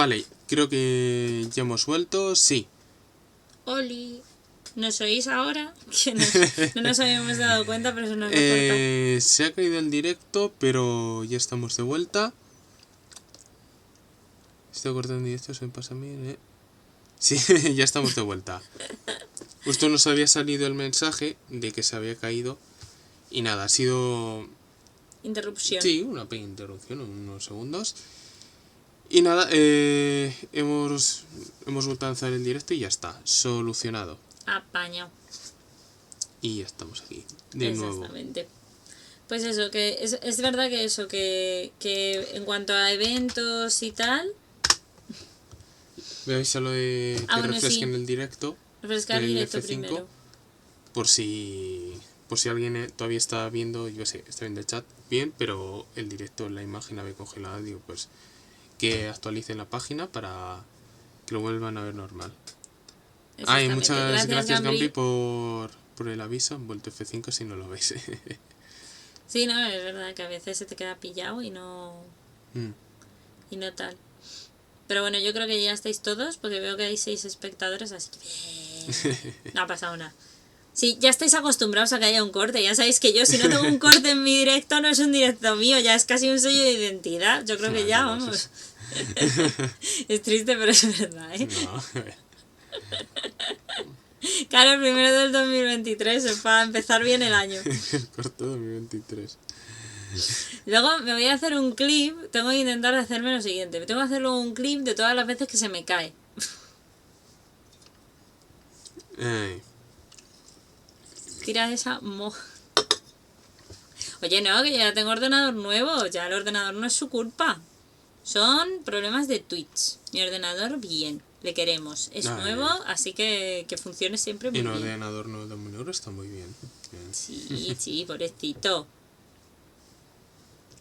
Vale, creo que ya hemos vuelto, sí. Oli, ¿nos oís ahora? Que no nos habíamos dado cuenta, pero se nos va a cortar. Se ha caído el directo, pero ya estamos de vuelta. Estoy cortando en directo, se me pasa a mí, Sí, ya estamos de vuelta. Justo nos había salido el mensaje de que se había caído. Y nada, ha sido... Interrupción. Sí, una pequeña interrupción, unos segundos. Y nada, hemos vuelto a lanzar el directo y ya está, solucionado. Apaño. Y ya estamos aquí, de nuevo. Exactamente. Pues eso, que es verdad que eso, que en cuanto a eventos y tal... Veáis a lo de que bueno, refresquen sí. el directo. Refrescar el del directo F5, primero. Por si alguien todavía está viendo, yo sé, está viendo el chat bien, pero el directo, la imagen había congelado, digo, pues que actualicen la página para que lo vuelvan a ver normal. Y muchas gracias Gambri por el aviso. Han vuelto F5 si no lo veis. Sí, no, es verdad que a veces se te queda pillado y no... Y no tal. Pero bueno, yo creo que ya estáis todos, porque veo que hay 6 espectadores, así que bien. No ha pasado nada. Sí, ya estáis acostumbrados a que haya un corte. Ya sabéis que yo, si no tengo un corte en mi directo, no es un directo mío, ya es casi un sello de identidad. Yo creo que ya, vamos. Es triste, pero es verdad, ¿eh? No. Claro, el primero del 2023 es para empezar bien el año. Corto 2023. Luego me voy a hacer un clip. Tengo que intentar hacerme lo siguiente. Tengo que hacerlo un clip de todas las veces que se me cae. Tira esa Oye, no, que ya tengo ordenador nuevo. Ya el ordenador no es su culpa. Son problemas de Twitch. Mi ordenador bien, le queremos. Es nuevo, así que funcione siempre muy bien. Y un ordenador nuevo de 1.000 euros está muy bien. Sí, pobrecito.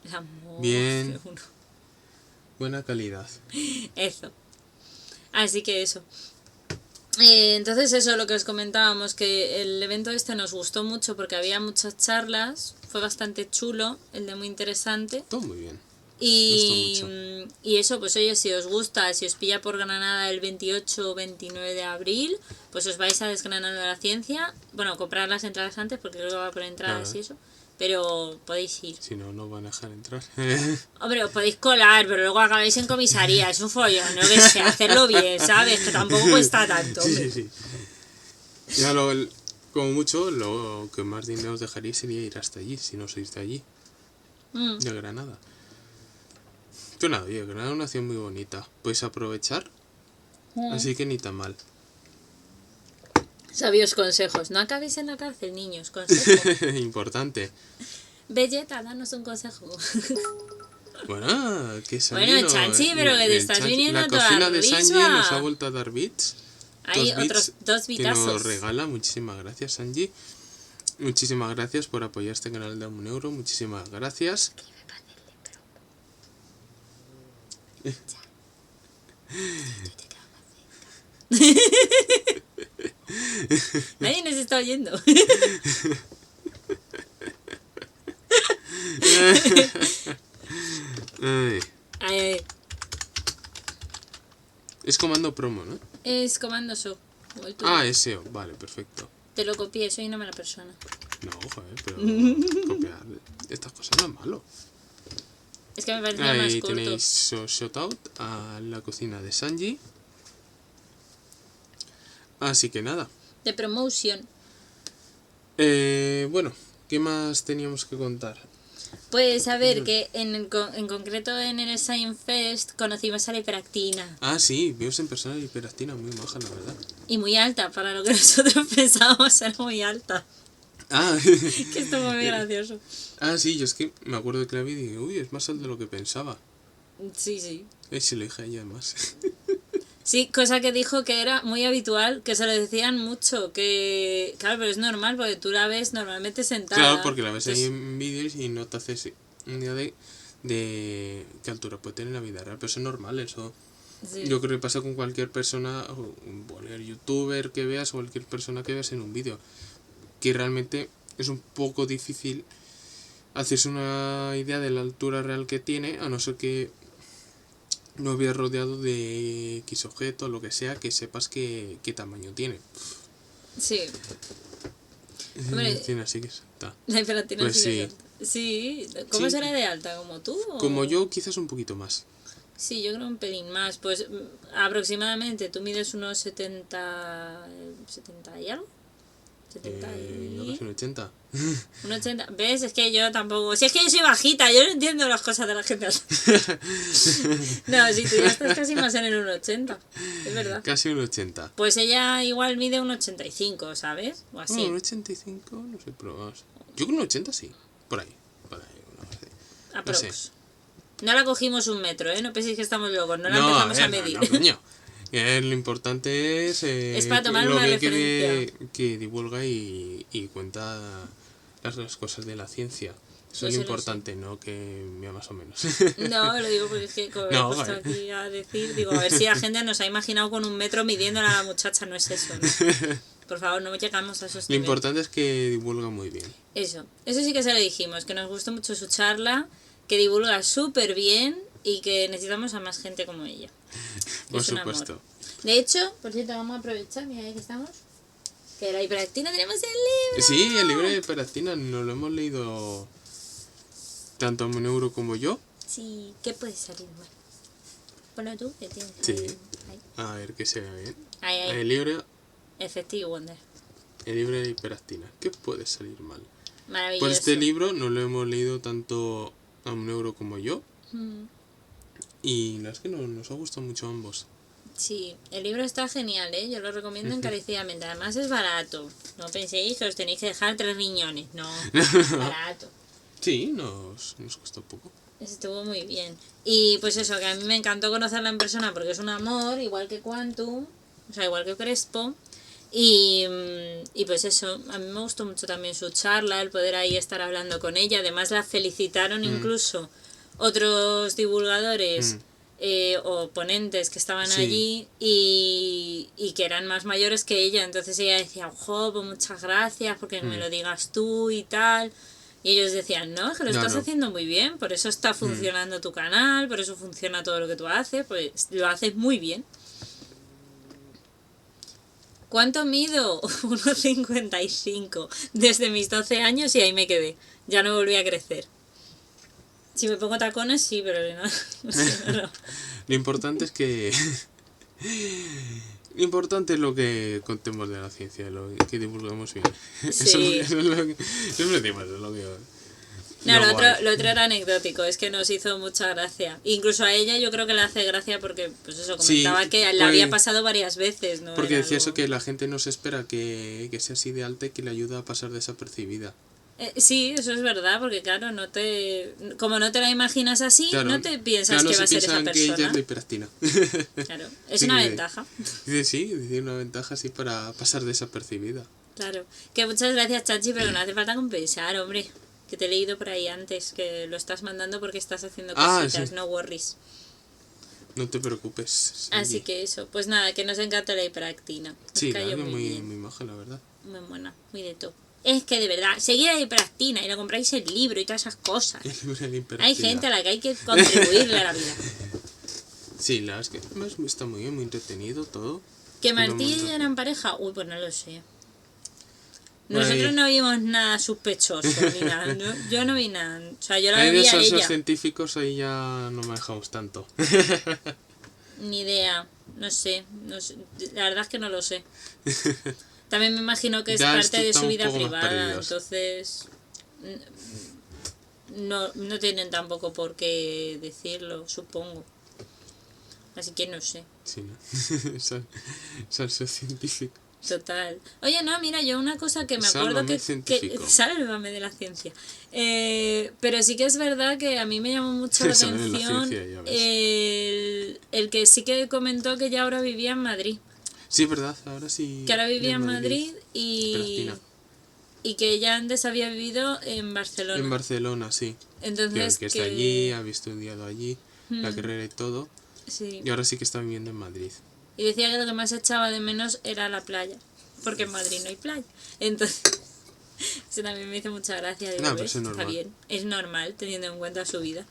El amor bien. de uno. Buena calidad. Eso. Así que eso. Entonces eso, lo que os comentábamos, que el evento este nos gustó mucho porque había muchas charlas, fue bastante chulo, el de muy interesante. Todo muy bien. Y eso, pues oye, si os gusta, si os pilla por Granada el 28 o 29 de abril, pues os vais a Desgranando la Ciencia. Bueno, comprar las entradas antes porque creo que va por entradas y eso. Pero podéis ir. Si no, no van a dejar entrar. Hombre, os podéis colar, pero luego acabáis en comisaría. Es un follón, no que sé, hacerlo bien, ¿sabes? Que tampoco cuesta tanto. Hombre. Sí. Ya como mucho, lo que más dinero os dejaría sería ir hasta allí, si no sois de allí. De Granada. Pero nada, Granada es una ciudad muy bonita. Podéis aprovechar. Así que ni tan mal. Sabios consejos. No acabéis en la cárcel, niños. Consejos. Importante. Belleta, danos un consejo. Bueno, que Bueno, Chanchi, pero que te estás viniendo la toda cocina de arriba. Sanji nos ha vuelto a dar bits. Hay otros 2 bitazos. Que nos regala. Muchísimas gracias, Sanji. Muchísimas gracias por apoyar este canal de 1 euro. Muchísimas gracias. Nadie nos está oyendo. Ay. Es comando promo, ¿no? Es comando SO. SEO, vale, perfecto. Te lo copié, soy una mala persona. No, joder, pero copiar estas cosas no es malo. Es que me parecía más corto. Ahí tenéis shout out a la cocina de Sanji. Así que nada. De promotion. Bueno, ¿qué más teníamos que contar? Pues a ver, que en concreto en el Sign Fest conocimos a la hiperactina. Sí, vimos en persona la hiperactina, muy maja, la verdad. Y muy alta, para lo que nosotros pensábamos era muy alta. Que estuvo muy gracioso. Sí, yo es que me acuerdo de que la vi y dije, uy, es más alto de lo que pensaba. Sí. Se lo dije a ella además. Sí, cosa que dijo que era muy habitual, que se lo decían mucho, que claro, pero es normal porque tú la ves normalmente sentada. Claro, porque la ves ahí en vídeos y no te haces una idea de qué altura puede tener la vida real, pero eso es normal, eso. Sí. Yo creo que pasa con cualquier persona, o cualquier youtuber que veas o cualquier persona que veas en un vídeo, que realmente es un poco difícil hacerse una idea de la altura real que tiene, a no ser que no veas rodeado de X objeto, lo que sea, que sepas qué tamaño tiene. Sí. Hombre, Tiene así que está. la hiperactina Pues sí que sí. es alta. Sí, ¿cómo Sí. será de alta? ¿Como tú? Como yo, quizás un poquito más. Sí, yo creo un pelín más. Pues aproximadamente tú mides unos 70 y algo. 70 No, y... casi un 80. Un 80. ¿Ves? Es que yo tampoco... Si es que yo soy bajita, yo no entiendo las cosas de la gente. No, si tú ya estás casi más en el 1,80. Es verdad. Casi un 80. Pues ella igual mide un 85, ¿sabes? O así. Un 85, no sé, pero vamos. Yo con un 80 sí. Por ahí. Una vez. Aprox. No sé. No la cogimos un metro, ¿eh? No penséis que estamos locos. No la empezamos a medir. No, coño. Lo importante es para tomar lo una bien referencia. que divulga y cuenta las cosas de la ciencia. Eso es Pues lo sí, importante, no que mira más o menos. No, lo digo porque es que como No, he puesto vale. aquí a decir, digo, a ver si la gente nos ha imaginado con un metro midiéndola a la muchacha, no es eso, ¿no? Por favor, no llegamos a esos Lo niveles. importante es que divulga muy bien. Eso sí que se lo dijimos, que nos gustó mucho su charla, que divulga súper bien y que necesitamos a más gente como ella. Por Es un amor. supuesto. De hecho, por cierto, vamos a aprovechar, mira ahí que estamos, que de la hiperactina tenemos el libro. Sí, el libro de hiperactina nos lo hemos leído tanto Moneuro como yo. Sí, ¿qué puede salir mal? Bueno, tú, que tienes Sí. ahí. A ver que se vea bien. Ahí. El libro Effective Wonder. de hiperactina. ¿Qué puede salir mal? Maravilloso. Pues este libro no lo hemos leído tanto a Moneuro como yo. Mm. Y la verdad es que nos ha gustado mucho a ambos. Sí, el libro está genial, ¿eh? Yo lo recomiendo encarecidamente. Además es barato. No penséis que os tenéis que dejar 3 riñones. No, barato. Sí, nos costó poco. Estuvo muy bien. Y pues eso, que a mí me encantó conocerla en persona porque es un amor, igual que Quantum, o sea, igual que Crespo. Y pues eso, a mí me gustó mucho también su charla, el poder ahí estar hablando con ella. Además la felicitaron incluso otros divulgadores o ponentes que estaban Sí. allí y que eran más mayores que ella. Entonces ella decía, ojo, pues muchas gracias porque me lo digas tú y tal. Y ellos decían, no, es que lo estás Claro. haciendo muy bien, por eso está funcionando tu canal, por eso funciona todo lo que tú haces, pues lo haces muy bien. ¿Cuánto mido? 1,55 desde mis 12 años y ahí me quedé. Ya no volví a crecer. Si me pongo tacones, sí, pero no. No. Lo importante es que... Lo importante es lo que contemos de la ciencia, lo que divulgamos bien. Sí. Eso es lo que... Siempre decimos, eso es lo que... No, lo guay. lo otro era anecdótico, es que nos hizo mucha gracia. Incluso a ella yo creo que le hace gracia porque, pues eso, comentaba Sí, que le pues- había pasado varias veces, ¿no? Porque Era decía algo- eso que la gente no se espera que sea así de alta y que le ayuda a pasar desapercibida. Sí, eso es verdad, porque claro, como no te la imaginas así, Claro, no te piensas claro, que no va a se ser esa piensan que ella persona. es la hiperactina. Claro, es Sí, una que- ventaja. Dice sí, dice una ventaja así para pasar desapercibida. Claro. Que muchas gracias, Chachi, pero no hace falta compensar, hombre. Que te he leído por ahí antes, que lo estás mandando porque estás haciendo cositas, sí. no worries. No te preocupes. Así Oye. que eso, pues nada, que nos encanta la hiperactina. Nos Sí, la cayó verdad, muy muy, bien. muy maja, la verdad. Muy buena, muy de todo. Es que de verdad, seguid a la hiperactina y le compráis el libro y todas esas cosas. El libro de la hiperactividad. Hay gente a la que hay que contribuirle a la vida. Sí, la verdad es que además está muy bien, muy entretenido todo. ¿Que Todo el Martí y mundo. ella eran pareja? Uy, pues no lo sé. Bueno, Nosotros ahí- no vimos nada sospechoso ni nada. Yo no vi nada. O sea, yo la Hay de vi a esos ella. científicos ahí ya no manejamos tanto. Ni idea. No sé. La verdad es que no lo sé. También me imagino que es Ya parte de están su un vida poco más privada. perdidos. Entonces. No tienen tampoco por qué decirlo, supongo. Así que no sé. Sí, ¿no? Salsa científico. Total. Oye, no, mira, yo una cosa que me acuerdo Sálvame, que científico. sálvame de la ciencia. Pero sí que es verdad que a mí me llamó mucho la Sálvame de la atención ciencia, ya ves. el que sí que comentó que ya ahora vivía en Madrid. Sí, verdad, ahora sí. Que ahora vivía en en Madrid Hiperactina. y que ya antes había vivido en Barcelona. En Barcelona, sí. Entonces Que está allí, había estudiado allí, la Mm. carrera y todo. Sí. Y ahora sí que está viviendo en Madrid. Y decía que lo que más echaba de menos era la playa. Porque en Madrid no hay playa. Entonces, eso también me hizo mucha gracia. Digo, No, pero ¿ves? eso es Está normal. bien. Es normal teniendo en cuenta su vida.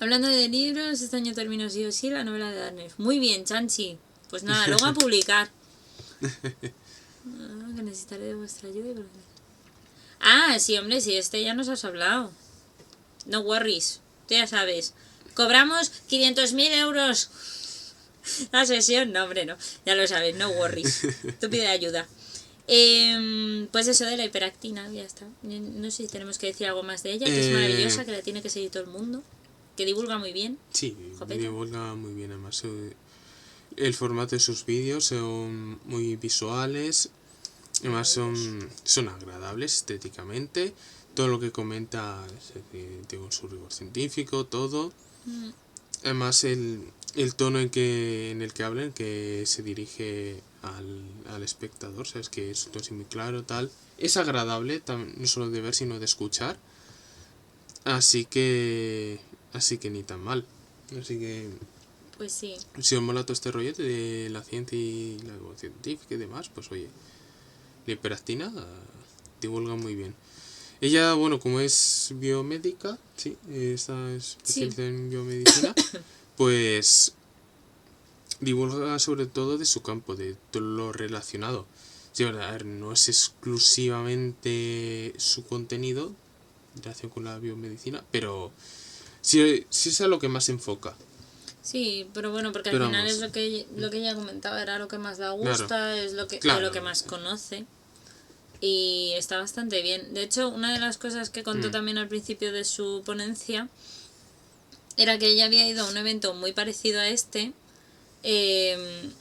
Hablando de libros, este año terminó sí o sí la novela de Darnes. Muy bien, Chanchi. Pues nada, luego a publicar. Que necesitaré de vuestra ayuda. Sí, hombre, sí, este ya nos has hablado. No worries, tú ya sabes. Cobramos 500.000 euros la sesión. No, hombre, no. Ya lo sabes, no worries. Tú pide ayuda. Pues eso de la hiperactina, ya está. No sé si tenemos que decir algo más de ella, que es maravillosa, que la tiene que seguir todo el mundo, que divulga muy bien. Sí, divulga muy bien. Además, el formato de sus vídeos son muy visuales, además son agradables estéticamente. Todo lo que comenta tiene su rigor científico, todo. Además, el tono en el que hablan, que se dirige al espectador, sabes que es un tono muy claro, tal. Es agradable, no solo de ver, sino de escuchar. Así que ni tan mal. Así que pues sí. Si os mola todo este rollo de la ciencia y la evolución científica y demás, pues oye, la hiperactina divulga muy bien. Ella, bueno, como es biomédica, sí, está especializada en biomedicina, pues divulga sobre todo de su campo, de todo lo relacionado. Sí, a ver, no es exclusivamente su contenido en relación con la biomedicina, pero sí es a lo que más se enfoca. Sí, pero bueno, porque al final es lo que ella comentaba, era lo que más le gusta, es lo que lo que más conoce. Y está bastante bien. De hecho, una de las cosas que contó también al principio de su ponencia era que ella había ido a un evento muy parecido a este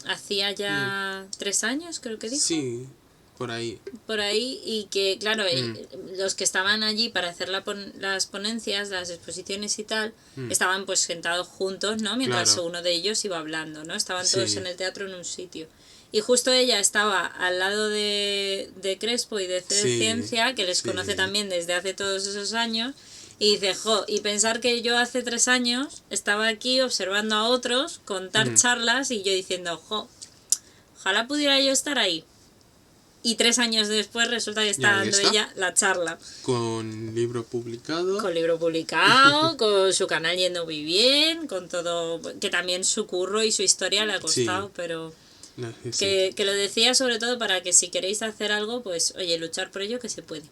hacía ya 3 años, creo que dijo. Sí, por ahí. Y que, claro, los que estaban allí para hacer las ponencias, las exposiciones y tal, estaban pues sentados juntos, ¿no? Mientras uno de ellos iba hablando, ¿no? Estaban todos en el teatro en un sitio. Y justo ella estaba al lado de Crespo y de Ciencia, que les conoce también desde hace todos esos años, y dice, y pensar que yo hace 3 años estaba aquí observando a otros, contar charlas, y yo diciendo, ojalá pudiera yo estar ahí. Y 3 años después resulta que está dando ella la charla. Con libro publicado. Con su canal yendo muy bien, con todo, que también su curro y su historia le ha costado, pero... Que lo decía sobre todo para que si queréis hacer algo, pues oye, luchar por ello, que se puede.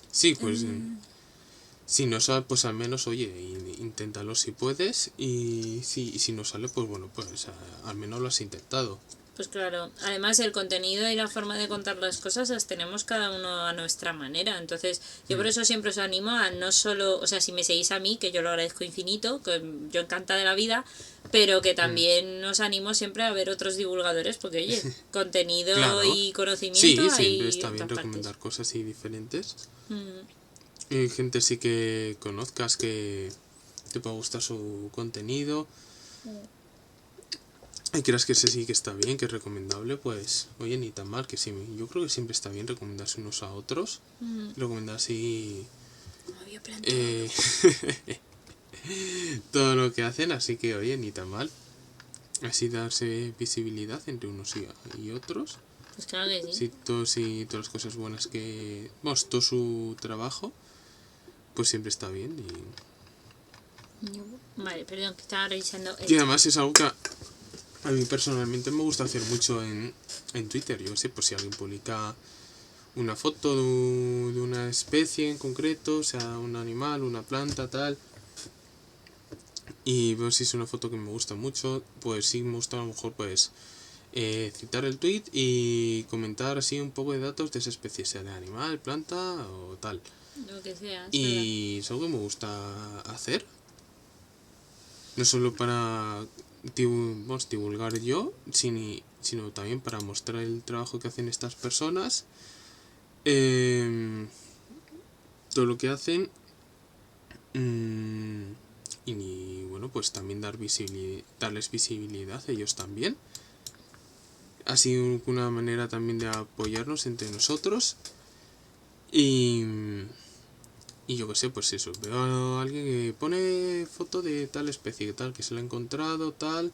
Sí, pues si no sale, pues al menos oye, inténtalo si puedes, y si no sale, pues bueno, pues al menos lo has intentado. Pues claro, además el contenido y la forma de contar las cosas las tenemos cada uno a nuestra manera. Entonces yo por eso siempre os animo a no solo, o sea, si me seguís a mí, que yo lo agradezco infinito, que yo encantada de la vida, pero que también os animo siempre a ver otros divulgadores, porque oye, contenido y conocimiento sí, siempre está bien recomendar cosas así diferentes. Y gente sí que conozcas, que te pueda gustar su contenido. Y creas que ese sí que está bien, que es recomendable, pues oye, ni tan mal, que sí. Yo creo que siempre está bien recomendarse unos a otros. Recomendar así todo lo que hacen, así que oye, ni tan mal. Así darse visibilidad entre unos y otros. Pues claro que sí. Todas las cosas buenas que... Vamos, todo su trabajo, pues siempre está bien. Vale, perdón, que estaba revisando. Y además es algo que a mí personalmente me gusta hacer mucho en Twitter. Yo sé, pues si alguien publica una foto de una especie en concreto, o sea, un animal, una planta, tal, y veo si es una foto que me gusta mucho, pues sí me gusta a lo mejor pues citar el tweet y comentar así un poco de datos de esa especie, sea de animal, planta o tal. Lo que sea. Y es algo que me gusta hacer. No solo para divulgar yo, sino también para mostrar el trabajo que hacen estas personas, todo lo que hacen, y bueno, pues también darles visibilidad a ellos también. Así una manera también de apoyarnos entre nosotros. Y yo qué sé, pues eso, veo a alguien que pone foto de tal especie, tal, que se la ha encontrado, tal,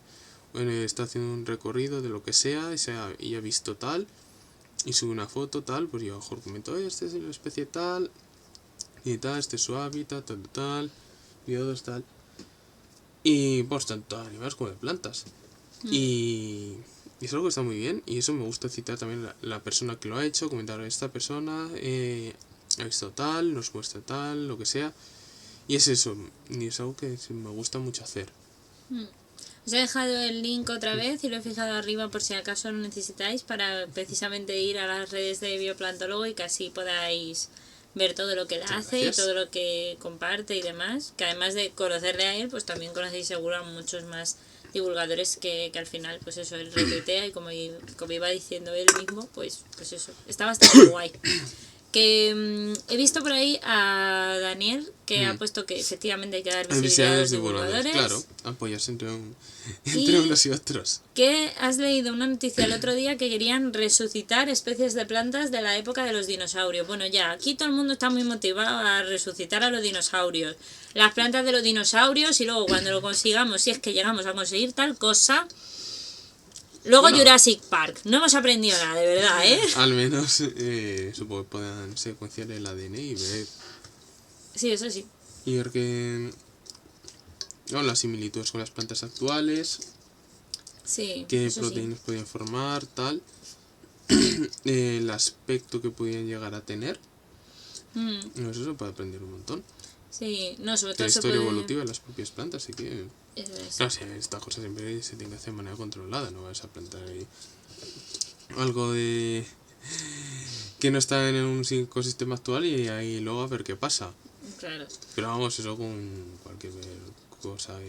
bueno, está haciendo un recorrido de lo que sea, y ha visto tal, y sube una foto, tal, pues yo a lo mejor comento, esta es la especie tal, y tal, este es su hábitat, tal, y tal, tal. Y pues tanto animales como de plantas. Y es algo que está muy bien. Y eso me gusta citar también la persona que lo ha hecho, comentar a esta persona, ha visto tal, nos muestra tal, lo que sea. Y es eso, y es algo que me gusta mucho hacer. Os he dejado el link otra vez y lo he fijado arriba por si acaso lo necesitáis para precisamente ir a las redes de Bioplantólogo y que así podáis ver todo lo que él hace y todo lo que comparte y demás. Que además de conocerle a él, pues también conocéis seguro a muchos más divulgadores que al final, pues eso, él retuitea y como iba diciendo él mismo, pues eso, está bastante guay. Que he visto por ahí a Daniel que ha puesto que efectivamente hay que dar visibilidad a los divulgadores. Claro, apoyarse entre unos y otros. Que has leído una noticia el otro día que querían resucitar especies de plantas de la época de los dinosaurios. Bueno, ya, aquí todo el mundo está muy motivado a resucitar a los dinosaurios. Las plantas de los dinosaurios y luego cuando lo consigamos, si es que llegamos a conseguir tal cosa... Luego bueno, Jurassic Park. No hemos aprendido nada, de verdad, ¿eh? Al menos supongo que puedan secuenciar el ADN y ver... Sí, eso sí. Y ver que... No, las similitudes con las plantas actuales. Sí, qué proteínas sí podían formar, tal. El aspecto que podían llegar a tener. No, eso se puede aprender un montón. Sí, no, sobre todo la historia evolutiva de las propias plantas, así que... Eso es. Claro, si estas cosas siempre se tienen que hacer de manera controlada, no vas a plantar ahí algo de que no está en un ecosistema actual y ahí luego a ver qué pasa. Claro. Pero vamos, eso con cualquier cosa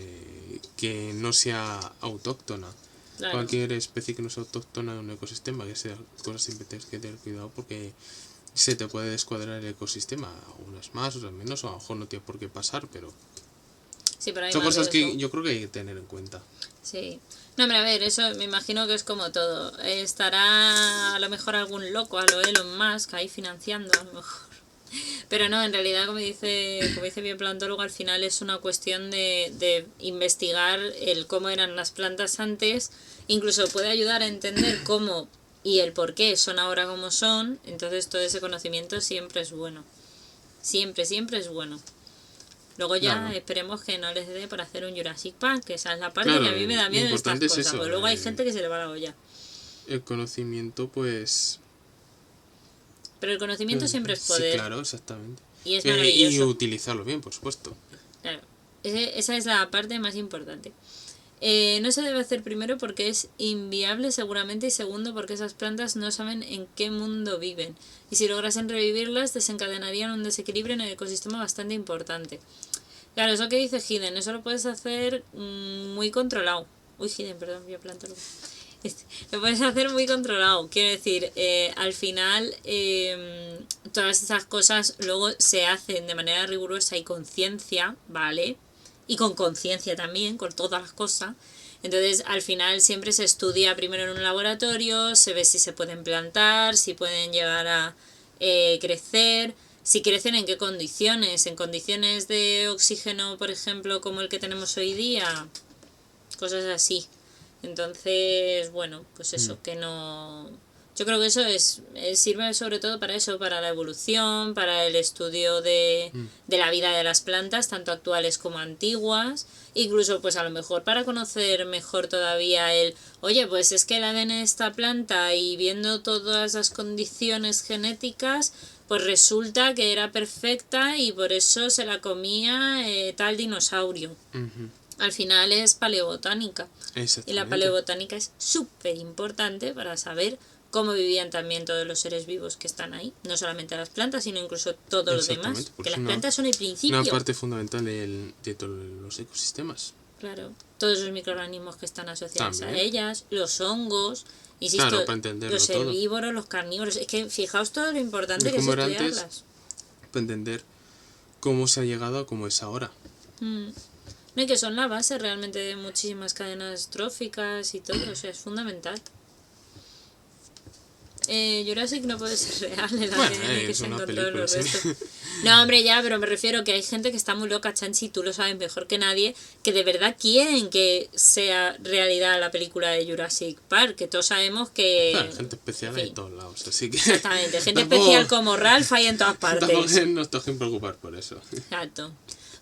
que no sea autóctona. Claro. Cualquier especie que no sea autóctona en un ecosistema, que sea cosas siempre tienes que tener cuidado porque se te puede descuadrar el ecosistema, unas más, otras menos, o a lo mejor no tiene por qué pasar, pero... Sí, pero son cosas que yo creo que hay que tener en cuenta. Sí. No, hombre, a ver, eso me imagino que es como todo. Estará a lo mejor algún loco, a lo Elon Musk, ahí financiando a lo mejor. Pero no, en realidad, como dice Bioplantólogo, al final es una cuestión de investigar el cómo eran las plantas antes. Incluso puede ayudar a entender cómo y el por qué son ahora como son. Entonces todo ese conocimiento siempre es bueno. Siempre, siempre es bueno. Luego ya claro, esperemos que no les dé por hacer un Jurassic Park, que esa es la parte claro, que a mí me da miedo de estas cosas, porque luego hay gente que se le va la olla. El conocimiento, pues... Pero el conocimiento siempre es poder. Sí, claro, exactamente. Y es maravilloso. Y utilizarlo bien, por supuesto. Claro, esa es la parte más importante. No se debe hacer primero porque es inviable seguramente y segundo porque esas plantas no saben en qué mundo viven y si lograsen revivirlas desencadenarían un desequilibrio en el ecosistema bastante importante. Claro, eso que dice Hidden, eso lo puedes hacer muy controlado. Uy, Hidden, perdón, voy a plantarlo. Lo puedes hacer muy controlado, quiero decir, al final todas esas cosas luego se hacen de manera rigurosa y con ciencia, ¿vale? Y con conciencia también, con todas las cosas. Entonces, al final siempre se estudia primero en un laboratorio, se ve si se pueden plantar, si pueden llegar a crecer, si crecen en qué condiciones, en condiciones de oxígeno, por ejemplo, como el que tenemos hoy día, cosas así. Entonces, bueno, pues eso, que no... Yo creo que eso sirve sobre todo para eso, para la evolución, para el estudio de la vida de las plantas, tanto actuales como antiguas, incluso pues a lo mejor para conocer mejor todavía oye, pues es que el ADN de esta planta y viendo todas las condiciones genéticas, pues resulta que era perfecta y por eso se la comía tal dinosaurio. Al final es paleobotánica. Y la paleobotánica es súper importante para saber cómo vivían también todos los seres vivos que están ahí. No solamente las plantas, sino incluso todos los demás. Que las plantas son el principio. Una parte fundamental de todos los ecosistemas. Claro. Todos los microorganismos que están asociados también a ellas. Los hongos. Insisto, claro, para entenderlo los todo. Herbívoros, los carnívoros. Es que fijaos todo lo importante que es estudiarlas. Antes, para entender cómo se ha llegado a cómo es ahora. No, y que son la base realmente de muchísimas cadenas tróficas y todo, o sea, es fundamental. Jurassic no puede ser real, el ADN que se encontró en los restos. No, hombre, ya, pero me refiero que hay gente que está muy loca, Chanchi, tú lo sabes mejor que nadie, que de verdad quieren que sea realidad la película de Jurassic Park, que todos sabemos que... Claro, gente especial hay en todos lados, así que... Exactamente, gente especial como Ralph hay en todas partes. Tampoco nos toquen preocupar por eso. Exacto.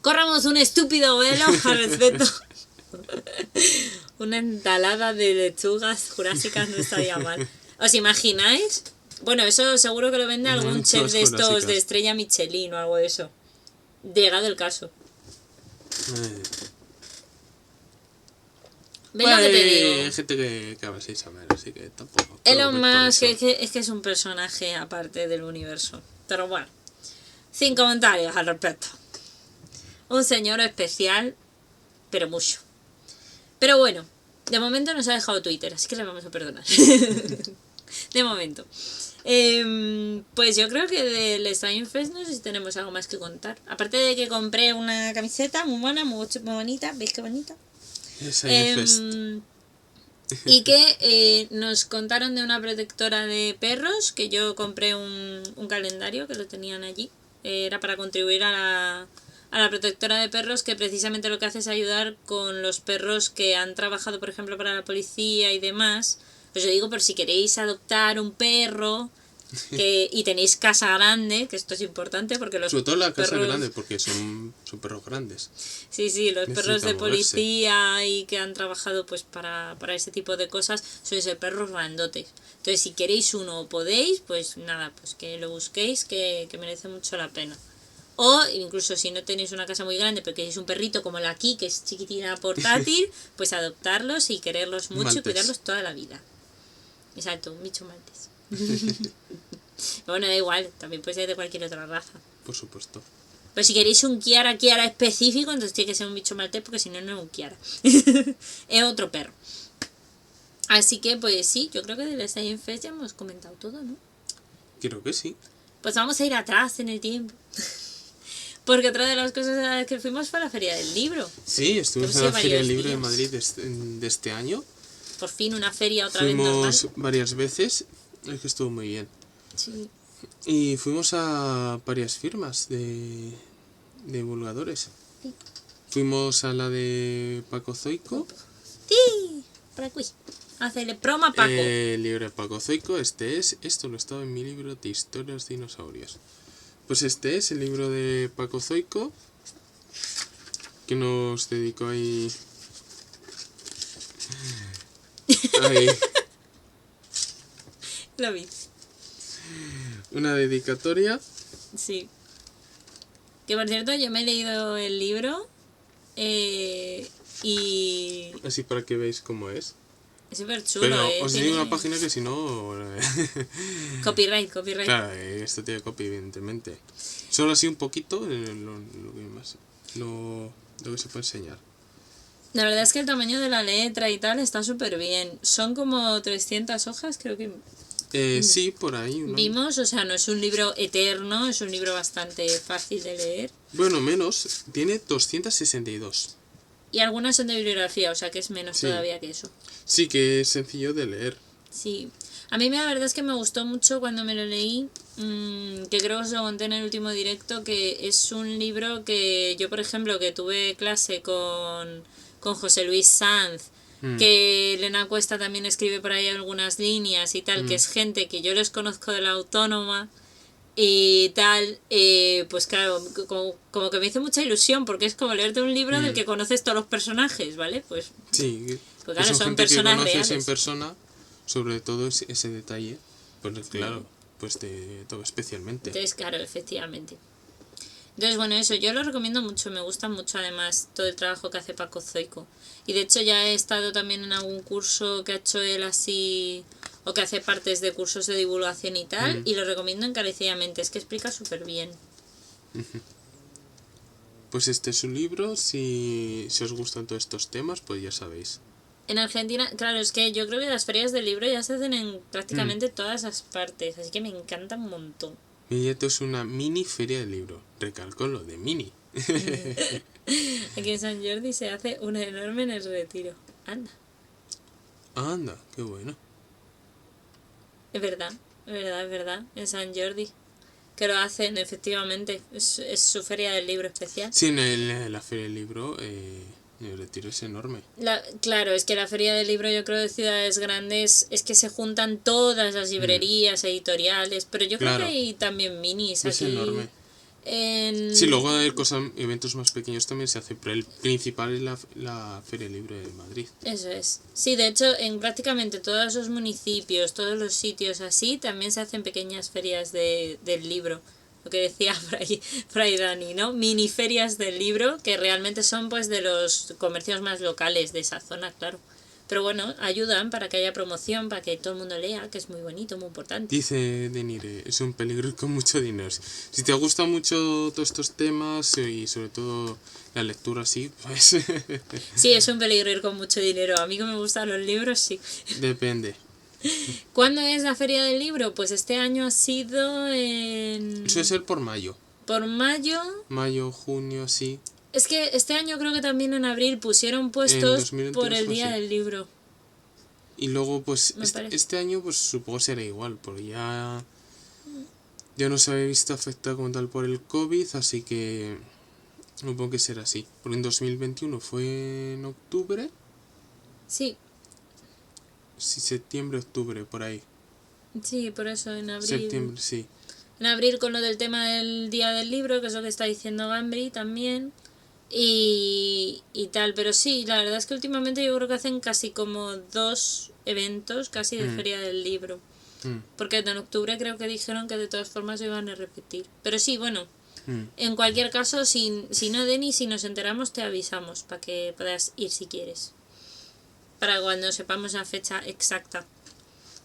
Corramos un estúpido velo al respecto. Una ensalada de lechugas jurásicas no estaría mal. ¿Os imagináis? Bueno, eso seguro que lo vende algún chef de estos de estrella Michelin o algo de eso. Llegado el caso. ¿Ves lo que te digo? Hay gente que a ver sin saber, así que tampoco. Elon Musk es que es un personaje aparte del universo. Pero bueno, sin comentarios al respecto. Un señor especial, pero mucho. Pero bueno, de momento nos ha dejado Twitter, así que le vamos a perdonar. De momento. Pues yo creo que del Slime Fest no sé si tenemos algo más que contar. Aparte de que compré una camiseta muy buena, muy bonita. ¿Veis qué bonita? Slime Fest. Y que nos contaron de una protectora de perros, que yo compré un calendario que lo tenían allí. Era para contribuir a la protectora de perros, que precisamente lo que hace es ayudar con los perros que han trabajado, por ejemplo, para la policía y demás. Pues yo digo, por si queréis adoptar un perro y tenéis casa grande, que esto es importante porque los sobre todo la casa perros... grande, porque son perros grandes. Sí, los perros de policía y que han trabajado pues para ese tipo de cosas suelen ser perros grandotes. Entonces, si queréis uno o podéis, pues nada, pues que lo busquéis, que merece mucho la pena. O incluso si no tenéis una casa muy grande, pero queréis un perrito como la aquí, que es chiquitina portátil, pues adoptarlos y quererlos mucho y cuidarlos toda la vida. Exacto, un bicho maltés. Bueno, da igual, también puede ser de cualquier otra raza. Por supuesto. Pero si queréis un Kiara específico, entonces tiene que ser un bicho maltés, porque si no, no es un Kiara. Es otro perro. Así que, pues sí, yo creo que del Slime Fest ya hemos comentado todo, ¿no? Creo que sí. Pues vamos a ir atrás en el tiempo. Porque otra de las cosas a las que fuimos fue a la Feria del Libro. Sí, estuvimos en la Feria del Libro de Madrid de este año. Por fin una feria otra vez normal. Fuimos varias veces, es que estuvo muy bien. Sí. Y fuimos a varias firmas de divulgadores. Sí. Fuimos a la de Paco Zoico. Sí, por aquí. Hacerle promo a Paco. El libro de Paco Zoico, esto lo estaba en mi libro de historias de dinosaurios. Pues este es el libro de Paco Zoico, que nos dedicó ahí... Lo vi. Una dedicatoria. Sí. Que por cierto, yo me he leído el libro y... Así para que veáis cómo es. Es súper chulo. Pero os digo una página que si no... Copyright. Claro, esto tiene copy, evidentemente. Solo así un poquito lo que se puede enseñar. La verdad es que el tamaño de la letra y tal está súper bien. Son como 300 hojas, creo que... Sí, por ahí. ¿No? Vimos, o sea, no es un libro eterno, es un libro bastante fácil de leer. Bueno, menos, tiene 262. Y algunas son de bibliografía, o sea que es menos todavía que eso. Sí, que es sencillo de leer. Sí. A mí la verdad es que me gustó mucho cuando me lo leí, que creo que os lo conté en el último directo, que es un libro que yo, por ejemplo, que tuve clase con José Luis Sanz, que Elena Cuesta también escribe por ahí algunas líneas y tal, que es gente que yo les conozco de la Autónoma y tal, pues claro, como que me hizo mucha ilusión, porque es como leerte un libro del que conoces todos los personajes, ¿vale? Pues sí, pues claro, son gente personas que conoces reales. En persona, sobre todo ese detalle, pues claro, pues te toca especialmente. Entonces, claro, efectivamente. Entonces, bueno, eso, yo lo recomiendo mucho, me gusta mucho además todo el trabajo que hace Paco Zoico. Y de hecho ya he estado también en algún curso que ha hecho él así, o que hace partes de cursos de divulgación y tal, y lo recomiendo encarecidamente, es que explica súper bien. Pues este es un libro, si os gustan todos estos temas, pues ya sabéis. En Argentina, claro, es que yo creo que las ferias del libro ya se hacen en prácticamente todas las partes, así que me encanta un montón. Y esto es una mini feria del libro, recalco lo de mini. Aquí en San Jordi se hace una enorme en el Retiro. Anda. Anda, qué bueno. Es verdad. En San Jordi. Que lo hacen, efectivamente. Es su feria del libro especial. Sí, en la feria del libro el Retiro es enorme. Claro, es que la feria del libro, yo creo, de ciudades grandes, es que se juntan todas las librerías, editoriales, pero yo creo que hay también minis es aquí. enorme. Sí, luego hay eventos más pequeños también se hacen, pero el principal es la Feria Libre de Madrid. Eso es. Sí, de hecho, en prácticamente todos los municipios, todos los sitios así, también se hacen pequeñas ferias del libro. Lo que decía Fray Dani, ¿no? Mini ferias del libro, que realmente son pues de los comercios más locales de esa zona, claro. Pero bueno, ayudan para que haya promoción, para que todo el mundo lea, que es muy bonito, muy importante. Dice Denire, es un peligro ir con mucho dinero. Si te gustan mucho todos estos temas y sobre todo la lectura así, pues... Sí, es un peligro ir con mucho dinero. A mí que me gustan los libros, sí. Depende. ¿Cuándo es la feria del libro? Pues este año ha sido en... Suele ser por mayo. ¿Por mayo? Mayo, junio, sí. Es que este año creo que también en abril pusieron puestos por el día del libro. Y luego pues este año pues supongo será igual, porque ya no se había visto afectado como tal por el COVID, así que supongo que será así. Porque en 2021 fue en octubre. Sí. Sí, septiembre, octubre, por ahí. Sí, por eso en abril. Septiembre, sí. En abril con lo del tema del día del libro, que es lo que está diciendo Gambri también. Y tal, pero sí, la verdad es que últimamente yo creo que hacen casi como 2 eventos casi de feria del libro. Porque en octubre creo que dijeron que de todas formas se iban a repetir. Pero sí, bueno, en cualquier caso, si no, Denis, si nos enteramos te avisamos para que puedas ir si quieres. Para cuando sepamos la fecha exacta.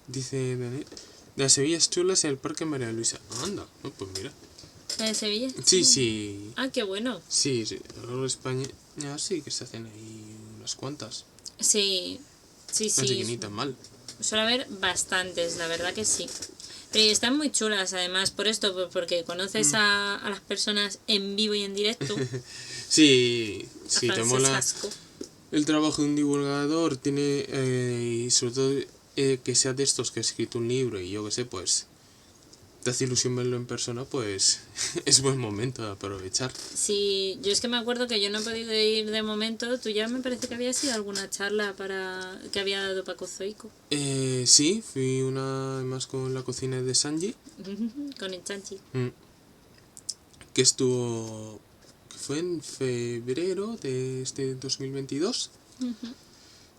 Dice Daniel, de las Sevillas chulas en el Parque María Luisa. Anda, pues mira. ¿La de Sevilla? Sí. Ah, qué bueno. Sí. Luego en España sí que se hacen ahí unas cuantas. Sí. Así que ni tan mal. Suele haber bastantes, la verdad que sí. Pero están muy chulas además por esto, porque conoces a las personas en vivo y en directo. Sí, te mola el trabajo de un divulgador, tiene y sobre todo que sea de estos que ha escrito un libro y yo qué sé, pues te hace ilusión verlo en persona, pues es buen momento de aprovechar. Sí, yo es que me acuerdo que yo no he podido ir de momento. Tú ya me parece que habías ido a alguna charla que había dado Paco Zoico. Sí, fui una más con la cocina de Sanji. Con el Chanchi. Que estuvo... que fue en febrero de este 2022.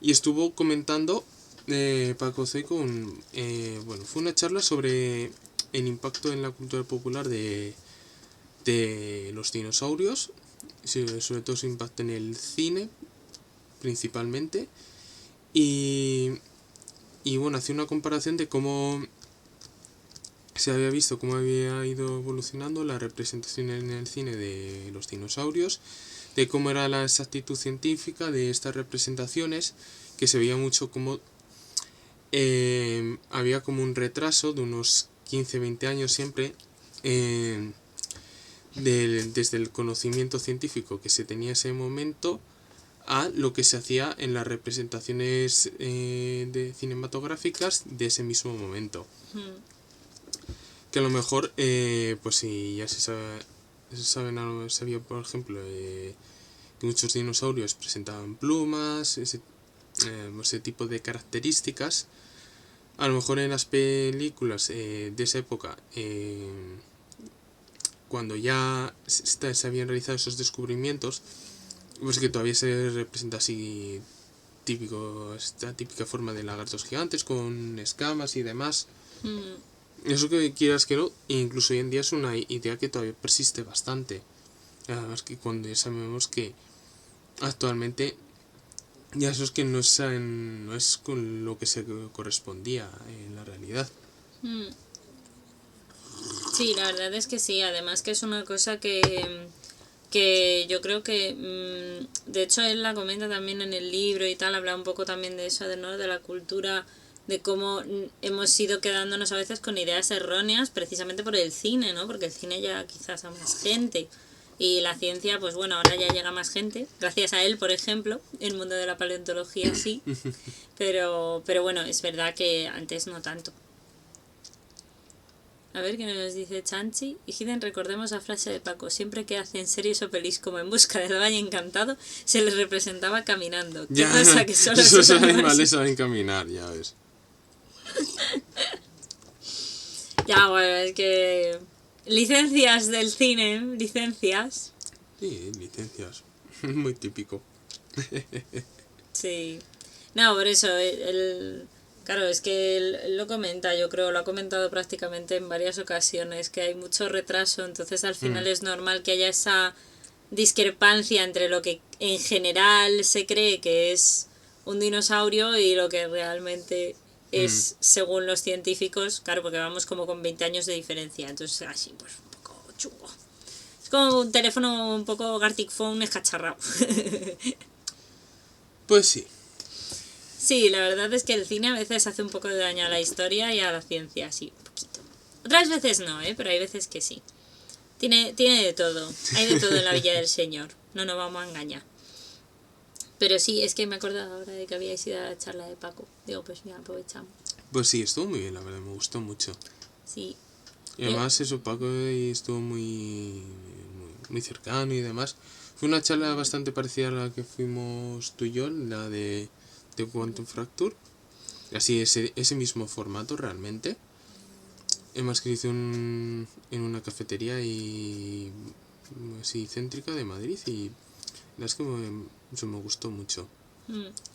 Y estuvo comentando Paco Zoico fue una charla sobre el impacto en la cultura popular de los dinosaurios, sobre todo su impacto en el cine principalmente, y bueno, hacía una comparación de cómo se había visto cómo había ido evolucionando la representación en el cine de los dinosaurios, de cómo era la exactitud científica de estas representaciones, que se veía mucho como había como un retraso de unos 15-20 años siempre desde el conocimiento científico que se tenía en ese momento a lo que se hacía en las representaciones cinematográficas de ese mismo momento. Que a lo mejor, pues si ya se sabía, por ejemplo, que muchos dinosaurios presentaban plumas, ese tipo de características. A lo mejor en las películas de esa época, cuando ya se habían realizado esos descubrimientos, pues que todavía se representa así esta típica forma de lagartos gigantes con escamas y demás. Eso que quieras que no, incluso hoy en día es una idea que todavía persiste bastante. Además que cuando ya sabemos que actualmente ya eso es que no es con lo que se correspondía en la realidad. Sí, la verdad es que sí. Además que es una cosa que yo creo que de hecho él la comenta también en el libro y tal, habla un poco también de eso, ¿no? De la cultura, de cómo hemos ido quedándonos a veces con ideas erróneas precisamente por el cine, ¿no? Porque el cine llega quizás a más gente. Y la ciencia, pues bueno, ahora ya llega más gente, gracias a él, por ejemplo, el mundo de la paleontología sí, pero bueno, es verdad que antes no tanto. A ver qué nos dice Chanchi. Y Hiden, recordemos la frase de Paco, siempre que hacen series o pelis como En busca del Valle Encantado, se les representaba caminando. ¿Qué pasa? Que solo esos animales saben caminar, ya ves. Ya, bueno, es que Licencias del cine, licencias. Sí, licencias. Muy típico. Sí. No, por eso, claro, es que él lo comenta, yo creo, lo ha comentado prácticamente en varias ocasiones, que hay mucho retraso, entonces al final es normal que haya esa discrepancia entre lo que en general se cree que es un dinosaurio y lo que realmente es según los científicos, claro, porque vamos como con 20 años de diferencia, entonces así pues un poco chungo. Es como un teléfono un poco Gartic Phone escacharrado. Pues sí. Sí, la verdad es que el cine a veces hace un poco de daño a la historia y a la ciencia, sí, un poquito. Otras veces no, pero hay veces que sí. Tiene de todo, hay de todo en la Villa del Señor, no nos vamos a engañar. Pero sí, es que me he acordado ahora de que habíais ido a la charla de Paco. Digo, pues mira, aprovechamos. Pues sí, estuvo muy bien, la verdad, me gustó mucho. Sí. Y además eso, Paco estuvo muy cercano y demás. Fue una charla bastante parecida a la que fuimos tú y yo, la de Quantum Fracture. Así, ese mismo formato realmente. Además que hizo en una cafetería y así céntrica de Madrid y la verdad es que eso me gustó mucho.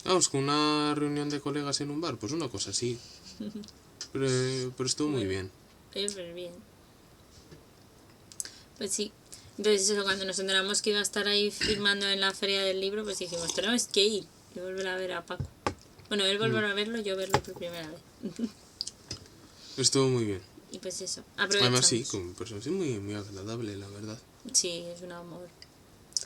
Vamos, con una reunión de colegas en un bar, pues una cosa así. Pero estuvo muy bien. Pues bien. Pues sí. Entonces eso, cuando nos enteramos que iba a estar ahí firmando en la feria del libro, pues dijimos, tenemos que ir y volver a ver a Paco. Bueno, él volver a verlo, yo verlo por primera vez. Estuvo muy bien. Y pues eso, aprovechamos. Además sí, como persona sí muy agradable, la verdad. Sí, es un amor.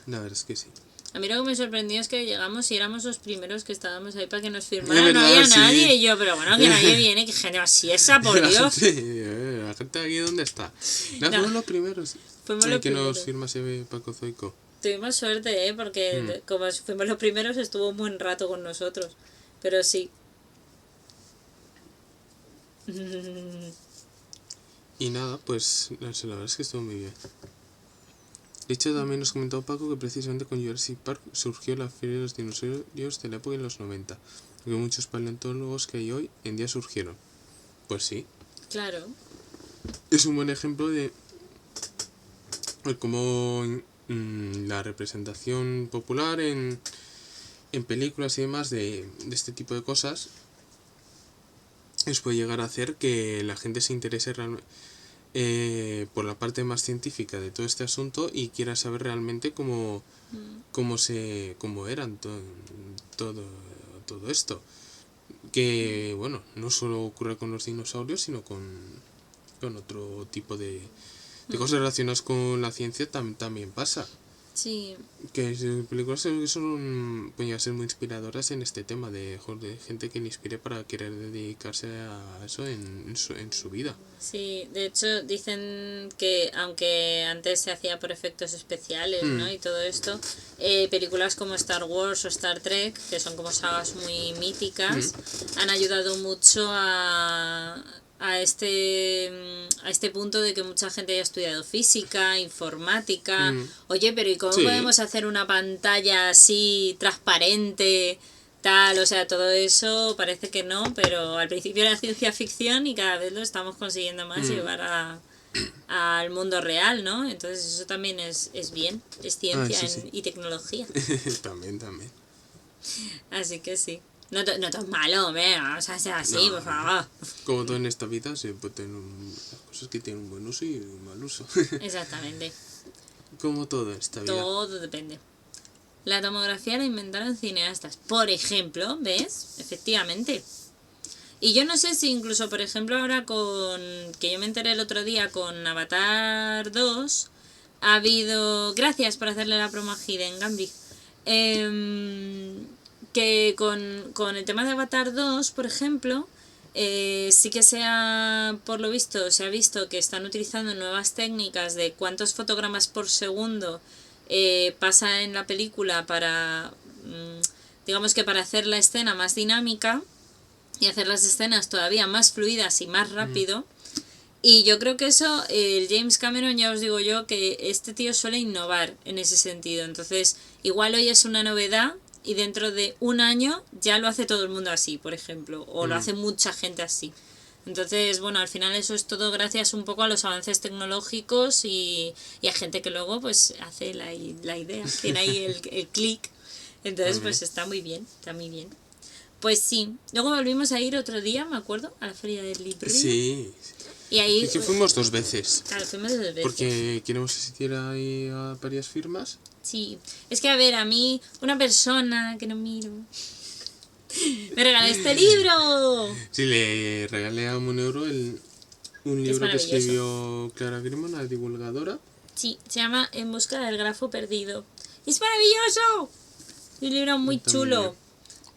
La verdad es que sí. A mí lo que me sorprendió es que llegamos y éramos los primeros que estábamos ahí para que nos firmaran. No había nadie y yo, pero bueno, que nadie viene, que gente así esa, por Dios. La gente aquí, ¿dónde está? No, fuimos los primeros. Fuimos los que primeros. nos firmase Paco Zoico. Tuvimos suerte, porque como fuimos los primeros estuvo un buen rato con nosotros. Pero sí. Y nada, pues la verdad es que estuvo muy bien. De hecho, también nos comentó Paco que precisamente con Jurassic Park surgió la feria de los dinosaurios de la época en los 90. Que muchos paleontólogos que hay hoy en día surgieron. Pues sí. Claro. Es un buen ejemplo de cómo la representación popular en películas y demás de este tipo de cosas puede llegar a hacer que la gente se interese realmente por la parte más científica de todo este asunto y quiera saber realmente cómo eran todo esto, que bueno, no solo ocurre con los dinosaurios, sino con otro tipo de cosas relacionadas con la ciencia también pasa. Sí. Que películas pueden llegar a ser muy inspiradoras en este tema de gente que le inspire para querer dedicarse a eso en su vida. Sí, de hecho dicen que aunque antes se hacía por efectos especiales, ¿no? Y todo esto, películas como Star Wars o Star Trek, que son como sagas muy míticas, han ayudado mucho a este punto de que mucha gente haya estudiado física, informática. Oye, pero ¿y cómo podemos hacer una pantalla así transparente, tal? O sea, todo eso parece que no, pero al principio era ciencia ficción y cada vez lo estamos consiguiendo más llevar al mundo real, ¿no? Entonces eso también es bien, es ciencia y tecnología. También. Así que sí. No todo es malo, vamos a ser así, por favor. Como todo en esta vida, se puede tener las cosas que tienen un buen uso y un mal uso. Exactamente. Como todo en esta vida. Todo depende. La tomografía la inventaron cineastas, por ejemplo, ¿ves? Efectivamente. Y yo no sé si incluso, por ejemplo, ahora que yo me enteré el otro día con Avatar 2, ha habido... Gracias por hacerle la promo a Hidden Gambit. Que con el tema de Avatar 2, por ejemplo, sí que por lo visto, se ha visto que están utilizando nuevas técnicas de cuántos fotogramas por segundo pasa en la película para, digamos que para hacer la escena más dinámica y hacer las escenas todavía más fluidas y más rápido. Y yo creo que eso, el James Cameron, ya os digo yo, que este tío suele innovar en ese sentido. Entonces, igual hoy es una novedad y dentro de un año ya lo hace todo el mundo así, por ejemplo, o lo hace mucha gente así. Entonces, bueno, al final eso es todo gracias un poco a los avances tecnológicos y a gente que luego pues hace la idea, tiene ahí el clic. Entonces, pues está muy bien, está muy bien. Pues sí, luego volvimos a ir otro día, me acuerdo, a la feria del libro. Sí. Y ahí... Es que fuimos 2 veces. Claro, fuimos 2 veces. Porque queremos asistir ahí a varias firmas. Sí, es que a ver, a mí, una persona que no miro, me regaló este libro. Sí, le regalé a €1 un libro que escribió Clara Grimón, la divulgadora. Sí, se llama En busca del grafo perdido. ¡Es maravilloso! Es un libro muy chulo.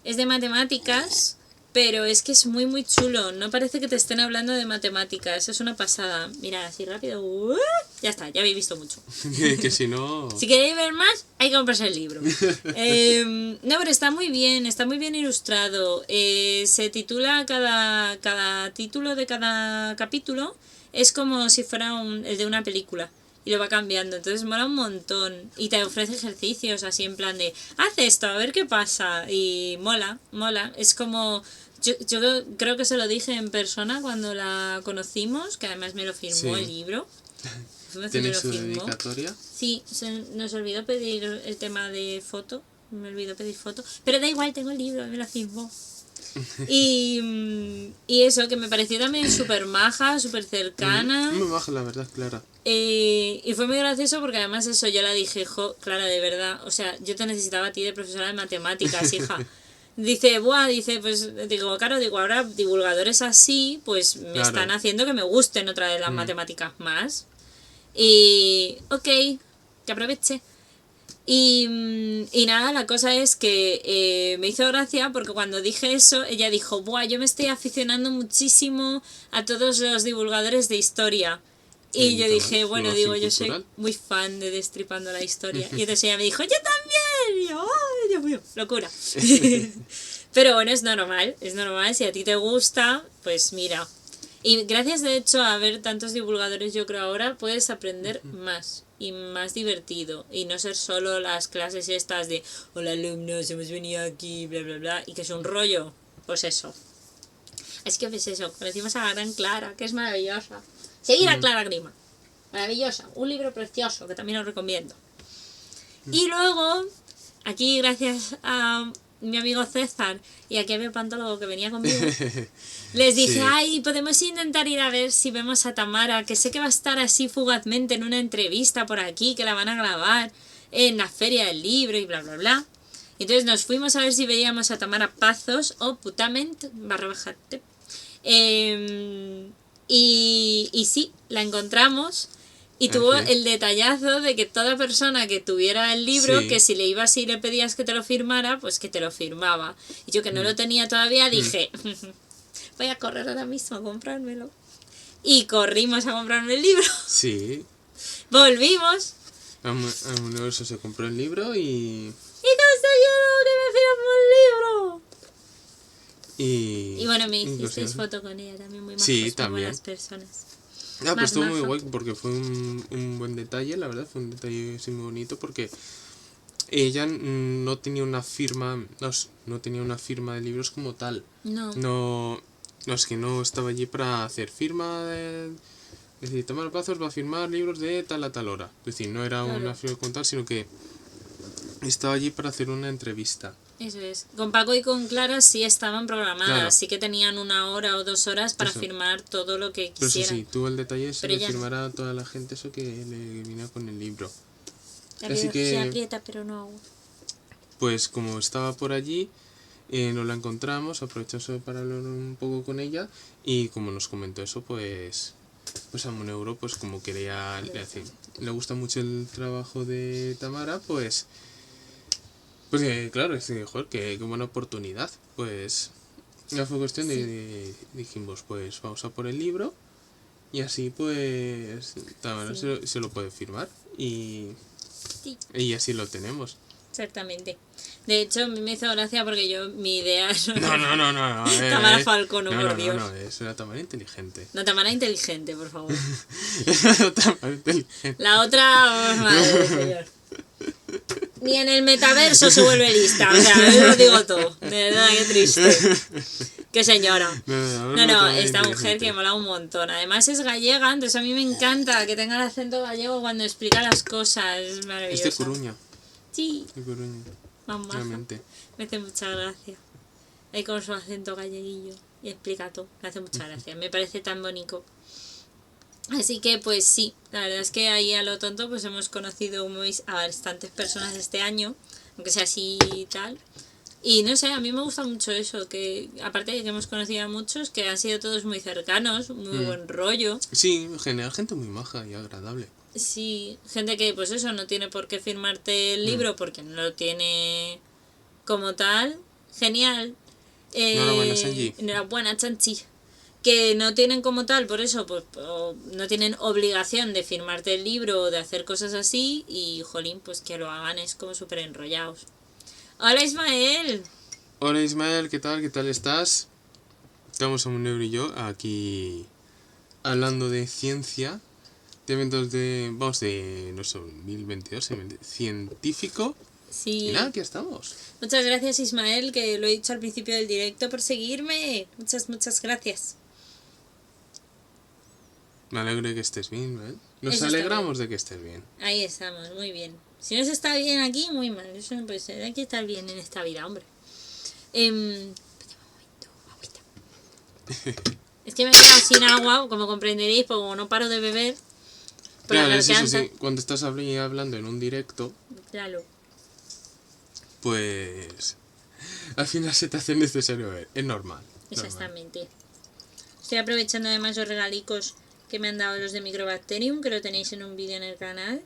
Es de matemáticas, pero es que es muy muy chulo. No parece que te estén hablando de matemáticas. Es una pasada. Mira, así rápido. Ya está, ya habéis visto mucho. Que si no... Si queréis ver más, hay que comprarse el libro. No, pero está muy bien ilustrado. Se titula cada título de cada capítulo. Es como si fuera el de una película. Y lo va cambiando, entonces mola un montón. Y te ofrece ejercicios así en plan de haz esto, a ver qué pasa. Y mola. Es como... Yo creo que se lo dije en persona cuando la conocimos, que además me lo firmó el libro. ¿Tienes su dedicatoria? Sí, nos olvidó pedir el tema de foto. Me olvidó pedir foto. Pero da igual, tengo el libro, me lo firmó. Y eso, que me pareció también súper maja, súper cercana. Muy maja, la verdad, Clara. Y fue muy gracioso porque además eso, yo la dije, Clara, de verdad, o sea, yo te necesitaba a ti de profesora de matemáticas, hija. Dice, pues digo, claro, ahora divulgadores así, pues me están haciendo que me gusten otra de las matemáticas más. Y, ok, que aproveche. Y nada, la cosa es que me hizo gracia porque cuando dije eso, ella dijo, yo me estoy aficionando muchísimo a todos los divulgadores de historia. Y yo dije, bueno, yo soy muy fan de Destripando la Historia. Y entonces ella me dijo, yo también. Y yo, ¡ay, Dios mío! Locura. Pero bueno, es normal. Si a ti te gusta, pues mira. Y gracias, de hecho, a ver tantos divulgadores, yo creo ahora, puedes aprender más. Y más divertido. Y no ser solo las clases estas de hola alumnos, hemos venido aquí, bla, bla, bla. Y que es un rollo. Pues eso. Es que pues eso, conocimos a la gran Clara, que es maravillosa. Seguir a Clara Grima. Maravillosa. Un libro precioso que también os recomiendo. Y luego, aquí gracias a mi amigo César y aquí a mi pantólogo que venía conmigo, les dije, podemos intentar ir a ver si vemos a Tamara, que sé que va a estar así fugazmente en una entrevista por aquí, que la van a grabar en la feria del libro y bla, bla, bla. Y entonces nos fuimos a ver si veíamos a Tamara Pazos o Putament _. Y sí, la encontramos y tuvo el detallazo de que toda persona que tuviera el libro, que si le ibas y le pedías que te lo firmara, pues que te lo firmaba. Y yo que no lo tenía todavía dije, voy a correr ahora mismo a comprármelo. Y corrimos a comprarme el libro. Sí. Volvimos. A Universo se compró el libro y conseguido que me firmó el libro. Y bueno, me hicisteis foto con ella también, muy majos, sí, también. muy buenas personas. Pues estuvo muy guay porque fue un buen detalle, la verdad, fue un detalle así muy bonito porque ella no tenía una firma, no tenía una firma de libros como tal. No, es que no estaba allí para hacer firma de... Es decir, Tamara Pazos va a firmar libros de tal a tal hora. Es decir, no era una firma como tal, sino que estaba allí para hacer una entrevista. Eso es. Con Paco y con Clara sí estaban programadas, sí que tenían 1 hora o 2 horas para firmar todo lo que quisieran. Pero eso sí, tuvo el detalle de firmar a toda la gente eso que le vino con el libro. Así que se aprieta, pero no agua. Pues como estaba por allí, nos la encontramos, aprovechamos para hablar un poco con ella y como nos comentó eso, pues a €1, pues como quería decir, le gusta mucho el trabajo de Tamara, pues claro, joder, qué buena oportunidad. Pues ya fue cuestión de dijimos, pues vamos a por el libro y así pues Tamara se lo puede firmar y así lo tenemos. Exactamente. De hecho, a mí me hizo gracia porque mi idea es... No. Tamara Falcón, por Dios. No, es una Tamara inteligente. No, Tamara inteligente, por favor. Tamara inteligente. La otra, madre señor. Ni en el metaverso se vuelve lista, o sea, yo lo digo todo. De verdad, qué triste. ¡Qué señora! No, esta mujer inteligente. que mola un montón. Además es gallega, entonces a mí me encanta que tenga el acento gallego cuando explica las cosas. Es Es maravilloso. de Coruña. Sí, De Coruña. mamá. Realmente. Me hace mucha gracia. Ahí con su acento galleguillo. Y explica todo. Me hace mucha gracia. Me parece tan bonito. Así que pues sí, la verdad es que ahí a lo tonto pues hemos conocido a bastantes personas este año, aunque sea así y tal. Y no sé, a mí me gusta mucho eso, que aparte de que hemos conocido a muchos, que han sido todos muy cercanos, muy buen rollo. Sí, en general gente muy maja y agradable. Sí, gente que pues eso, no tiene por qué firmarte el libro porque no lo tiene como tal. Genial. Enhorabuena, Sanji. Enhorabuena, Chanchi. Que no tienen como tal, por eso, pues no tienen obligación de firmarte el libro o de hacer cosas así. Y, jolín, pues que lo hagan es como súper enrollados. Hola, Ismael. Hola Ismael, ¿qué tal? ¿Qué tal estás? Estamos un euro y yo aquí hablando de ciencia, de eventos de nuestro 2022, científico. Sí. Y nada, aquí estamos. Muchas gracias, Ismael, que lo he dicho al principio del directo, por seguirme. Muchas gracias. Me alegro de que estés bien, ¿vale? Nos Eso está alegramos de que estés bien. Ahí estamos, muy bien. Si no se está bien aquí, muy mal. Eso no puede ser. Hay que estar bien en esta vida, hombre. Es que me he quedado sin agua, como comprenderéis, porque como no paro de beber. Por la Claro, es eso, garganta. sí, cuando estás hablando en un directo, Claro. pues al final se te hace necesario ver. Es normal. Exactamente. Estoy aprovechando además los regalicos que me han dado los de Microbacterium, que lo tenéis en un vídeo en el canal.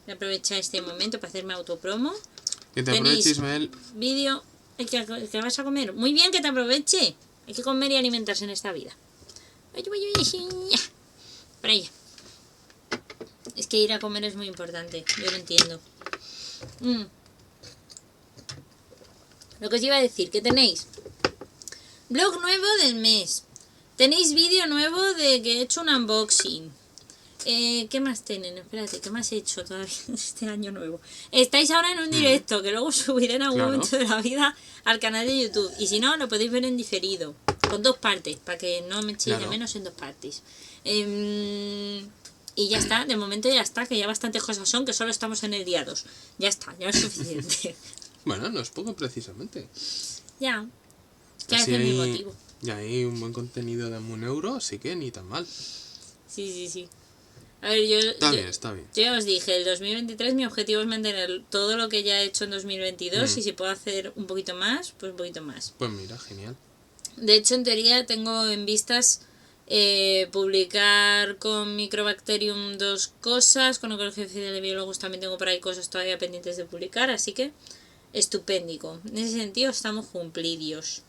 Voy a aprovechar este momento para hacerme autopromo. Que te Tenéis aproveches, Ismael. vídeo. ¿Qué vas a comer? Muy bien, que te aproveche. Hay que comer y alimentarse en esta vida. Para ella. Es que ir a comer es muy importante. Yo lo entiendo. Lo que os iba a decir, que tenéis blog nuevo del mes. Tenéis vídeo nuevo de que he hecho un unboxing. ¿Qué más tienen? Espérate, ¿qué más he hecho todavía este año nuevo? Estáis ahora en un directo que luego subiré en algún momento de la vida al canal de YouTube. Y si no, lo podéis ver en diferido. Con 2 partes, para que no me echéis de menos en 2 partes. Y ya está, de momento ya está, que ya bastantes cosas son, que solo estamos en el día 2. Ya está, ya es suficiente. Bueno, no es poco precisamente. Ya. Que ese es mi motivo. Ya hay un buen contenido de €1, así que ni tan mal. Sí. A ver, Está bien. Yo ya os dije, el 2023 mi objetivo es mantener todo lo que ya he hecho en 2022 y si puedo hacer un poquito más, pues un poquito más. Pues mira, genial. De hecho, en teoría tengo en vistas publicar con Microbacterium 2 cosas, con Ecología de Biólogos también tengo por ahí cosas todavía pendientes de publicar, así que estupéndico. En ese sentido estamos cumplidos.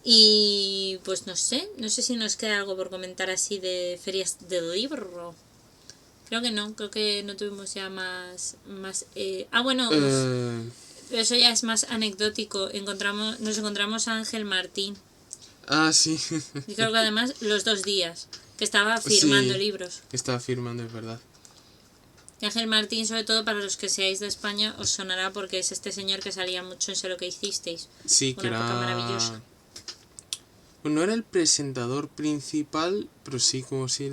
Y pues no sé si nos queda algo por comentar así de ferias del libro. Creo que no tuvimos ya más bueno, pero eso ya es más anecdótico. Nos encontramos a Ángel Martín. Ah, sí. Y creo que además los 2 días que estaba firmando libros. Estaba firmando, es verdad. Y Ángel Martín, sobre todo para los que seáis de España, os sonará porque es este señor que salía mucho en Sé lo que hicisteis. Sí, que Una época era maravillosa. Pues no era el presentador principal, pero sí como si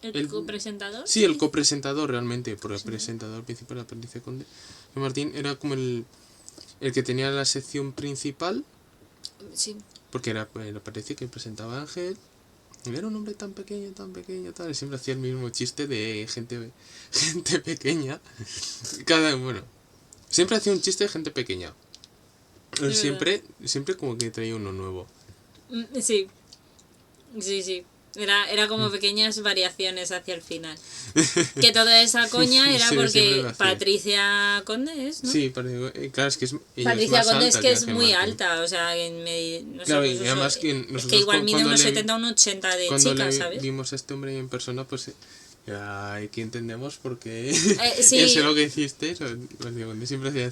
¿El copresentador? Sí, el copresentador realmente, porque el presentador principal era Patricia Conde. Martín era como el que tenía la sección principal. Sí. Porque era parecía que presentaba a Ángel. Y era un hombre tan pequeño, tal. Y siempre hacía el mismo chiste de gente pequeña. Siempre hacía un chiste de gente pequeña. Siempre como que traía uno nuevo. Sí. Era como pequeñas variaciones hacia el final. Que toda esa coña era porque Patricia Conde es, ¿no? Sí, claro, es que Patricia Conde es que es muy alta, o sea, no claro, sé, y además que es que igual mide unos 70 o unos 80 de cuando chica, le ¿sabes? vimos a este hombre en persona, pues ya hay que entendemos porque sí. yo sé lo que hiciste, siempre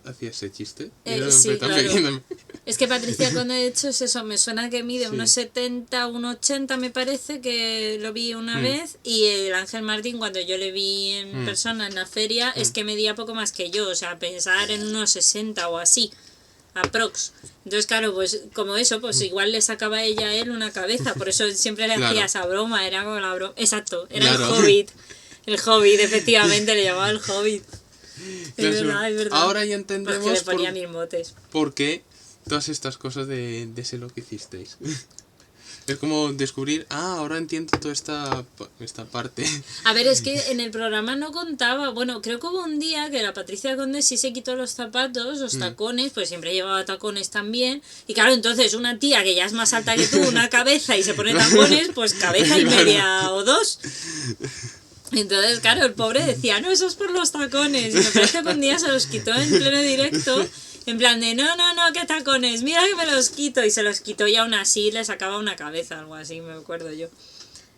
hacía ese chiste. Sí, claro. Es que Patricia Conde, de hecho, es eso, me suena que mide unos 70, unos 80 me parece, que lo vi una vez, y el Ángel Martín, cuando yo le vi en persona en la feria, es que medía poco más que yo, o sea, pensar en unos 60 o así. aprox. Entonces, claro, pues como eso, pues igual le sacaba ella a él una cabeza, por eso siempre le hacía esa broma, era como la broma. Exacto, era el Hobbit. El Hobbit, efectivamente, le llamaba el Hobbit. Es verdad, es verdad. Ahora ya entendemos porque le ponía mil motes. por qué todas estas cosas de sé lo que hicisteis. Es como descubrir, ahora entiendo toda esta parte. A ver, es que en el programa no contaba, bueno, creo que hubo un día que la Patricia Conde sí se quitó los zapatos, los tacones, pues siempre llevaba tacones también, y claro, entonces una tía que ya es más alta que tú, una cabeza y se pone tacones, pues cabeza y media o dos. Entonces, claro, el pobre decía, no, eso es por los tacones, y me parece que un día se los quitó en pleno directo. En plan de, no, qué tacones, mira que me los quito. Y se los quitó y aún así le sacaba una cabeza, algo así, me acuerdo yo.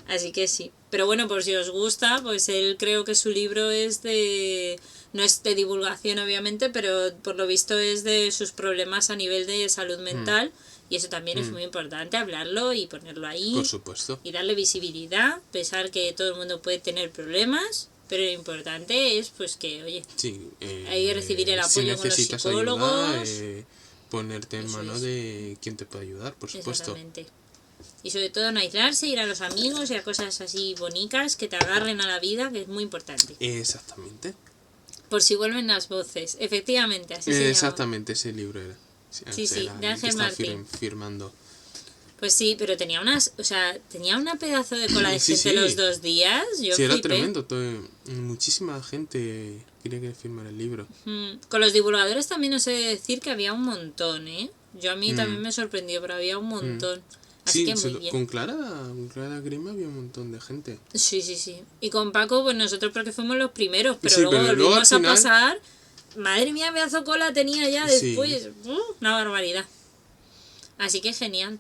Así que sí. Pero bueno, por si os gusta, pues él creo que su libro es de... No es de divulgación, obviamente, pero por lo visto es de sus problemas a nivel de salud mental. Y eso también es muy importante, hablarlo y ponerlo ahí. Por supuesto. Y darle visibilidad, pensar que todo el mundo puede tener problemas. Pero lo importante es pues que, oye, hay que recibir el apoyo con los psicólogos. Ayuda, ponerte en manos de quien te puede ayudar, por supuesto. Exactamente. Y sobre todo no aislarse, ir a los amigos y a cosas así bonitas que te agarren a la vida, que es muy importante. Exactamente. Por si vuelven las voces. Efectivamente, así se llama. Exactamente, ese libro era. Sí, de Ángel Martín. Firmando. Pues sí, pero tenía tenía una pedazo de cola de gente los 2 días. Yo sí, flipé. Era tremendo. Muchísima gente quería que firmara el libro. Con los divulgadores también os he de decir que había un montón, ¿eh? Yo a mí también me sorprendió, pero había un montón. Así que muy bien. Con Clara Grima había un montón de gente. Sí. Y con Paco, pues nosotros porque fuimos los primeros, pero sí, luego pero volvimos al final... a pasar. Madre mía, pedazo cola tenía ya después. Una barbaridad. Así que genial.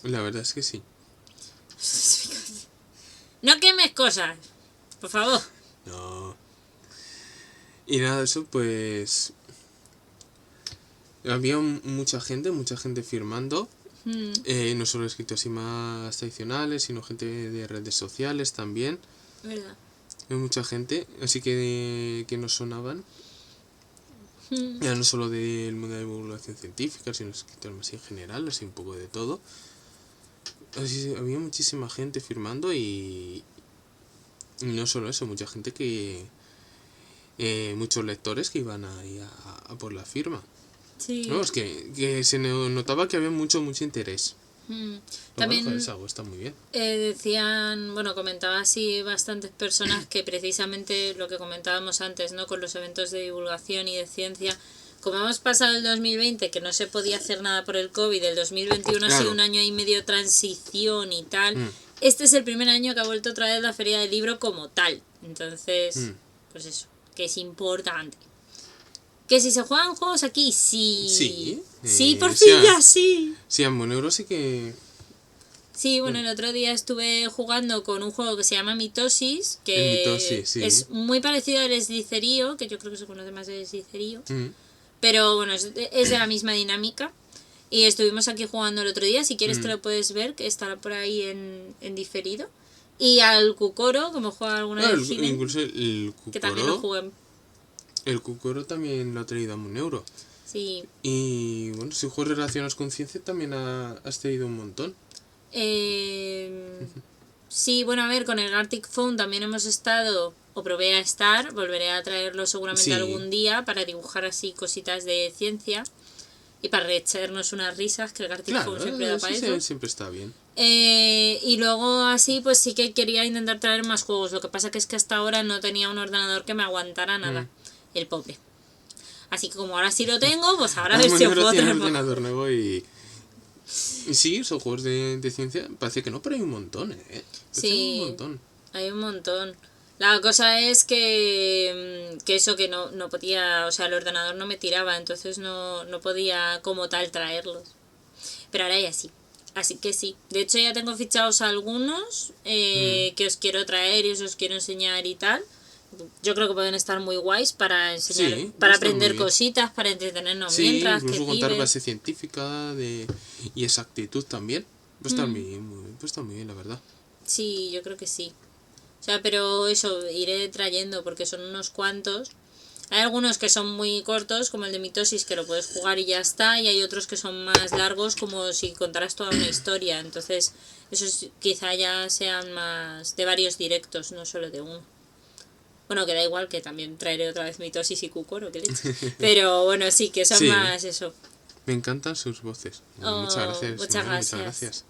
La verdad es que sí. No quemes cosas, por favor. No. Y nada, eso pues... Había mucha gente firmando. No solo escritos así más tradicionales, sino gente de redes sociales también. ¿Verdad? Hay mucha gente, así que nos sonaban. Ya no solo del mundo de la divulgación científica, sino escritores más en general, así un poco de todo. Así había muchísima gente firmando y no solo eso, mucha gente que... muchos lectores que iban ahí a por la firma. Sí. No, es que se notaba que había mucho interés. También bueno, es algo, está muy bien. Decían, comentaba así bastantes personas que precisamente lo que comentábamos antes, ¿no? Con los eventos de divulgación y de ciencia, como hemos pasado el 2020, que no se podía hacer nada por el COVID, el 2021 ha sido un año y medio de transición y tal, este es el primer año que ha vuelto otra vez la Feria del Libro como tal. Entonces, pues eso, que es importante. Que si se juegan juegos aquí, sí. Sí, por fin ya sí. Sí, a Monegro sí que... Sí, el otro día estuve jugando con un juego que se llama Mitosis, que es muy parecido al Slicerio, que yo creo que se conoce más del Slicerio, pero es de la misma dinámica. Y estuvimos aquí jugando el otro día, si quieres te lo puedes ver, que estará por ahí en diferido. Y al Cucoro, como juega alguna vez incluso el Cucoro, que también lo jugué. El Cucoro también lo ha traído a Monegro. Sí. Y si juegos relacionados con ciencia también has traído un montón. Sí, a ver, con el Arctic Phone también hemos estado, o probé a estar, volveré a traerlo seguramente algún día para dibujar así cositas de ciencia y para echarnos unas risas, que el Arctic Phone siempre da para eso. Siempre está bien. Y luego así pues sí que quería intentar traer más juegos, lo que pasa que es que hasta ahora no tenía un ordenador que me aguantara nada, el pobre. Así que como ahora sí lo tengo, pues ahora a ver si os puedo traer un ordenador nuevo y sí, son juegos de ciencia, parece que no, pero hay un montón, Sí, hay un montón. La cosa es que eso que no podía, el ordenador no me tiraba, entonces no podía como tal traerlos. Pero ahora ya sí. Así que sí. De hecho ya tengo fichados algunos que os quiero traer y os quiero enseñar y tal. Yo creo que pueden estar muy guays para enseñar, para aprender cositas, para entretenernos mientras incluso que contar base científica y exactitud también. Pues está muy bien, la verdad. Sí, yo creo que sí. Pero eso, iré trayendo porque son unos cuantos. Hay algunos que son muy cortos, como el de Mitosis, que lo puedes jugar y ya está, y hay otros que son más largos, como si contaras toda una historia. Entonces, esos quizá ya sean más de varios directos, no solo de uno. Bueno, que da igual, que también traeré otra vez Mitosis y Kukoro, que leche. Pero bueno, sí, que son más eso. Me encantan sus voces. Muchas gracias. Muchas gracias.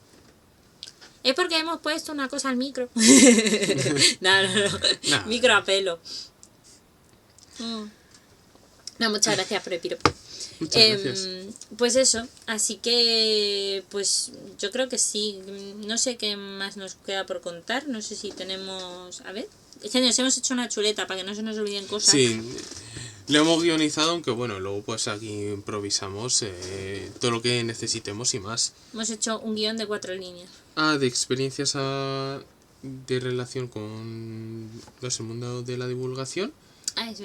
Es porque hemos puesto una cosa al micro. No. Micro a pelo. No, muchas gracias por el piropo. Gracias. Pues eso, así que pues yo creo que sí. No sé qué más nos queda por contar. No sé si tenemos... A ver, es que nos hemos hecho una chuleta para que no se nos olviden cosas. Sí, lo hemos guionizado, aunque bueno, luego pues aquí improvisamos todo lo que necesitemos y más. Hemos hecho un guión de 4 líneas. De experiencias de relación con el mundo de la divulgación.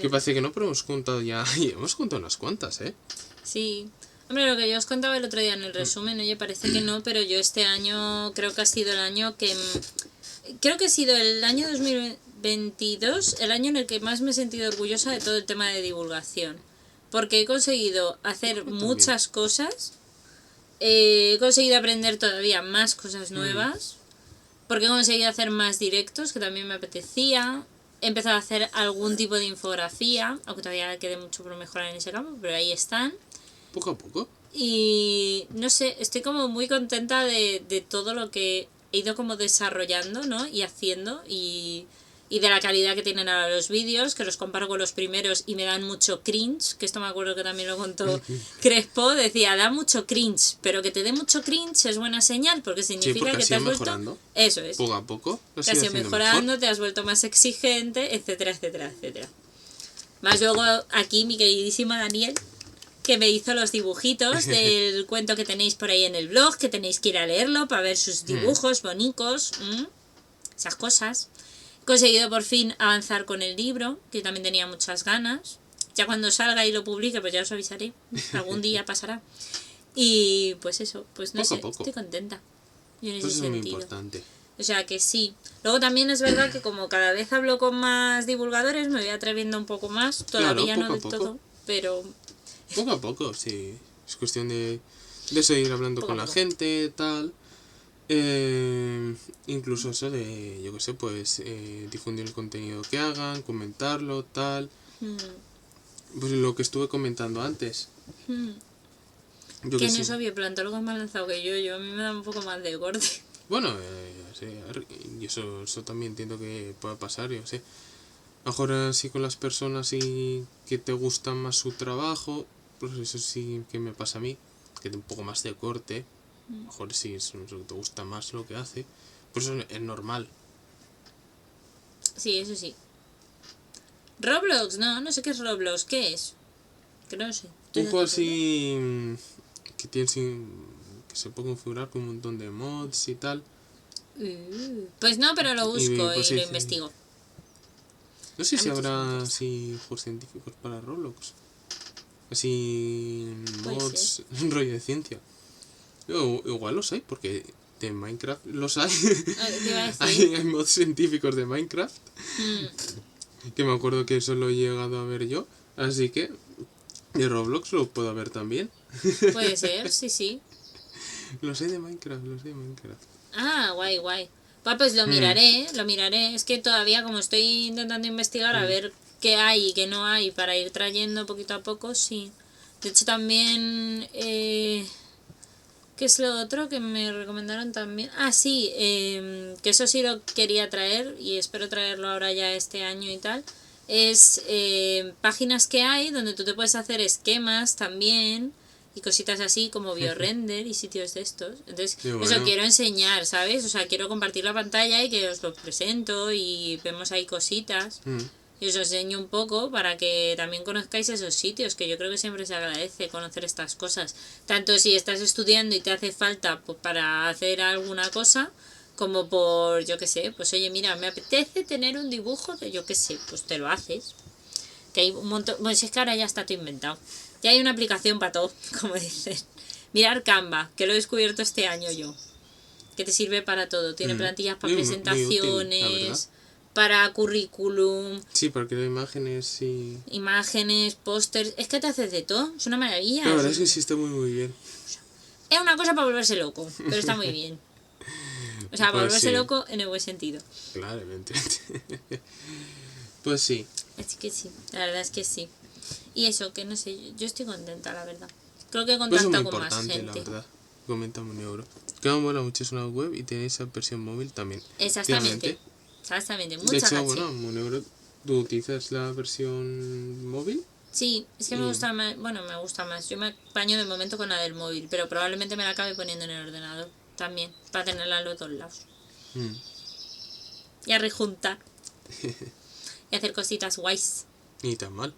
Que parece que no, pero hemos contado ya. Hemos contado unas cuantas, ¿eh? Sí. Hombre, lo que yo os contaba el otro día en el resumen, oye, parece que no, pero yo este año creo que ha sido el año que... Creo que ha sido el año 2022, el año en el que más me he sentido orgullosa de todo el tema de divulgación. Porque he conseguido hacer muchas cosas, he conseguido aprender todavía más cosas nuevas, porque he conseguido hacer más directos, que también me apetecía. He empezado a hacer algún tipo de infografía, aunque todavía quede mucho por mejorar en ese campo, pero ahí están. Poco a poco. Y no sé, estoy como muy contenta de todo lo que he ido como desarrollando, ¿no? Y haciendo, y de la calidad que tienen ahora los vídeos, que los comparo con los primeros y me dan mucho cringe, que esto me acuerdo que también lo contó Crespo, decía, da mucho cringe, pero que te dé mucho cringe es buena señal, porque significa que te has mejorando. vuelto... Eso es. Poco a poco. Te has ido mejorando, te has vuelto más exigente, etcétera, etcétera, etcétera. Más luego aquí mi queridísima Daniel, que me hizo los dibujitos del cuento que tenéis por ahí en el blog, que tenéis que ir a leerlo para ver sus dibujos bonitos, esas cosas. He conseguido por fin avanzar con el libro, que también tenía muchas ganas. Ya cuando salga y lo publique, pues ya os avisaré. Algún día pasará. Y pues eso, pues no sé, estoy contenta. Yo en ese sentido. Es muy importante. O sea que sí. Luego también es verdad que como cada vez hablo con más divulgadores, me voy atreviendo un poco más. Todavía no del todo, pero... Poco a poco, sí. Es cuestión de seguir hablando con la gente, tal. Incluso eso de, yo qué sé, pues difundir el contenido que hagan, comentarlo, tal. Pues lo que estuve comentando antes. Yo que no es obvio, plantólogos más lanzado que yo a mí me da un poco más de corte. Bueno, sí, y eso también entiendo que pueda pasar, yo sé. A lo mejor así con las personas y que te gustan más su trabajo, pues eso sí que me pasa a mí, que de un poco más de corte. A lo mejor si te gusta más lo que hace, pues eso es normal. Sí, eso sí. Roblox, no sé qué es Roblox, ¿qué es? Que no lo sé. Un juego así que tiene que se puede configurar con un montón de mods y tal. Pues no, pero lo busco y lo investigo. No sé si habrá así juegos científicos para Roblox. Así mods, rollo de ciencia. Igual los hay, porque de Minecraft los hay. Hay mods científicos de Minecraft. Que me acuerdo que eso lo he llegado a ver yo. Así que de Roblox lo puedo ver también. Puede ser, sí. Los hay de Minecraft, Ah, guay. Pues lo miraré. Es que todavía como estoy intentando investigar a ver qué hay y qué no hay para ir trayendo poquito a poco, sí. De hecho también... ¿qué es lo otro que me recomendaron también? Ah, sí, que eso sí lo quería traer y espero traerlo ahora ya este año y tal. Es páginas que hay donde tú te puedes hacer esquemas también y cositas así como biorender y sitios de estos. Entonces, eso quiero enseñar, ¿sabes? O sea, quiero compartir la pantalla y que os lo presento y vemos ahí cositas. Y os enseño un poco para que también conozcáis esos sitios, que yo creo que siempre se agradece conocer estas cosas. Tanto si estás estudiando y te hace falta pues, para hacer alguna cosa, como por, yo qué sé, pues oye, mira, me apetece tener un dibujo de yo qué sé, pues te lo haces. Que hay un montón, bueno, si es que ahora ya está todo inventado. Ya hay una aplicación para todo, como dicen. Mirar Canva, que lo he descubierto este año yo. Que te sirve para todo. Tiene plantillas para presentaciones, para currículum, Sí, porque las imágenes sí... imágenes, pósters, es que te haces de todo, es una maravilla. La verdad es que sí está muy muy bien. Es una cosa para volverse loco, pero está muy bien. O sea, para Pues volverse sí, loco en el buen sentido. claro, pues sí. Así que sí, la verdad es que sí. Y eso, que no sé, yo estoy contenta, la verdad. Creo que he Pues eso es muy contactado con más importante, la gente. verdad. Comenta Moneuro. Que me mola mucho, es una web y tenéis esa versión móvil también. Exactamente. Exactamente, De mucha hecho, caché. bueno, Moneuro, ¿tú utilizas la versión móvil? Sí, es que me gusta más, bueno, me gusta más. Yo me apaño de momento con la del móvil, pero probablemente me la acabe poniendo en el ordenador también, para tenerla en los dos lados. Mm. Y a rejuntar. Y hacer cositas guays. Ni tan mal.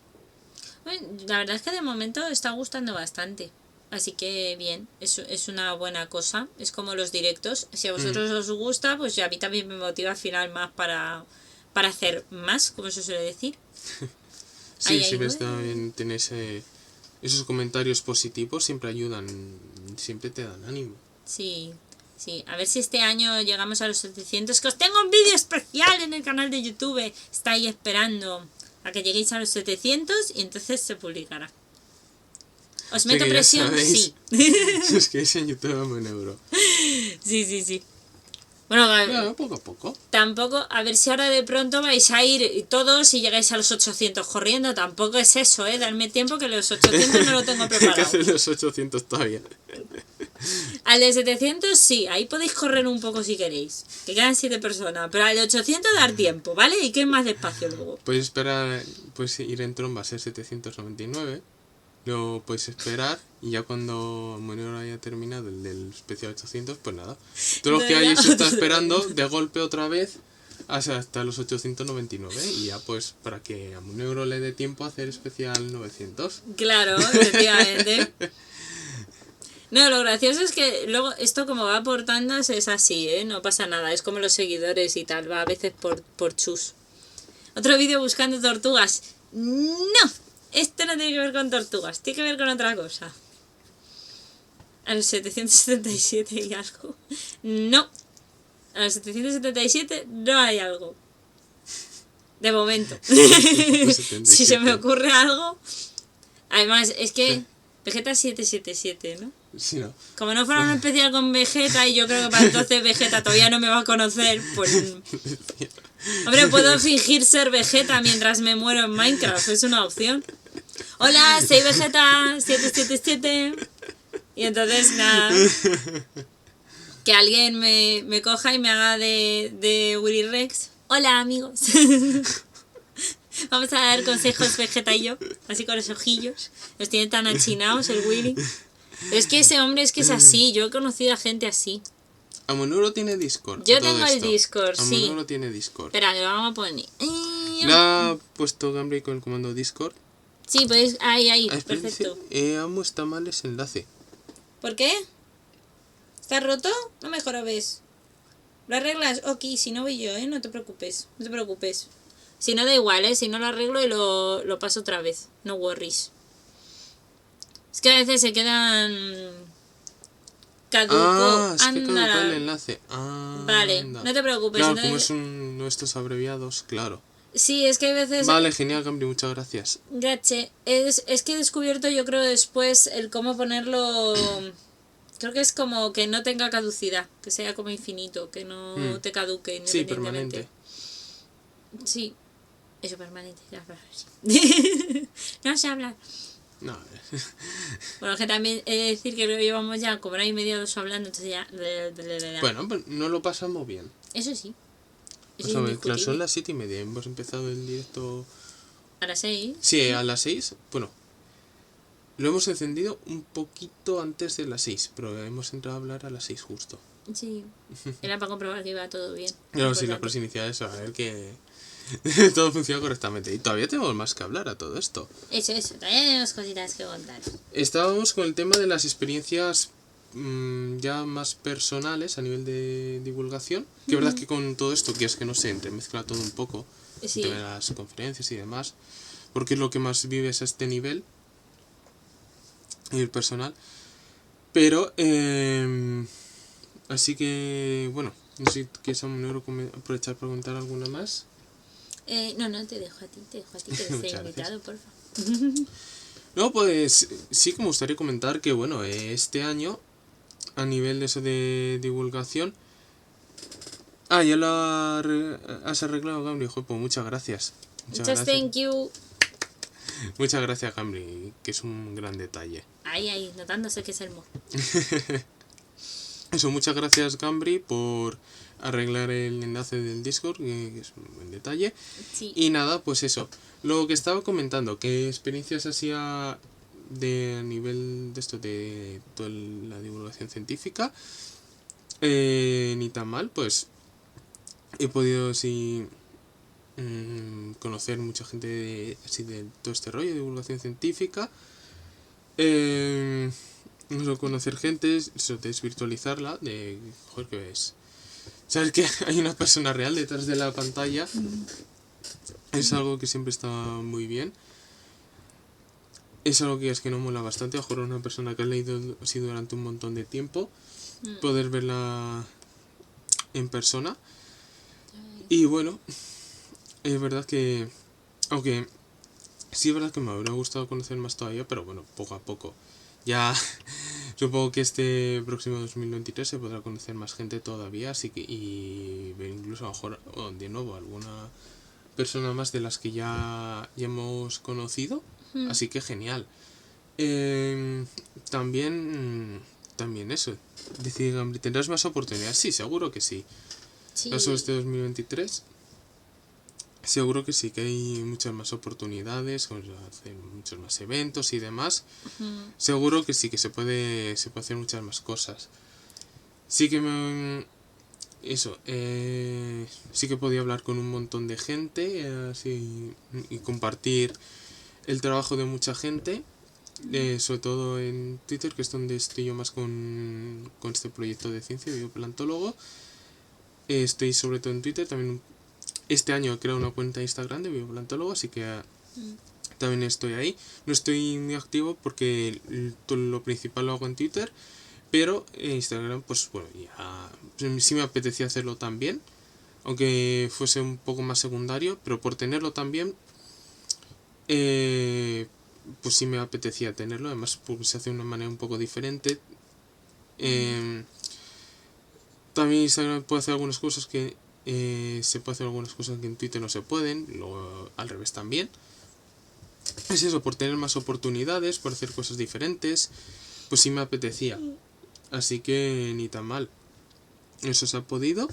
Bueno, la verdad es que de momento está gustando bastante. Así que bien, es una buena cosa. Es como los directos. Si a vosotros os gusta, pues ya a mí también me motiva al final más para hacer más, como se suele decir. Sí, Ahí, siempre bueno. está bien tener esos comentarios positivos, siempre ayudan, siempre te dan ánimo. Sí, sí. A ver si este año llegamos a los 700. Que os tengo un vídeo especial en el canal de YouTube. Está ahí esperando a que lleguéis a los 700 y entonces se publicará. ¿Os meto Sí, que ya presión? sabéis. Sí. Si os queréis en YouTube, dame un euro. Sí, sí, sí. Bueno, Bueno, poco a poco. tampoco, a ver si ahora de pronto vais a ir todos y llegáis a los 800 corriendo. Tampoco es eso, darme tiempo que los 800 no lo tengo Hay que preparado. hacer los 800 todavía. Al de 700 sí, ahí podéis correr un poco si queréis. Que quedan 7 personas. Pero al de 800 dar tiempo, ¿vale? Y que es más despacio luego. Podéis esperar, pues ir en Tron va a ser 799. Luego podéis esperar y ya cuando Monero haya terminado el del especial 800, pues nada. Todos los que hayáis estado esperando, de golpe otra vez hasta los 899 y ya pues para que a Monero le dé tiempo a hacer especial 900. Claro, efectivamente. No, lo gracioso es que luego esto como va por tandas es así, no pasa nada. Es como los seguidores y tal, va a veces por chus. Otro vídeo buscando tortugas. No, esto no tiene que ver con tortugas, tiene que ver con otra cosa. A los 777 y algo. No, a los 777 no hay algo. De momento. Si se me ocurre algo. Además, es que Vegeta 777, ¿no? Sí, no. Como no fuera un especial con Vegeta, y yo creo que para entonces Vegeta todavía no me va a conocer, pues... Hombre, puedo fingir ser Vegeta mientras me muero en Minecraft, es una opción. Hola, soy Vegeta 777. Y entonces, nada... Que alguien me coja y me haga de Willy Rex. Hola, amigos. Vamos a dar consejos Vegeta y yo, así con los ojillos. Los tiene tan achinados el Willy. Pero es que ese hombre es que es así. Yo he conocido a gente así. Amonuro tiene Discord. Yo tengo el Discord, sí. Amonuro tiene Discord. Espera, que lo vamos a poner. Le ha puesto Gambri con el comando Discord. Sí, podéis. Ahí, perfecto. Amo está mal ese enlace. ¿Por qué? ¿Está roto? No me jorobes. ¿Lo arreglas? Ok, si no voy yo, no te preocupes. No te preocupes. Si no, da igual, si no lo arreglo y lo paso otra vez. No worries. Es que a veces se quedan... Caduco. Es que caducó el enlace. Vale, anda. no te preocupes. Claro, Entonces... como es nuestros abreviados, claro. Sí, es que hay veces... Vale, genial, Gambri, muchas gracias. Gracias. Es que he descubierto, yo creo, después el cómo ponerlo... Creo que es como que no tenga caducidad, que sea como infinito, que no te caduque independientemente. Sí, permanente. Sí, eso permanente, ya no sé hablar. No, Bueno, que también he de decir que lo llevamos ya como hora y media o dos hablando, entonces ya... Bueno, pues no lo pasamos bien. Eso sí. Eso O sea, es claro, son las 7:30, hemos empezado el directo... A las 6. Sí, a las 6, bueno... Lo hemos encendido un poquito antes de las 6, pero hemos entrado a hablar a las 6 justo. Sí, era para comprobar que iba todo bien. Claro, sí, las iniciales, a ver que todo funciona correctamente. Y todavía tenemos más que hablar a todo esto. Eso, todavía tenemos cositas que contar. Estábamos con el tema de las experiencias ya más personales a nivel de divulgación. Que verdad que con todo esto, que es que no sé, entremezcla todo un poco. Sí. De las conferencias y demás. Porque es lo que más vives a este nivel. El personal. Pero, así que, bueno, no sé si quieres aprovechar para comentar alguna más. No, te dejo a ti, que eres invitado, porfa. No, pues sí que me gustaría comentar que, bueno, este año, a nivel de eso de divulgación... ya lo has arreglado, Gambri. Joder, pues muchas gracias. Thank you. Muchas gracias, Gambri, que es un gran detalle. Ahí, notándose que es el mo. Eso, muchas gracias, Gambri, por arreglar el enlace del Discord, que es un buen detalle. Sí. Y nada, pues eso. Lo que estaba comentando, que experiencias hacía de a nivel de esto, de toda la divulgación científica, ni tan mal, pues he podido así conocer mucha gente así de todo este rollo de divulgación científica. No conocer gente, eso, desvirtualizarla, de joder, que ves. ¿Sabes que hay una persona real detrás de la pantalla? Es algo que siempre está muy bien. Es algo que es que no mola bastante. A lo mejor una persona que ha leído así durante un montón de tiempo, poder verla en persona. Y bueno, es verdad que, aunque sí es verdad que me habría gustado conocer más todavía, pero bueno, poco a poco. Ya supongo que este próximo 2023 se podrá conocer más gente todavía, así que y ver incluso a lo mejor de nuevo alguna persona más de las que ya hemos conocido, así que genial. También eso, decir, ¿tendrás más oportunidades? Sí, seguro que sí. Caso este 2023, seguro que sí, que hay muchas más oportunidades, hacer muchos más eventos y demás. Seguro que sí, que se puede hacer muchas más cosas. Sí que sí que podía hablar con un montón de gente así, y compartir el trabajo de mucha gente, sobre todo en Twitter, que es donde estoy yo más con este proyecto de ciencia, bioplantólogo. Estoy sobre todo en Twitter, también este año he creado una cuenta de Instagram de bioplantólogo, así que también estoy ahí. No estoy muy activo porque lo principal lo hago en Twitter, pero en Instagram, pues bueno, ya sí me apetecía hacerlo también, aunque fuese un poco más secundario, pero por tenerlo también, pues sí me apetecía tenerlo. Además, pues se hace de una manera un poco diferente. También Instagram puede hacer algunas cosas que se puede hacer algunas cosas que en Twitter no se pueden, luego al revés también. Es eso, por tener más oportunidades, por hacer cosas diferentes, pues sí me apetecía. Así que ni tan mal. Eso se ha podido.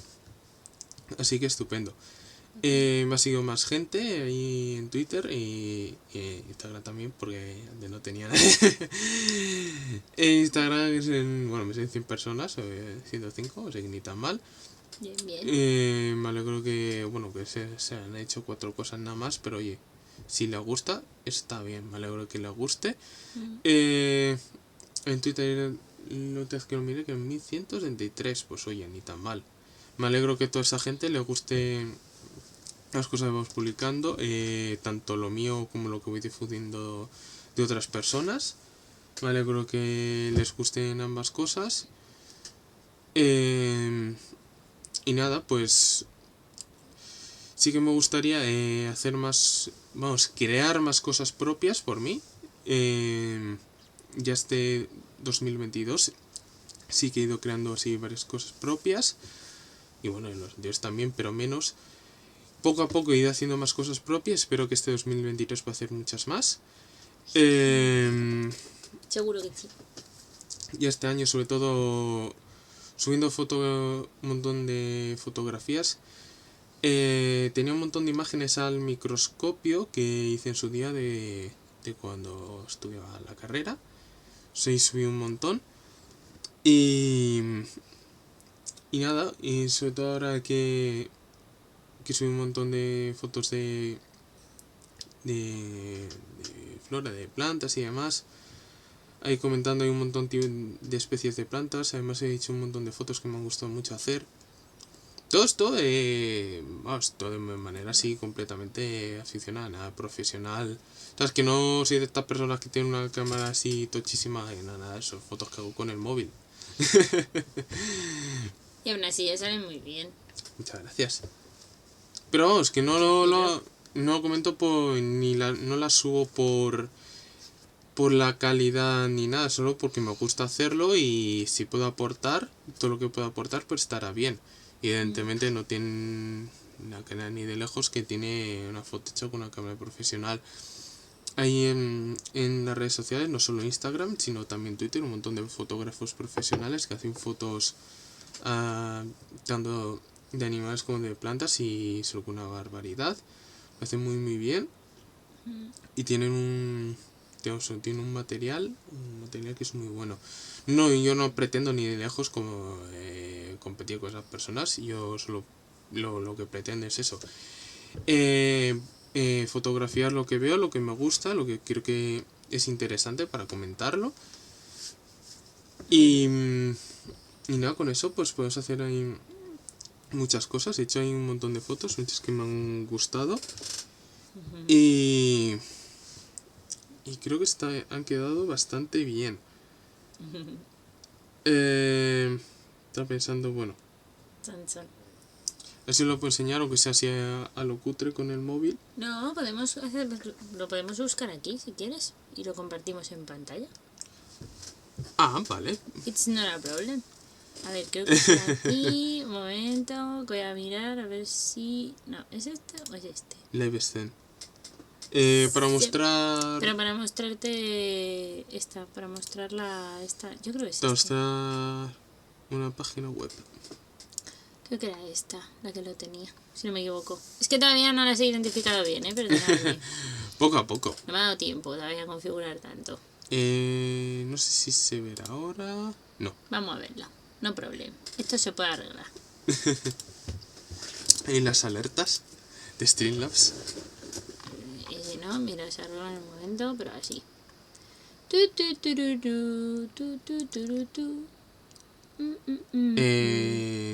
Así que estupendo. Me ha seguido más gente ahí en Twitter y Instagram también, porque antes no tenía nada. Instagram es bueno, me siguen 100 personas, 105, o sea que ni tan mal. Bien. Me alegro que, bueno, que se han hecho 4 cosas nada más, pero oye, si le gusta, está bien, me alegro que le guste. En Twitter no te que lo mire, que en 1133, pues oye, ni tan mal. Me alegro que a toda esa gente le guste las cosas que vamos publicando, tanto lo mío como lo que voy difundiendo de otras personas. Me alegro que les gusten ambas cosas. Y nada, pues sí que me gustaría hacer más, crear más cosas propias por mí. Ya este 2022 sí que he ido creando así varias cosas propias. Y bueno, en los anteriores también, pero menos. Poco a poco he ido haciendo más cosas propias. Espero que este 2023 pueda hacer muchas más. Seguro que sí. Y este año sobre todo subiendo un montón de fotografías. Tenía un montón de imágenes al microscopio que hice en su día de cuando estudiaba la carrera. Sí, subí un montón. Y nada, y sobre todo ahora que subí un montón de fotos de flora, de plantas y demás. Ahí comentando hay un montón de especies de plantas. Además he hecho un montón de fotos que me han gustado mucho hacer. Todo esto, todo de manera así completamente aficionada, nada profesional. Sabes que no soy de estas personas que tienen una cámara así tochísima, nada de eso, fotos que hago con el móvil. Y aún así ya salen muy bien. Muchas gracias. Pero vamos, que no lo comento no la subo por la calidad ni nada, solo porque me gusta hacerlo y si puedo aportar, todo lo que puedo aportar, pues estará bien. Evidentemente no tiene una cámara ni de lejos que tiene una foto hecha con una cámara profesional. Hay en las redes sociales, no solo Instagram, sino también Twitter, un montón de fotógrafos profesionales que hacen fotos tanto de animales como de plantas y solo con una barbaridad. Lo hacen muy muy bien y tienen tiene un material que es muy bueno. No, yo no pretendo ni de lejos como competir con esas personas, yo solo lo que pretendo es eso. Fotografiar lo que veo, lo que me gusta, lo que creo que es interesante para comentarlo. Y nada, con eso pues podemos hacer ahí muchas cosas. He hecho ahí un montón de fotos, muchas que me han gustado. Y creo que han quedado bastante bien. Estaba pensando, bueno, a ver si lo puedo enseñar, aunque sea así a lo cutre con el móvil. No, lo podemos buscar aquí si quieres y lo compartimos en pantalla. Ah, vale. It's not a problem. A ver, creo que está aquí. Un momento, voy a mirar a ver si... No, ¿es este o es este? Levescen. Para mostrar... Pero para mostrarte esta, para mostrarla esta... Yo creo que es para mostrar una página web. Creo que era esta, la que lo tenía, si no me equivoco. Es que todavía no las he identificado bien, perdonadme. Poco a poco. No me ha dado tiempo todavía a configurar tanto. No sé si se verá ahora. No. Vamos a verlo, no problema. Esto se puede arreglar. ¿Y las alertas de Streamlabs? Si no, mira, se arregla en un momento, pero así.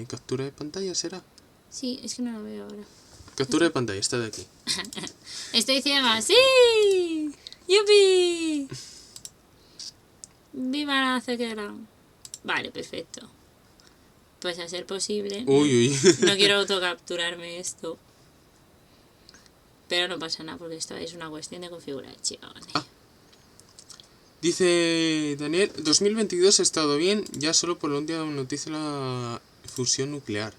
¿Captura de pantalla será? Sí, es que no lo veo ahora. Captura de pantalla, está de aquí. Estoy ciega, ¡sí! ¡Yupi! ¡Viva la ceguera! Vale, perfecto. Pues a ser posible... Uy. No quiero autocapturarme esto. Pero no pasa nada porque esto es una cuestión de configuración. Dice Daniel, 2022 ha estado bien, ya solo por la última noticia de la fusión nuclear.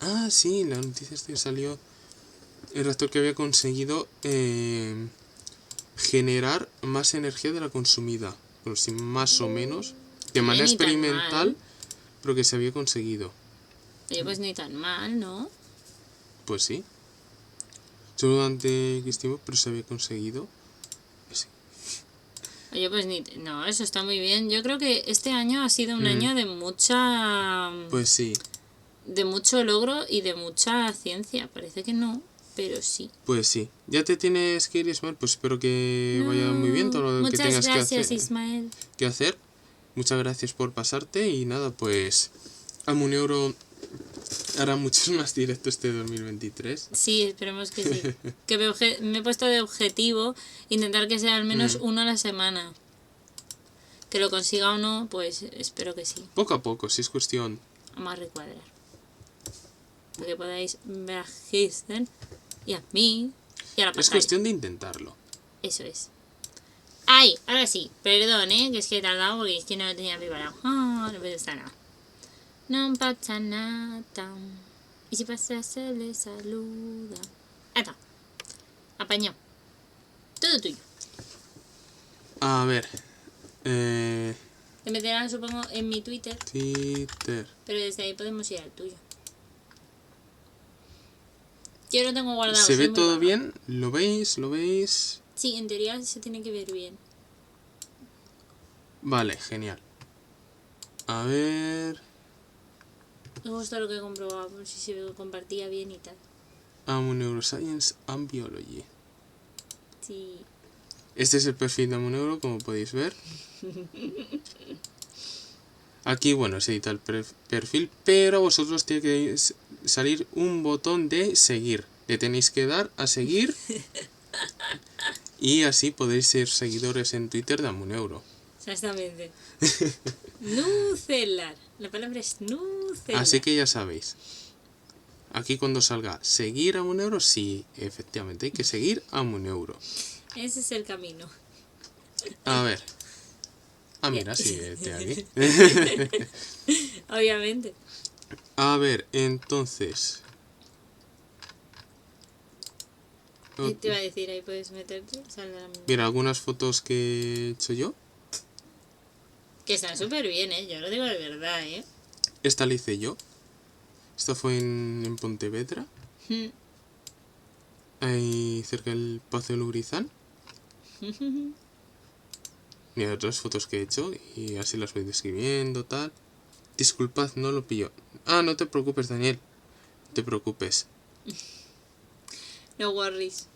Ah, sí, la noticia que salió el reactor que había conseguido generar más energía de la consumida. Pero sí, más o menos, de manera experimental, pero que se había conseguido. Oye, pues ni tan mal, ¿no? Pues sí. Solo durante X tiempo, pero se había conseguido. Sí. Oye, pues no, eso está muy bien. Yo creo que este año ha sido un año de mucha... Pues sí. De mucho logro y de mucha ciencia. Parece que no, pero sí. Pues sí. Ya te tienes que ir, Ismael. Pues espero que vaya muy bien todo lo que tengas que hacer. Muchas gracias, Ismael. ¿Qué hacer? Muchas gracias por pasarte y nada, pues Amuneuro hará muchos más directos este 2023. Sí, esperemos que sí. Que me he puesto de objetivo intentar que sea al menos uno a la semana. Que lo consiga o no, pues espero que sí. Poco a poco, si es cuestión. Vamos a recuadrar. Para que podáis ver a Kirsten y a mí y a la pantalla. Es cuestión de intentarlo. Eso es. ¡Ay! Ahora sí, perdón, que es que he tardado porque es que no lo tenía preparado. No pasa nada. No pasa nada. Y si pasa se le saluda. Ahí está. Apañado. Todo tuyo. A ver. Te meterán, supongo, en mi Twitter. Twitter. Pero desde ahí podemos ir al tuyo. Yo lo tengo guardado. ¿Se ve todo bien? ¿Lo veis? ¿Lo veis? Sí, en teoría se tiene que ver bien. Vale, genial. A ver... Me gusta lo que he comprobado, por si se compartía bien y tal. Neuroscience and Biology. Sí. Este es el perfil de Amuneuro, como podéis ver. Aquí, bueno, se edita el perfil, pero a vosotros tiene que salir un botón de seguir. Le tenéis que dar a seguir y así podéis ser seguidores en Twitter de Amuneuro. Exactamente. Nucelar. La palabra es nucelar. Así que ya sabéis. Aquí cuando salga seguir a 1 euro, sí, efectivamente, hay que seguir a 1 euro. Ese es el camino. A ver. Ah, mira, sí, te aquí. Obviamente. A ver, entonces. ¿Qué te iba a decir? Ahí puedes meterte. Mira, algunas fotos que he hecho yo. Que están súper bien, ¿eh? Yo lo digo de verdad, ¿eh? Esta la hice yo. Esta fue en Pontevedra. Ahí cerca del Pazo de Lubrizán. Mira, otras fotos que he hecho y así las voy describiendo, tal. Disculpad, no lo pillo. Ah, no te preocupes, Daniel. No te preocupes. No worries.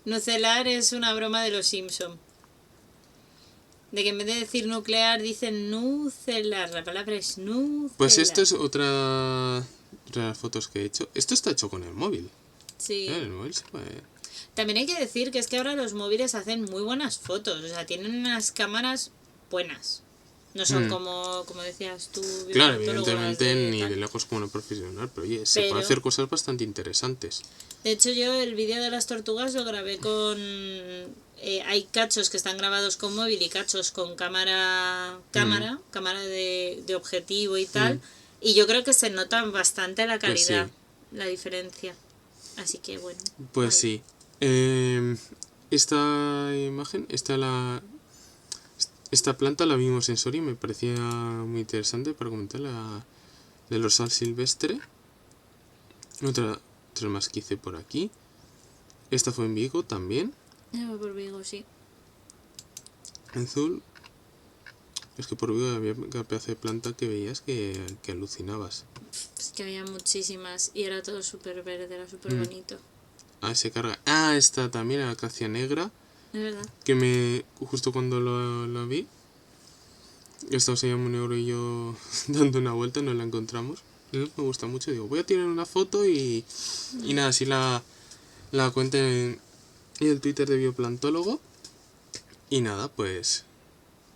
Nucelar es una broma de los Simpson. De que en vez de decir nuclear dicen nucelar. La palabra es nucelar. Pues esto es otra de las fotos que he hecho. Esto está hecho con el móvil. Sí. El móvil se puede... También hay que decir que es que ahora los móviles hacen muy buenas fotos. O sea, tienen unas cámaras buenas. No son como decías tú. Claro, evidentemente ni de lejos como una profesional, pero oye, se puede hacer cosas bastante interesantes. De hecho, yo el vídeo de las tortugas lo grabé con... hay cachos que están grabados con móvil y cachos con cámara de objetivo y tal. Y yo creo que se nota bastante la calidad, la diferencia. Así que bueno. Pues sí. Esta imagen, esta planta la vimos en Soria y me parecía muy interesante para comentar, la del rosal silvestre. Otra más que hice por aquí. Esta fue en Vigo también. Fue por Vigo, sí. En azul. Es que por Vigo había cada pedazo de planta que veías que alucinabas. Es que había muchísimas y era todo súper verde, era súper bonito. Ah, se carga. Ah, esta también, la acacia negra. Es verdad. Que justo cuando lo vi, estábamos allá en 1 euro y yo dando una vuelta, no la encontramos. Me gusta mucho, digo, voy a tirar una foto y nada, así la cuento en el Twitter de Bioplantólogo. Y nada, pues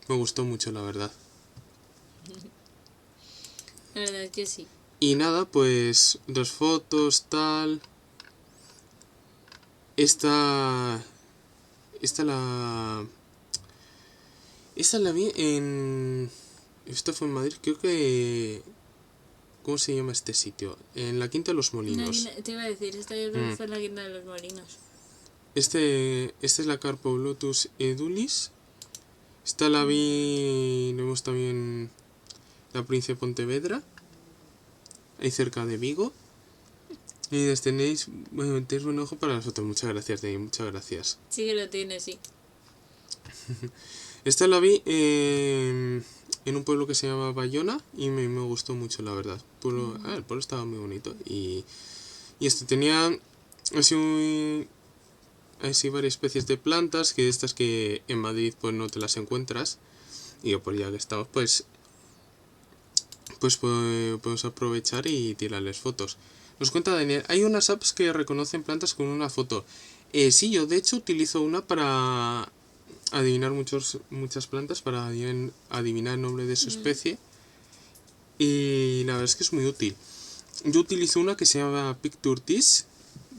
me gustó mucho, la verdad. La verdad es que sí. Y nada, pues 2 fotos, tal. Esta la vi en... Esto fue en Madrid, creo que... ¿Cómo se llama este sitio? En la Quinta de los Molinos. Te iba a decir, esta yo creo que fue en la Quinta de los Molinos. Esta es la Carpoblotus edulis. Esta la vemos también la provincia de Pontevedra, ahí cerca de Vigo. Y tenéis, bueno, metéis un ojo para las fotos. Muchas gracias, Dani, muchas gracias. Sí que lo tiene, sí. Esta la vi en un pueblo que se llama Bayona y me gustó mucho, la verdad. El pueblo estaba muy bonito y esto tenía así varias especies de plantas, que estas que en Madrid pues no te las encuentras. Y yo, pues ya que estamos, pues podemos aprovechar y tirarles fotos. Nos cuenta Daniel, hay unas apps que reconocen plantas con una foto. Sí, yo de hecho utilizo una para adivinar muchas plantas, para adivinar el nombre de su especie. Y la verdad es que es muy útil. Yo utilizo una que se llama Picturtis.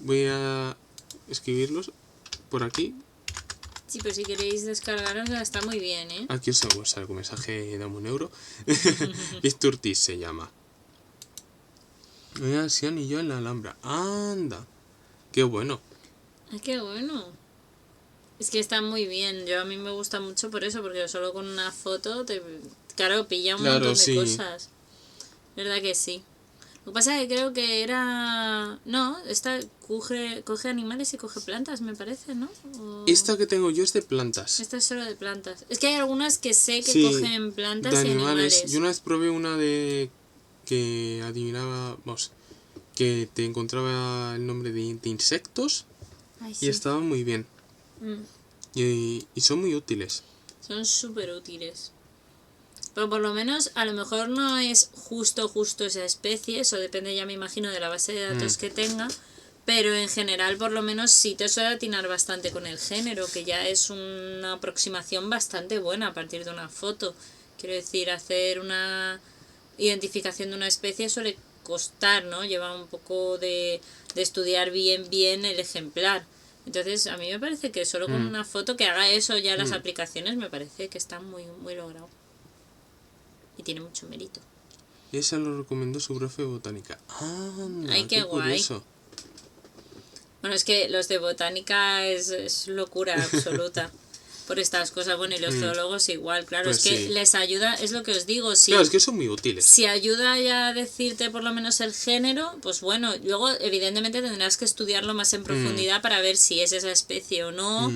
Voy a escribirlos por aquí. Sí, pero si queréis descargarosla está muy bien, ¿eh? Aquí os hago un mensaje, dame 1 euro. Picturtis se llama. Mira, Sian y yo en la Alhambra. ¡Anda! ¡Qué bueno! ¡Ay, qué bueno! Es que está muy bien. A mí me gusta mucho por eso, porque solo con una foto claro, pilla un montón de cosas. ¿Verdad que sí? Lo que pasa es que creo que era... No, esta coge animales y coge plantas, me parece, ¿no? Esta que tengo yo es de plantas. Esta es solo de plantas. Es que hay algunas que sé que cogen plantas y animales. Yo una vez probé una que adivinaba, que te encontraba el nombre de insectos. Ay, sí. Y estaban muy bien. Y son muy útiles. Son súper útiles. Pero por lo menos a lo mejor no es justo esa especie, eso depende ya me imagino de la base de datos que tenga, pero en general por lo menos sí te suele atinar bastante con el género, que ya es una aproximación bastante buena a partir de una foto. Quiero decir, hacer una identificación de una especie suele costar, ¿no? Lleva un poco de estudiar bien el ejemplar. Entonces, a mí me parece que solo con una foto que haga eso ya las aplicaciones, me parece que está muy, muy logrado. Y tiene mucho mérito. Esa lo recomendó su profe de botánica. Ay, qué guay. Curioso. Bueno, es que los de botánica es locura absoluta por estas cosas. Bueno, y los zoólogos igual, claro. Pues es que les ayuda, es lo que os digo. Claro, es que son muy útiles. Si ayuda ya a decirte por lo menos el género, pues bueno, luego evidentemente tendrás que estudiarlo más en profundidad para ver si es esa especie o no.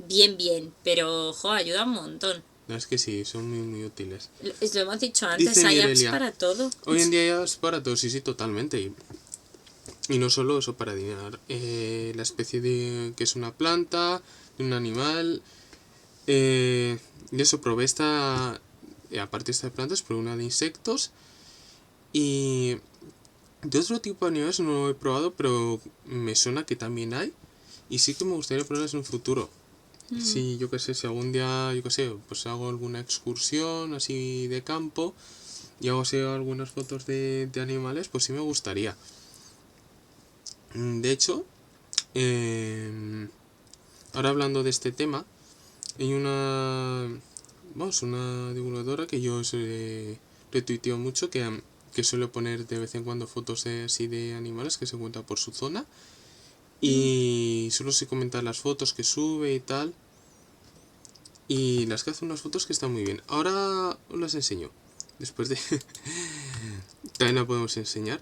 Bien, pero ojo, ayuda un montón. No, es que sí, son muy, muy útiles. Lo hemos dicho antes, hay apps para todo. Hoy en día hay apps para todo, sí, totalmente. Y no solo eso, para adivinar la especie de que es una planta, de un animal. Y eso, probé esta, aparte esta de plantas, probé una de insectos. Y de otro tipo de animales no lo he probado, pero me suena que también hay. Y sí que me gustaría probarlas en un futuro. Sí, yo qué sé, si algún día, yo qué sé, pues hago alguna excursión así de campo y hago así algunas fotos de animales, pues sí me gustaría. De hecho, ahora hablando de este tema, hay una divulgadora que yo retuiteo mucho, que suele poner de vez en cuando fotos así de animales que se encuentran por su zona. Y solo se comentan las fotos que sube y tal. Y las que hace unas fotos que están muy bien. Ahora os las enseño. Después de... También la podemos enseñar.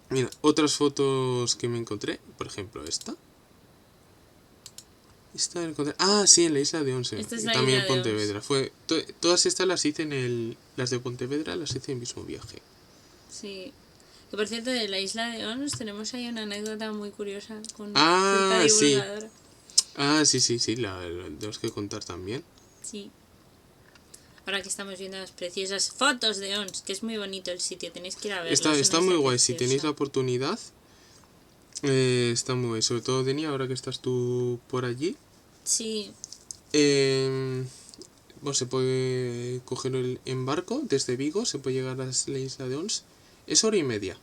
Mira, otras fotos que me encontré. Por ejemplo, esta. Esta la encontré... Ah, sí, en la isla de Onsen. Esta es la también isla en Pontevedra. Todas estas las hice las de Pontevedra las hice en el mismo viaje. Sí. Que por cierto, de la isla de Ons tenemos ahí una anécdota muy curiosa con cierta divulgadora. Sí, la tenemos que contar también. Sí. Ahora que estamos viendo las preciosas fotos de Ons, que es muy bonito el sitio, tenéis que ir a verlo. Está muy guay, si tenéis la oportunidad, está muy guay. Sobre todo, Deni, ahora que estás tú por allí. Sí. Se puede coger en barco desde Vigo, se puede llegar a la isla de Ons. Es 1:30.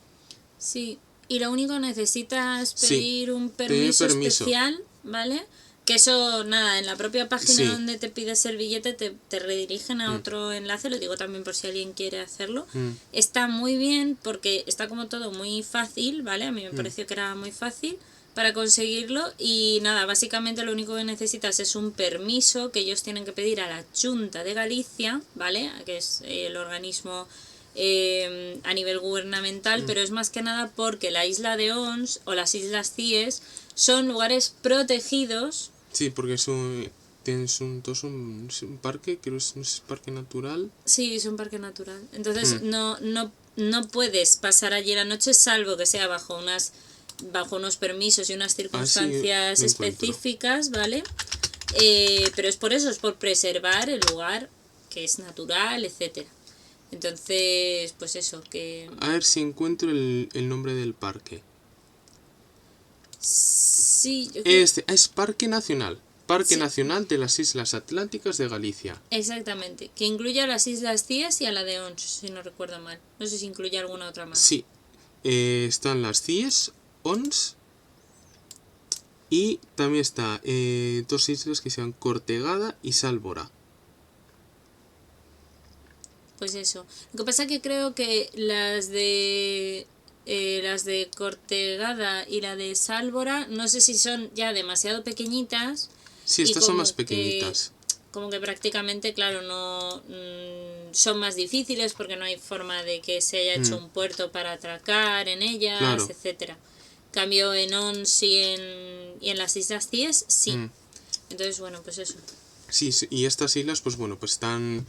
Sí, y lo único necesitas pedir un permiso especial, ¿vale? Que eso, nada, en la propia página donde te pides el billete te redirigen a otro enlace, lo digo también por si alguien quiere hacerlo. Está muy bien porque está como todo muy fácil, ¿vale? A mí me pareció que era muy fácil para conseguirlo y nada, básicamente lo único que necesitas es un permiso que ellos tienen que pedir a la Xunta de Galicia, ¿vale? Que es el organismo a nivel gubernamental, pero es más que nada porque la isla de Ons o las Islas Cíes son lugares protegidos. Sí, porque es un parque, creo que es un parque natural. Sí, es un parque natural. Entonces no puedes pasar allí la noche salvo que sea bajo unos permisos y unas circunstancias específicas, ¿vale? Pero es por eso, es por preservar el lugar que es natural, etcétera. Entonces, pues eso, que... A ver si encuentro el nombre del parque. Sí, es Parque Nacional. Parque Nacional de las Islas Atlánticas de Galicia. Exactamente, que incluye a las Islas Cíes y a la de Ons, si no recuerdo mal. No sé si incluye alguna otra más. Sí, están las Cíes, Ons y también está dos islas que se llaman Cortegada y Sálvora. Pues eso. Lo que pasa es que creo que las de Cortegada y la de Sálvora, no sé si son ya demasiado pequeñitas. Sí, estas son más pequeñitas. Como que prácticamente, claro, no son más difíciles porque no hay forma de que se haya hecho un puerto para atracar en ellas, etcétera. Cambio en Ons y en las Islas Cíes, sí. Entonces, bueno, pues eso. Sí, y estas islas, pues bueno, pues están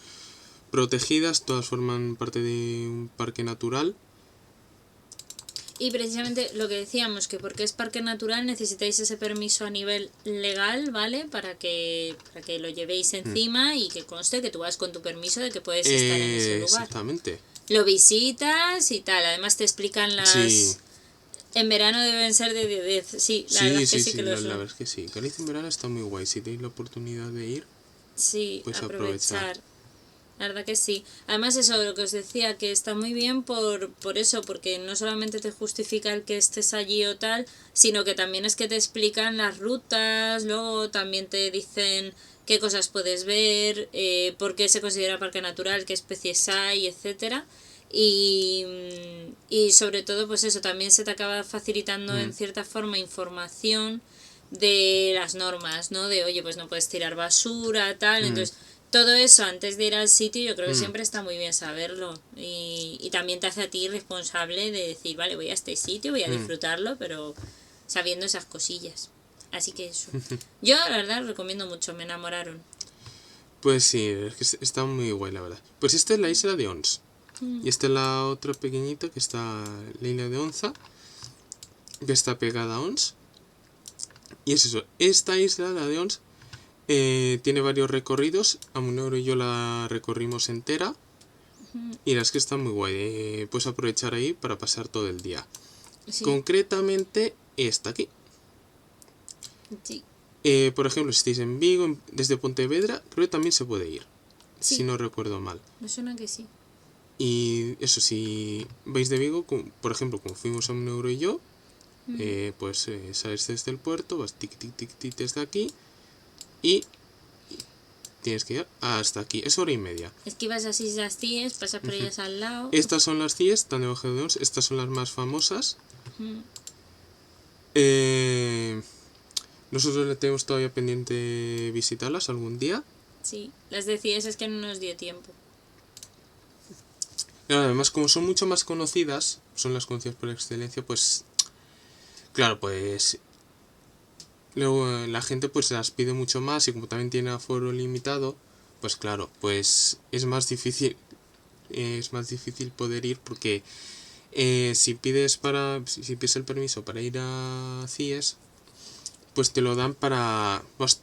protegidas, todas forman parte de un parque natural. Y precisamente lo que decíamos, que porque es parque natural necesitáis ese permiso a nivel legal, ¿vale? Para que lo llevéis encima y que conste que tú vas con tu permiso de que puedes estar en ese lugar. Exactamente. Lo visitas y tal, además te explican las... Sí. En verano deben ser de 10. Sí, la verdad es que sí que lo son. La verdad es que sí. Galicia en verano está muy guay, si tenéis la oportunidad de ir, sí, pues aprovechar. La verdad que sí. Además eso, lo que os decía, que está muy bien por eso, porque no solamente te justifica el que estés allí o tal, sino que también es que te explican las rutas, luego también te dicen qué cosas puedes ver, por qué se considera parque natural, qué especies hay, etcétera. Y sobre todo, pues eso, también se te acaba facilitando en cierta forma información de las normas, ¿no? De, oye, pues no puedes tirar basura, tal. Entonces, todo eso antes de ir al sitio yo creo que siempre está muy bien saberlo. Y también te hace a ti responsable de decir, vale, voy a este sitio, voy a disfrutarlo, pero sabiendo esas cosillas. Así que eso. Yo, la verdad, recomiendo mucho, me enamoraron. Pues sí, es que está muy guay, la verdad. Pues esta es la isla de Ons. Y esta es la otra pequeñita que está, la isla de Onza, que está pegada a Ons. Y es eso, esta isla, la de Ons, tiene varios recorridos. A Munero y yo la recorrimos entera. Y la es que está muy guay. Puedes aprovechar ahí para pasar todo el día. Sí. Concretamente, esta aquí. Sí. Por ejemplo, si estáis en Vigo, desde Pontevedra, creo que también se puede ir. Sí. Si no recuerdo mal. Me suena que sí. Y eso, si vais de Vigo, por ejemplo, como fuimos a Munero y yo, pues sales desde el puerto, vas tic tic tic tic desde aquí y tienes que ir hasta aquí. Es hora y media. Es que ibas así las CIEs, pasas por ellas al lado. Estas son las CIEs, están debajo de Ons. Estas son las más famosas. Nosotros le tenemos todavía pendiente visitarlas algún día. Sí, las de CIEs es que no nos dio tiempo. Claro, además, como son mucho más conocidas, son las conocidas por excelencia, pues claro, pues luego la gente pues las pide mucho más y como también tiene aforo limitado, pues claro, pues es más difícil poder ir porque si pides el permiso para ir a CIES, pues te lo dan para pues,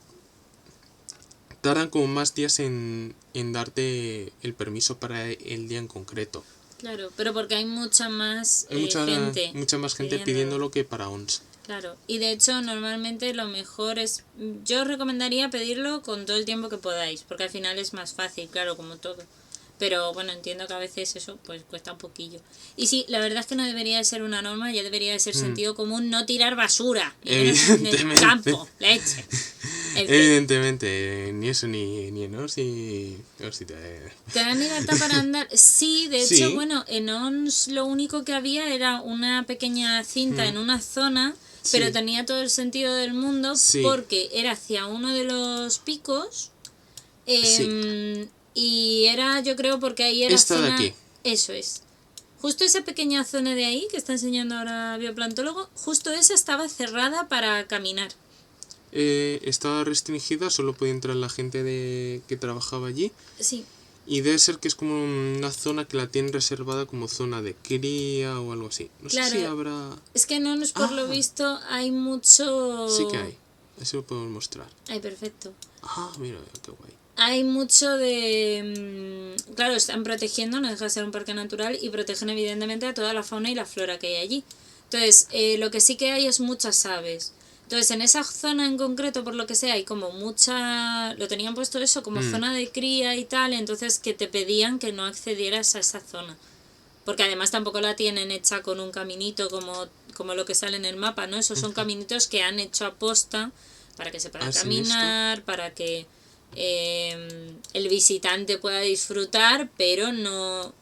tardan como más días en darte el permiso para el día en concreto. Claro, pero porque hay mucha más gente. Mucha más gente pidiéndolo que para ONS. Claro, y de hecho normalmente lo mejor es, yo os recomendaría pedirlo con todo el tiempo que podáis, porque al final es más fácil, claro, como todo. Pero bueno, entiendo que a veces eso pues cuesta un poquillo. Y sí, la verdad es que no debería de ser una norma, ya debería de ser sentido común no tirar basura. Evidentemente. En el campo, leche. Evidentemente, ni eso ni en ONS y... ¿Te dan libertad para andar? Sí, de hecho, bueno, en ONS lo único que había era una pequeña cinta en una zona, pero tenía todo el sentido del mundo porque era hacia uno de los picos. Y era, yo creo, porque ahí era esta zona... de aquí. Eso es. Justo esa pequeña zona de ahí que está enseñando ahora bioplantólogo, justo esa estaba cerrada para caminar. Estaba restringida, solo podía entrar la gente que trabajaba allí. Sí. Y debe ser que es como una zona que la tienen reservada como zona de cría o algo así. No sé si habrá... Es que no, por lo visto hay mucho... Sí que hay. Eso lo podemos mostrar. Ay, perfecto. Mira, qué guay. Hay mucho de... Claro, están protegiendo, no deja de ser un parque natural, y protegen evidentemente a toda la fauna y la flora que hay allí. Entonces, lo que sí que hay es muchas aves. Entonces, en esa zona en concreto, por lo que sea, hay como mucha... Lo tenían puesto eso como zona de cría y tal, entonces que te pedían que no accedieras a esa zona. Porque además tampoco la tienen hecha con un caminito como lo que sale en el mapa, ¿no? Esos son caminitos que han hecho aposta para que se pueda caminar, para que el visitante pueda disfrutar, pero no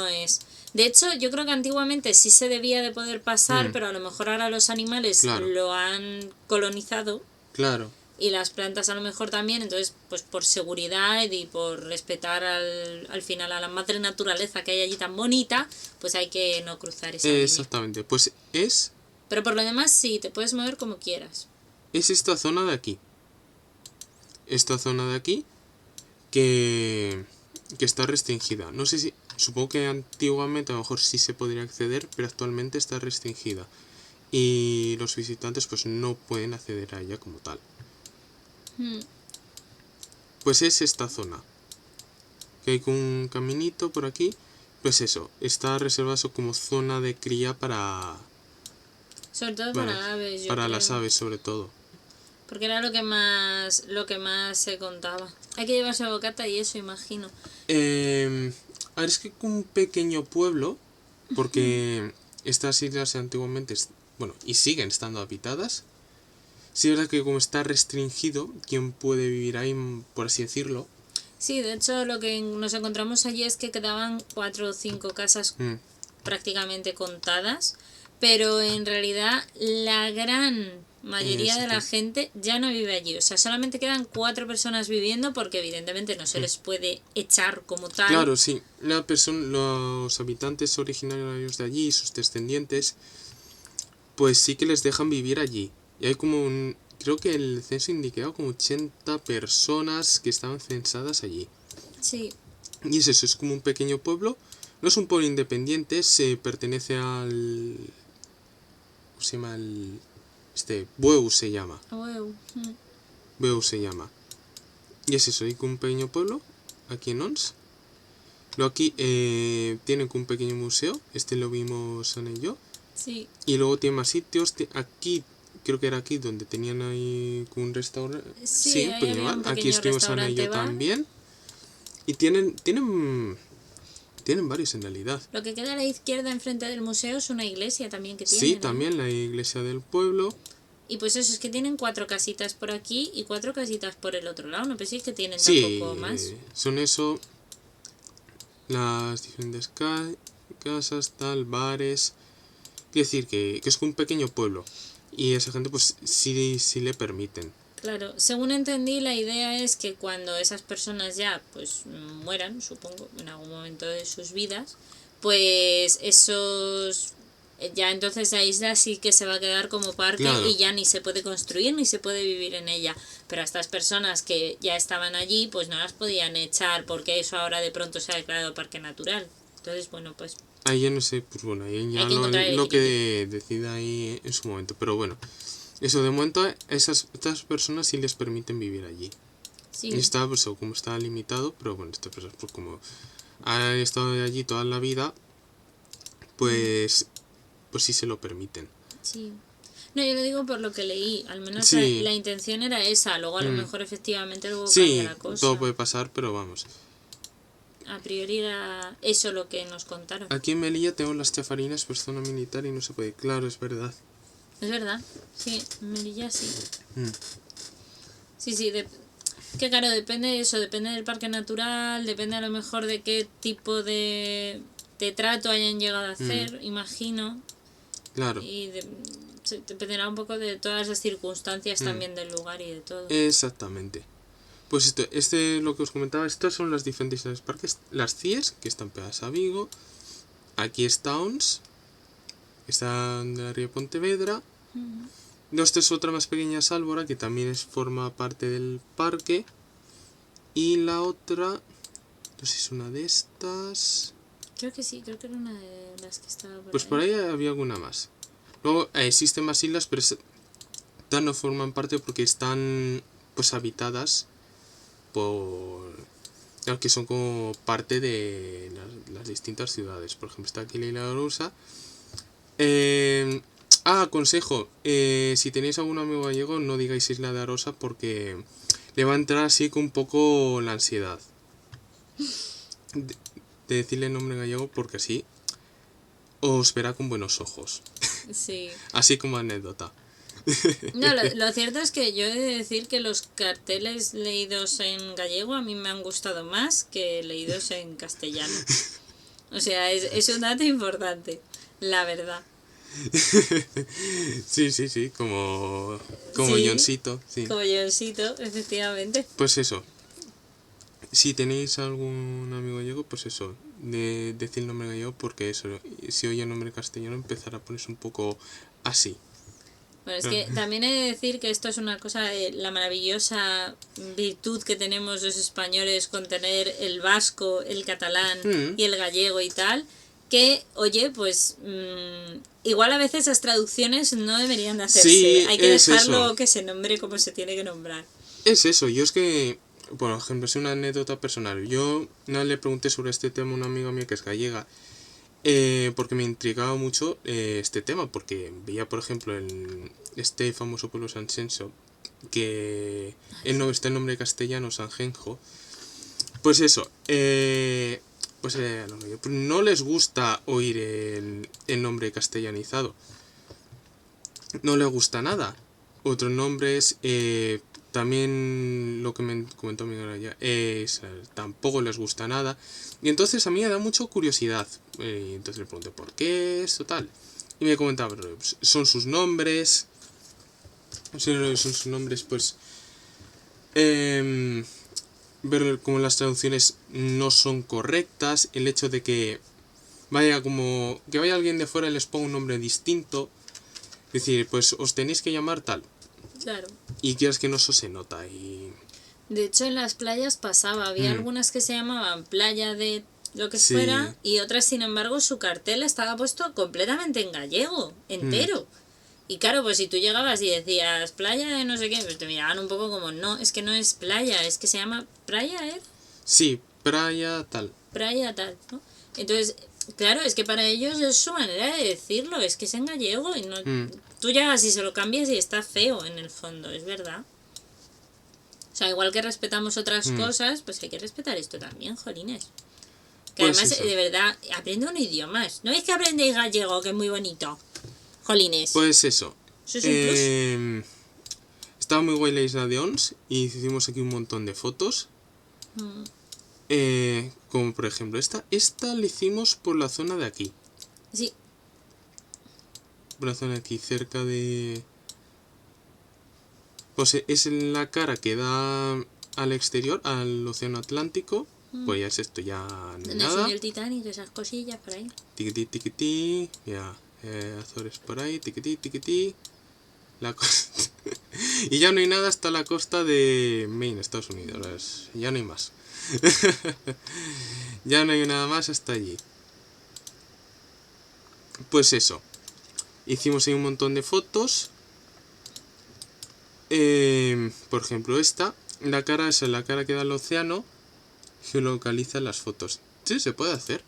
es... De hecho, yo creo que antiguamente sí se debía de poder pasar, pero a lo mejor ahora los animales lo han colonizado. Claro. Y las plantas a lo mejor también, entonces pues por seguridad y por respetar al final a la madre naturaleza que hay allí tan bonita, pues hay que no cruzar esa línea. Exactamente, pues es... Pero por lo demás sí, te puedes mover como quieras. Es esta zona de aquí. Esta zona de aquí que está restringida. No sé si... Supongo que antiguamente a lo mejor sí se podría acceder, pero actualmente está restringida. Y los visitantes pues no pueden acceder a ella como tal. Pues es esta zona. Que hay un caminito por aquí. Pues eso, está reservado como zona de cría para... Sobre todo para aves, yo para creo. las aves sobre todo. Porque era lo que más se contaba. Hay que llevarse bocata y eso, imagino. A ver, es que un pequeño pueblo, porque estas islas antiguamente, bueno, y siguen estando habitadas. Sí, es verdad que como está restringido quién puede vivir ahí, por así decirlo. Sí, de hecho lo que nos encontramos allí es que quedaban 4 o 5 casas prácticamente contadas, pero en realidad la gran mayoría de la gente ya no vive allí. O sea, solamente quedan 4 personas viviendo porque evidentemente no se les puede echar como tal. Claro, sí. Los habitantes originarios de allí, sus descendientes, pues sí que les dejan vivir allí. Y hay como creo que el censo indicaba como 80 personas que estaban censadas allí. Sí. Y es eso, es como un pequeño pueblo. No es un pueblo independiente, se pertenece al... ¿Cómo se llama? Bueu se llama. Bueu se llama. Y es eso, hay como un pequeño pueblo aquí en Ons. Luego aquí tienen como un pequeño museo, lo vimos Ana y yo. Sí. Y luego tiene más sitios. Aquí, creo que era aquí donde tenían ahí un restaurante. Sí, un pequeño bar. Aquí estuvimos Ana y yo también. Y tienen varios en realidad. Lo que queda a la izquierda enfrente del museo es una iglesia también que tienen. Sí, también la iglesia del pueblo. Y pues eso, es que tienen 4 casitas por aquí y 4 casitas por el otro lado. No penséis que tienen tampoco más. Son eso. Las diferentes casas, tal, bares. Quiero decir que es un pequeño pueblo. Y esa gente pues sí le permiten. Claro, según entendí, la idea es que cuando esas personas ya pues mueran, supongo, en algún momento de sus vidas, pues esos... Ya entonces la isla sí que se va a quedar como parque, claro, y ya ni se puede construir ni se puede vivir en ella. Pero a estas personas que ya estaban allí, pues no las podían echar porque eso ahora de pronto se ha declarado parque natural. Entonces, bueno, pues... Ahí ya no sé, pues bueno, ahí ya lo que decida ahí en su momento. Pero bueno, eso de momento estas personas sí les permiten vivir allí. Sí. Y está, pues como está limitado, pero bueno, estas personas pues como han estado allí toda la vida, pues sí se lo permiten. Sí. No, yo lo digo por lo que leí, al menos sí, la intención era esa, luego a lo mejor efectivamente luego cambia la cosa. Sí, todo puede pasar, pero vamos. A priori era eso lo que nos contaron. Aquí en Melilla tengo las chafarinas, pues zona militar y no se puede. Claro, es verdad. Es verdad, sí, en Melilla sí. Sí, que claro, depende de eso, depende del parque natural, depende a lo mejor de qué tipo de trato hayan llegado a hacer, imagino. Claro. Y dependerá un poco de todas las circunstancias también del lugar y de todo. Exactamente. Pues lo que os comentaba, estas son las diferentes parques. Las CIES, que están pegadas a Vigo. Aquí está ONS, que está de la ría Pontevedra. Esta es otra más pequeña, Sálvora, que también forma parte del parque. Y la otra, no sé si es una de estas. Creo que sí, creo que era una de las que estaba por pues ahí. Por ahí había alguna más. Luego existen más islas, pero estas no forman parte porque están pues habitadas claro, que son como parte de las distintas ciudades. Por ejemplo, está aquí la Isla de Arousa. Consejo, si tenéis algún amigo gallego, no digáis Isla de Arousa porque le va a entrar así con un poco la ansiedad de decirle el nombre gallego, porque así os verá con buenos ojos. Sí. Así como anécdota. No, lo cierto es que yo he de decir que los carteles leídos en gallego a mí me han gustado más que leídos en castellano. O sea, es un dato importante, la verdad. Sí, como sí, Johncito. Sí. Como Johncito, efectivamente. Pues eso. Si tenéis algún amigo gallego, pues eso, decir el nombre gallego, porque eso, si oye el nombre castellano empezará a ponerse un poco así. Bueno, es que también he de decir que esto es una cosa de la maravillosa virtud que tenemos los españoles con tener el vasco, el catalán y el gallego y tal, que, oye, pues igual a veces las traducciones no deberían de hacerse. Sí, hay que dejarlo eso, que se nombre como se tiene que nombrar. Es eso, yo es que, por ejemplo, es una anécdota personal. Yo le pregunté sobre este tema a una amiga mía que es gallega, porque me intrigaba mucho este tema, porque veía, por ejemplo, este famoso pueblo Sanxenxo, que está el nombre castellano, Sanjenjo, Pues eso, no les gusta oír el nombre castellanizado. No les gusta nada. Otros nombres, también lo que me comentó mi novia es tampoco les gusta nada. Y entonces a mí me da mucha curiosidad. Y entonces le pregunté por qué es tal. Y me comentaba, son sus nombres. Son sus nombres, pues. Ver cómo las traducciones no son correctas. El hecho de que vaya alguien de fuera y les ponga un nombre distinto. Es decir, pues os tenéis que llamar tal. Claro. Y quieras que no, eso se nota. Y De hecho, en las playas pasaba. Había algunas que se llamaban playa de lo que Sí. fuera, y otras, sin embargo, su cartel estaba puesto completamente en gallego, entero. Y claro, pues si tú llegabas y decías playa de no sé qué, pues te miraban un poco como, no, es que no es playa, es que se llama playa, ¿eh? Sí, playa tal. Playa tal, ¿no? Entonces, claro, es que para ellos es su manera de decirlo, es que es en gallego y no... Tú llegas y se lo cambias y está feo en el fondo, es verdad. O sea, igual que respetamos otras cosas, pues hay que respetar esto también, jolines. Que Pues además, eso. de verdad, aprende un idioma. No es que aprendéis gallego, que es muy bonito. Jolines. Pues eso. Eso es un plus. Estaba muy guay la isla de Ons y hicimos aquí un montón de fotos. Como por ejemplo esta. Esta la hicimos por la zona de aquí. Sí. Por la zona de aquí, cerca de... Pues es la cara que da al exterior, al océano Atlántico. Pues ya es esto, ya no hay Donde nada. se el Titanic, esas cosillas por ahí. Tiquití, tiquití. Ya. Azores por ahí, tiquití, tiquití. La costa. Y ya no hay nada hasta la costa de Maine, Estados Unidos. Ya no hay más. Ya no hay nada más hasta allí. Pues eso. Hicimos ahí un montón de fotos. Por ejemplo, esta. La cara es la cara que da al océano. Geolocaliza las fotos. Sí, se puede hacer.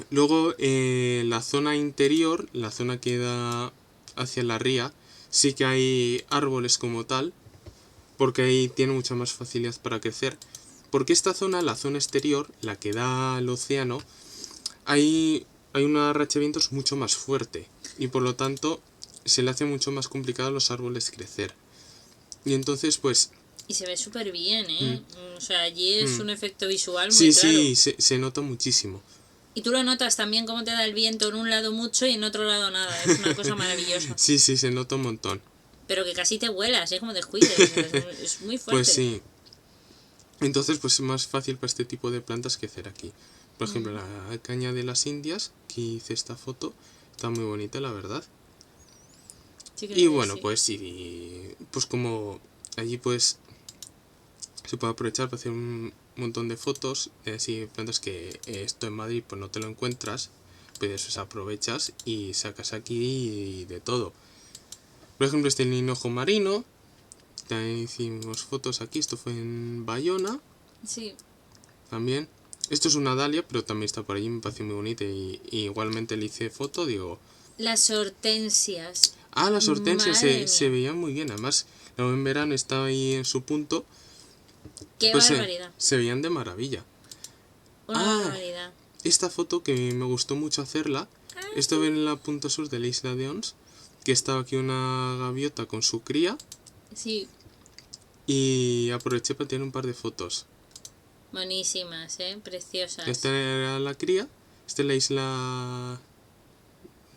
Luego, la zona interior, la zona que da hacia la ría, sí que hay árboles como tal, porque ahí tiene mucha más facilidad para crecer. Porque esta zona, la zona exterior, la que da al océano, hay una racha de vientos mucho más fuerte y por lo tanto se le hace mucho más complicado a los árboles crecer. Y entonces, pues... Y se ve súper bien, ¿eh? O sea, allí es un efecto visual muy Sí, claro. sí, se nota muchísimo. Y tú lo notas también cómo te da el viento en un lado mucho y en otro lado nada. Es una cosa maravillosa. Sí, se nota un montón. Pero que casi te vuelas, ¿eh? Como descuides. Es muy fuerte. Pues sí. Entonces, pues es más fácil para este tipo de plantas crecer aquí. Por ejemplo, la caña de las Indias, que hice esta foto, está muy bonita, la verdad. Sí, Y bueno, sí. Pues sí, pues como allí pues se puede aprovechar para hacer un montón de fotos, así plantas que esto en Madrid pues no te lo encuentras, pues eso aprovechas y sacas aquí de todo. Por ejemplo, este hinojo marino, también hicimos fotos aquí, esto fue en Bayona. Sí. También. Esto es una dalia, pero también está por allí, me parece muy bonita y igualmente le hice foto, digo... Las hortensias. Ah, las hortensias se veían muy bien, además, en verano estaba ahí en su punto. ¡Qué pues barbaridad! Se veían de maravilla. Una barbaridad. Esta foto que me gustó mucho hacerla, esto ven en la punta sur de la isla de Ons, que estaba aquí una gaviota con su cría. Sí. Y aproveché para tener un par de fotos. Buenísimas, preciosas. Esta era la cría, esta es la isla...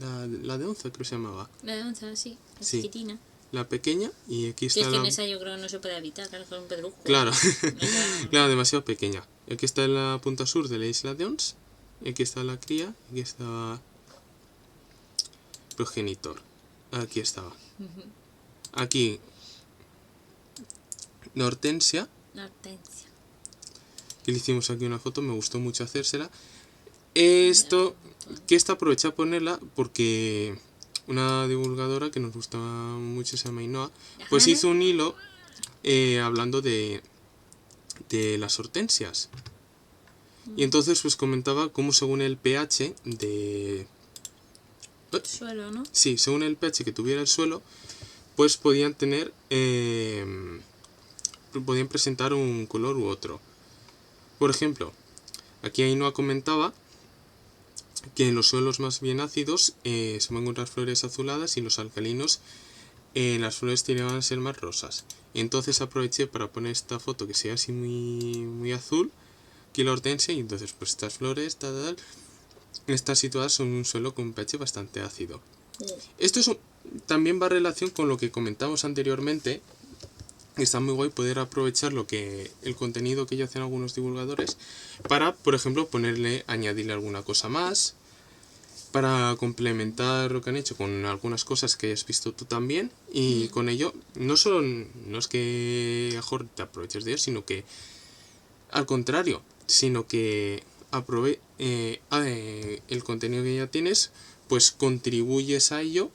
La de Onza creo que se llamaba. La de Onza, sí, la chiquitina. La pequeña y aquí está es que en esa yo creo que no se puede evitar, claro, es un pedrusco. Claro, claro, demasiado pequeña. Aquí está en la punta sur de la isla de Ons, aquí está la cría, aquí está progenitor. Aquí estaba. Aquí la hortensia. La hortensia. Que le hicimos aquí una foto, me gustó mucho hacérsela. Esto, que esta aproveché a ponerla porque una divulgadora que nos gustaba mucho, se llama Ainhoa, pues hizo un hilo hablando de las hortensias. Y entonces pues comentaba cómo según el pH de... Suelo, ¿no? Sí, según el pH que tuviera el suelo, pues podían tener... podían presentar un color u otro. Por ejemplo, aquí Ainhoa comentaba que en los suelos más bien ácidos se van a encontrar flores azuladas y los alcalinos las flores tienen a ser más rosas. Entonces aproveché para poner esta foto que sea así muy azul, aquí la hortensia, y entonces pues estas flores están situadas en un suelo con un pH bastante ácido. Esto también va en relación con lo que comentamos anteriormente. Está muy guay poder aprovechar el contenido que ya hacen algunos divulgadores para, por ejemplo, añadirle alguna cosa más, para complementar lo que han hecho con algunas cosas que hayas visto tú también, y con ello no es que mejor te aproveches de ello, sino que al contrario, sino que el contenido que ya tienes, pues contribuyes a ello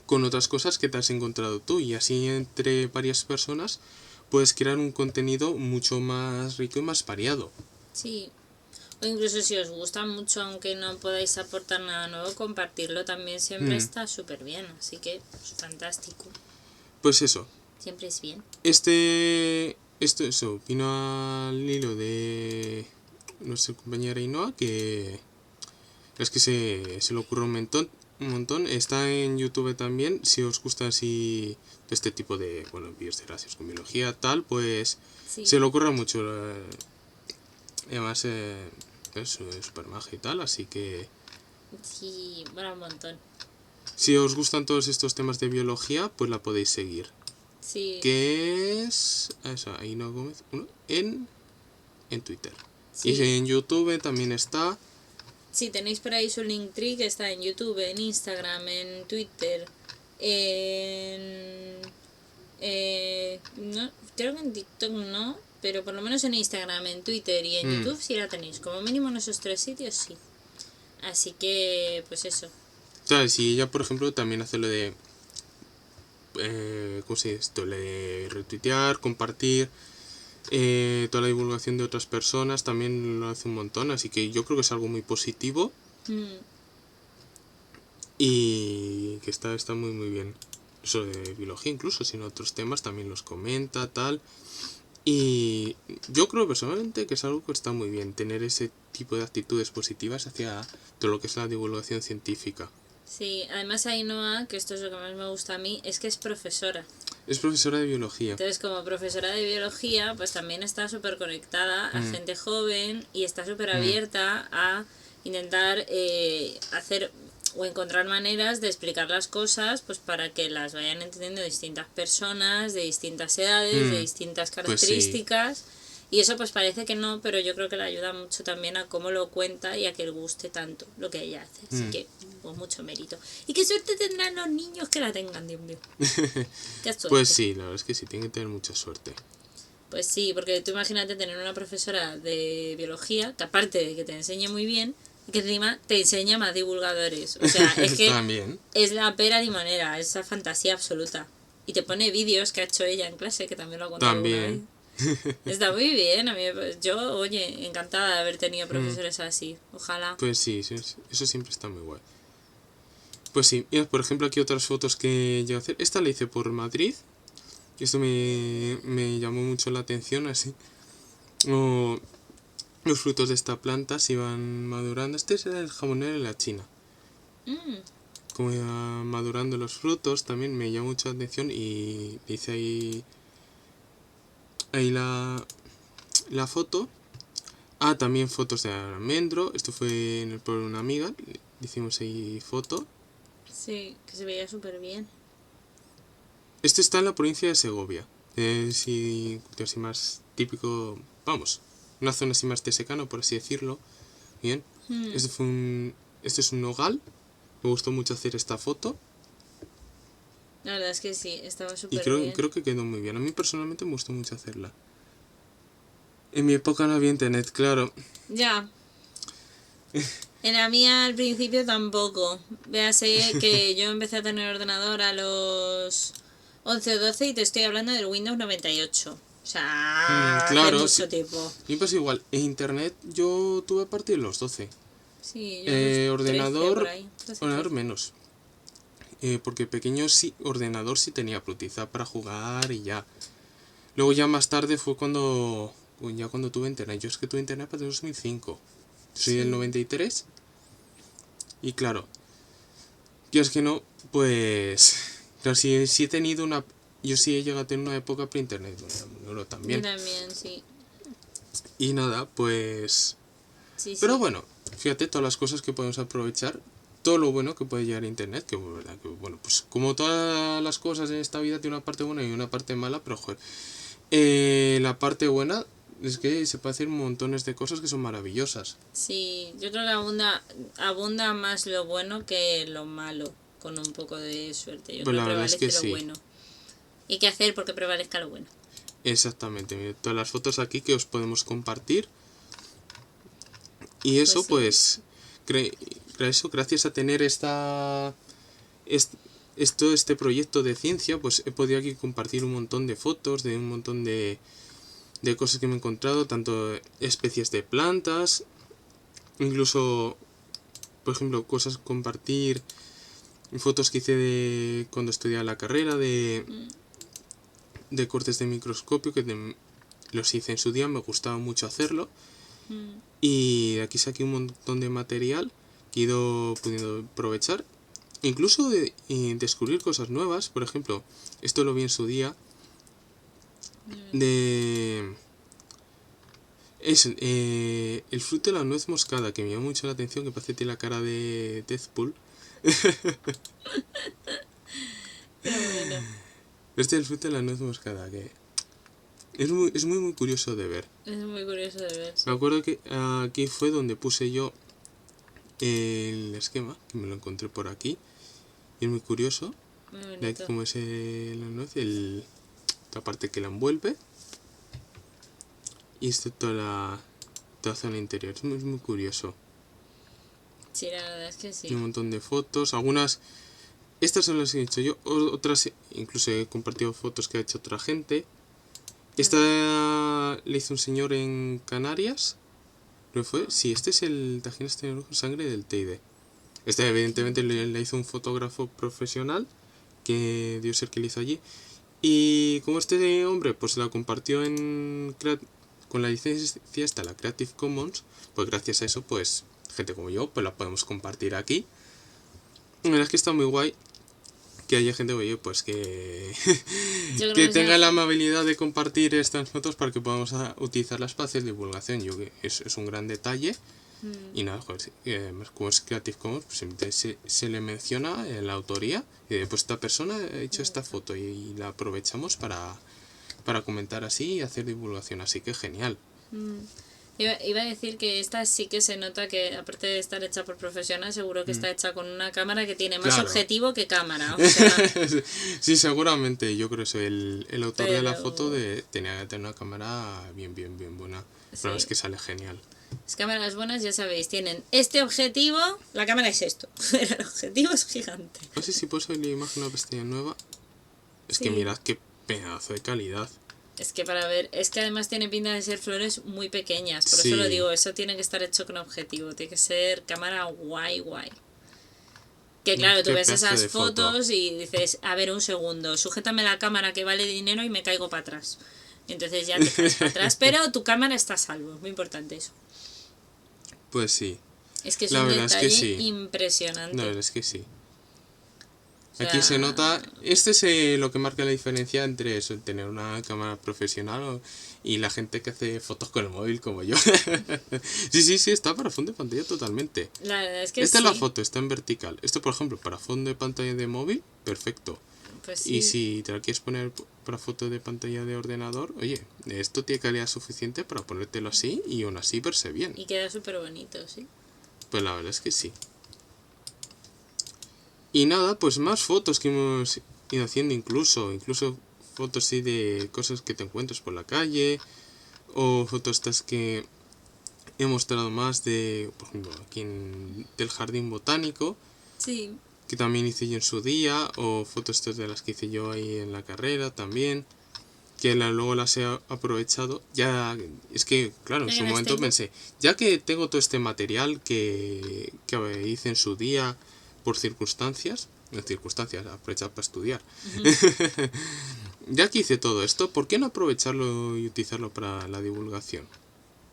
con otras cosas que te has encontrado tú, y así entre varias personas puedes crear un contenido mucho más rico y más variado. Sí, o incluso si os gusta mucho, aunque no podáis aportar nada nuevo, compartirlo también siempre está súper bien, así que pues, fantástico. Pues eso. Siempre es bien. Eso, opino al hilo de nuestra compañera Ainhoa, que es que se le ocurre un montón. Está en YouTube también, si os gusta así este tipo de vídeos de gracias con biología, tal, pues sí. Se le ocurre mucho. Además, es súper magia y tal, así que... Sí, bueno, un montón. Si os gustan todos estos temas de biología, pues la podéis seguir. Sí. Que es... Eso, Ainhoa Gómez 1 en Twitter. Sí. Y en YouTube también está... Sí, tenéis por ahí su Linktree, que está en YouTube, en Instagram, en Twitter, no, creo que en TikTok no, pero por lo menos en Instagram, en Twitter y en YouTube sí la tenéis. Como mínimo en esos 3 sitios sí. Así que, pues eso. Claro, si ella, por ejemplo, también hace lo de... ¿cómo se dice esto? Lo de retuitear, compartir... toda la divulgación de otras personas también lo hace un montón, así que yo creo que es algo muy positivo y que está muy bien. Eso de biología, incluso si en otros temas también los comenta, tal. Y yo creo personalmente que es algo que está muy bien, tener ese tipo de actitudes positivas hacia todo lo que es la divulgación científica. Sí, además Ainhoa, que esto es lo que más me gusta a mí, es que es profesora. Es profesora de biología. Entonces, como profesora de biología, pues también está súper conectada a gente joven y está súper abierta a intentar hacer o encontrar maneras de explicar las cosas, pues para que las vayan entendiendo distintas personas, de distintas edades, de distintas características. Pues sí. Y eso pues parece que no, pero yo creo que le ayuda mucho también a cómo lo cuenta y a que le guste tanto lo que ella hace. Así que, pues mucho mérito. Y qué suerte tendrán los niños que la tengan, Dios mío. Qué suerte. Pues sí, la verdad es que sí, tienen que tener mucha suerte. Pues sí, porque tú imagínate tener una profesora de biología que aparte de que te enseñe muy bien, que encima te enseña más divulgadores. O sea, es que también. Es la pera limonera, esa fantasía absoluta. Y te pone vídeos que ha hecho ella en clase, que también lo ha contado alguna vez. Está muy bien, a mí, yo, oye, encantada de haber tenido profesores así, ojalá. Pues sí, eso siempre está muy guay. Pues sí, mira, por ejemplo, aquí otras fotos que yo a hacer. Esta la hice por Madrid, y esto me llamó mucho la atención, así. Los frutos de esta planta se iban madurando. Este es el jamonero de la China. Como iba madurando los frutos, también me llamó mucho la atención y hice ahí la foto. También fotos de almendro. Esto fue en el pueblo de una amiga. Le hicimos ahí foto. Sí, que se veía súper bien. Esto está en la provincia de Segovia. Así más típico, vamos, una zona así más de secano, por así decirlo. Bien. Esto es un nogal. Me gustó mucho hacer esta foto. La verdad es que sí, estaba súper bien. Y creo que quedó muy bien. A mí personalmente me gustó mucho hacerla. En mi época no había internet, claro. Ya. En la mía al principio tampoco. Véase que yo empecé a tener ordenador a los 11 o 12 y te estoy hablando del Windows 98. O sea, claro, hace mucho tiempo. Y pues igual, en internet yo tuve a partir de los 12. Sí, yo ordenador, 13 por ahí, ordenador menos. Porque pequeño sí, ordenador sí tenía, pero utilizaba para jugar y ya. Luego ya más tarde fue cuando ya cuando tuve internet. Yo es que tuve internet para 2005. Soy del 93. Y claro, yo es que no, pues... Claro, sí he tenido una... Yo sí he llegado a tener una época pre-internet. Bueno, también. Yo también, sí. Y nada, pues... Sí, Pero sí. bueno, fíjate todas las cosas que podemos aprovechar. Todo lo bueno que puede llegar a internet. Que, ¿verdad? Que bueno, pues como todas las cosas en esta vida tiene una parte buena y una parte mala. Pero joder, la parte buena es que se puede hacer montones de cosas que son maravillosas. Sí, yo creo que abunda más lo bueno que lo malo, con un poco de suerte. Yo Pues creo la que verdad es prevalece que lo sí. bueno. Y hay que hacer porque prevalezca lo bueno. Exactamente, mirad, todas las fotos aquí que os podemos compartir. Y eso Pues sí. gracias a tener este proyecto de ciencia, pues he podido aquí compartir un montón de fotos de un montón de cosas que me he encontrado, tanto especies de plantas, incluso, por ejemplo, compartir fotos que hice de cuando estudiaba la carrera, de cortes de microscopio, que los hice en su día, me gustaba mucho hacerlo. Y aquí saqué un montón de material que he ido pudiendo aprovechar. Incluso de descubrir cosas nuevas. Por ejemplo, esto lo vi en su día. El fruto de la nuez moscada, que me llamó mucho la atención, que parece que tiene la cara de Deathpool. Bueno. Este es el fruto de la nuez moscada, que es muy curioso de ver. Es muy curioso de ver. Sí. Me acuerdo que aquí fue donde puse yo el esquema, que me lo encontré por aquí. Y es muy curioso. Muy bonito. Como es la nuez, la parte que la envuelve. Y esto toda la zona interior. Es muy curioso. Sí, la verdad es que sí. Hay un montón de fotos. Algunas... Estas son las que he hecho yo. Otras incluso he compartido fotos que ha hecho otra gente. Esta le hizo un señor en Canarias. ¿No fue? Sí, este es el Tajinas Tecnológico Sangre del Teide. Este evidentemente le hizo un fotógrafo profesional, que dio ser que le hizo allí. Y como este hombre pues la compartió con la licencia esta, la Creative Commons, pues gracias a eso pues gente como yo pues la podemos compartir aquí. La verdad es que está muy guay que haya gente oye, pues que que tenga la amabilidad de compartir estas fotos para que podamos utilizarlas para hacer divulgación. Yo que es un gran detalle. Y nada, joder, como es Creative Commons, pues simplemente se le menciona en la autoría y pues esta persona ha hecho esta foto y la aprovechamos para comentar así y hacer divulgación, así que genial. Iba a decir que esta sí que se nota que, aparte de estar hecha por profesionales, seguro que está hecha con una cámara que tiene más objetivo que cámara. O sea... Sí, seguramente. Yo creo que el autor de la foto tenía que tener una cámara bien buena. Pero es que sale genial. Las cámaras buenas, ya sabéis, tienen este objetivo, la cámara es esto, pero el objetivo es gigante. No sé si puedo subir la imagen a una pestaña nueva. Es que mirad qué pedazo de calidad. Es que para ver, es que además tiene pinta de ser flores muy pequeñas, por eso lo digo, eso tiene que estar hecho con objetivo, tiene que ser cámara guay. Que claro, tú ves esas fotos y dices, a ver, un segundo, sujétame la cámara que vale dinero y me caigo para atrás. Entonces ya te caes para atrás, pero tu cámara está a salvo, muy importante eso. Pues sí. Es que es un detalle impresionante. La verdad es que sí. O sea, aquí se nota, este es lo que marca la diferencia entre eso, tener una cámara profesional y la gente que hace fotos con el móvil como yo. sí, está para fondo de pantalla totalmente. La verdad es que Esta es la foto, está en vertical. Esto, por ejemplo, para fondo de pantalla de móvil, perfecto. Pues sí. Y si te la quieres poner para foto de pantalla de ordenador, oye, esto tiene calidad suficiente para ponértelo así y aún así verse bien. Y queda súper bonito, sí. Pues la verdad es que sí. Y nada, pues más fotos que hemos ido haciendo incluso fotos así de cosas que te encuentras por la calle, o fotos estas que he mostrado más de, por ejemplo, aquí del jardín botánico. Sí. Que también hice yo en su día, o fotos estas de las que hice yo ahí en la carrera también, que luego las he aprovechado. Ya, es que, claro, en su momento pensé, ya que tengo todo este material que hice en su día por circunstancias, aprovechar para estudiar, ya que hice todo esto, ¿por qué no aprovecharlo y utilizarlo para la divulgación?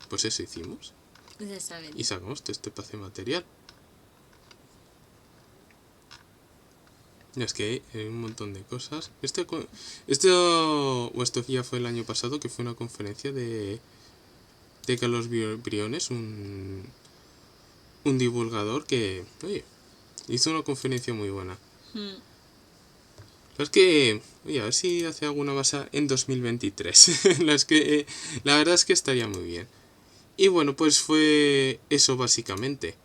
Pues eso hicimos. Ya saben. Y sacamos todo este espacio material. Es que hay un montón de cosas. Esto ya fue el año pasado, que fue una conferencia de Carlos Briones, un divulgador que, oye, hizo una conferencia muy buena. Es que, oye, a ver si hace alguna más en 2023. La verdad es que estaría muy bien. Y bueno, pues fue eso básicamente.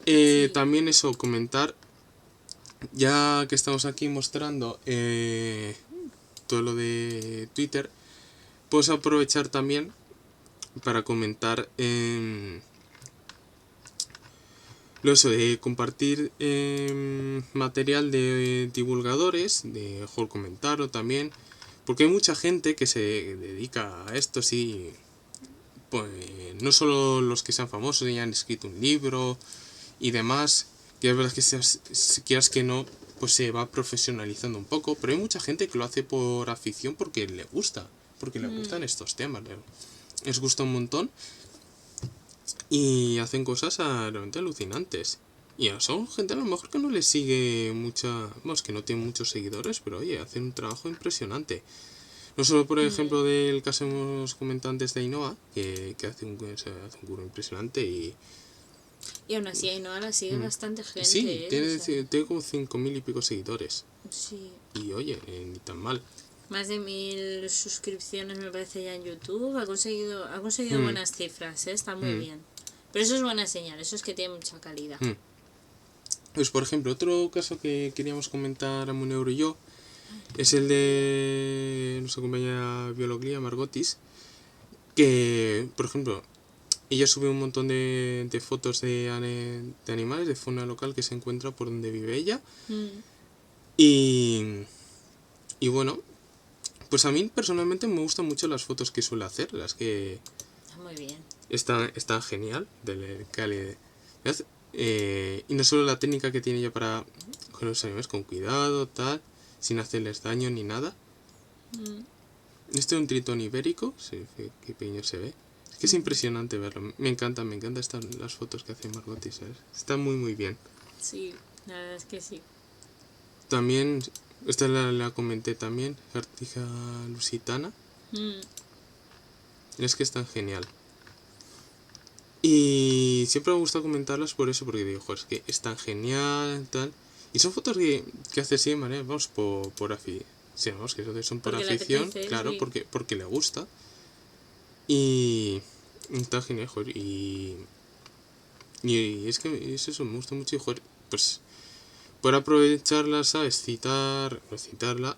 Sí. También eso, comentar, ya que estamos aquí mostrando todo lo de Twitter, pues aprovechar también para comentar eso de compartir material de divulgadores, de mejor comentarlo también, porque hay mucha gente que se dedica a esto, sí, pues no solo los que sean famosos y han escrito un libro y demás, que es verdad que si quieras que no, pues se va profesionalizando un poco, pero hay mucha gente que lo hace por afición porque le gusta, porque le gustan estos temas, les gusta un montón y hacen cosas realmente alucinantes. Y son gente a lo mejor que no les sigue que no tiene muchos seguidores, pero oye, hacen un trabajo impresionante. No solo por ejemplo del caso hemos comentado antes de Ainhoa, que hace un curro impresionante y aún así Ainhoa la sigue bastante gente. Sí, tiene como 5.000 y pico seguidores. Sí. Y oye, ni tan mal. Más de 1.000 suscripciones me parece ya en YouTube. Ha conseguido buenas cifras, está muy bien. Pero eso es buena señal, eso es que tiene mucha calidad. Pues por ejemplo, otro caso que queríamos comentar a Muneuro y yo es el de nuestra compañera Biología, Margotis, que por ejemplo ella sube un montón de fotos de animales, de fauna local que se encuentra por donde vive ella. Y bueno, pues a mí personalmente me gustan mucho las fotos que suele hacer, las que está muy bien. Está genial, de calidad. Y no solo la técnica que tiene ella para con los animales con cuidado, tal, sin hacerles daño ni nada. Este es un tritón ibérico, qué pequeño se ve. Es que es impresionante verlo. Me encanta las fotos que hace Margotti, ¿sabes? Está muy muy bien. Sí, la verdad es que sí. También, esta la comenté también, Artija lusitana. Es que es tan genial. Y siempre me gusta comentarlas por eso, porque digo, joder, es que es tan genial, tal. Y son fotos que hace así de manera, vamos, por afición. Sí, vamos, que son por afición, apetece, claro, sí. porque le gusta. Y está genial, joder. Y es que es eso, me gusta mucho. Y, joder, pues, por aprovecharla, ¿sabes? Citarla.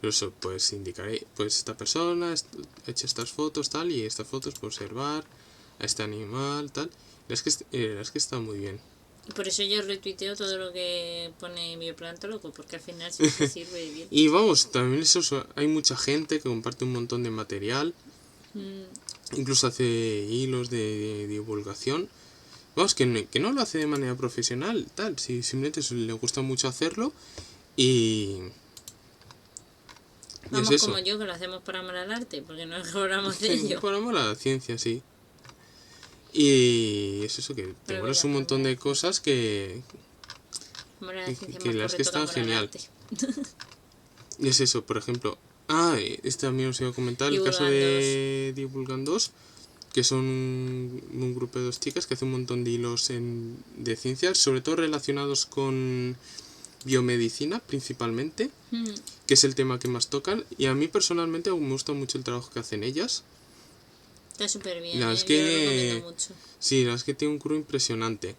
Eso, pues indicaré, pues esta persona ha hecho estas fotos, tal, y estas fotos por observar a este animal, tal. Es que está muy bien. Y por eso yo retuiteo todo lo que pone Bioplantólogo, porque al final sí que sirve bien. Y vamos, también hay mucha gente que comparte un montón de material, incluso hace hilos de divulgación. Vamos, que no lo hace de manera profesional, tal, si simplemente le gusta mucho hacerlo y... Vamos, es como yo, que lo hacemos por amor al arte, porque no cobramos de ello. Por amor a la ciencia, sí. Y es eso, que te vuelves un montón de cosas que las que están genial. Y es eso, por ejemplo... este también os iba a comentar, el caso de Divulgandos, que son un grupo de 2 chicas que hacen un montón de hilos de ciencias, sobre todo relacionados con biomedicina principalmente, que es el tema que más tocan, y a mí personalmente me gusta mucho el trabajo que hacen ellas. Está súper bien, yo lo recomiendo mucho. Sí, la verdad es que tiene un curro impresionante.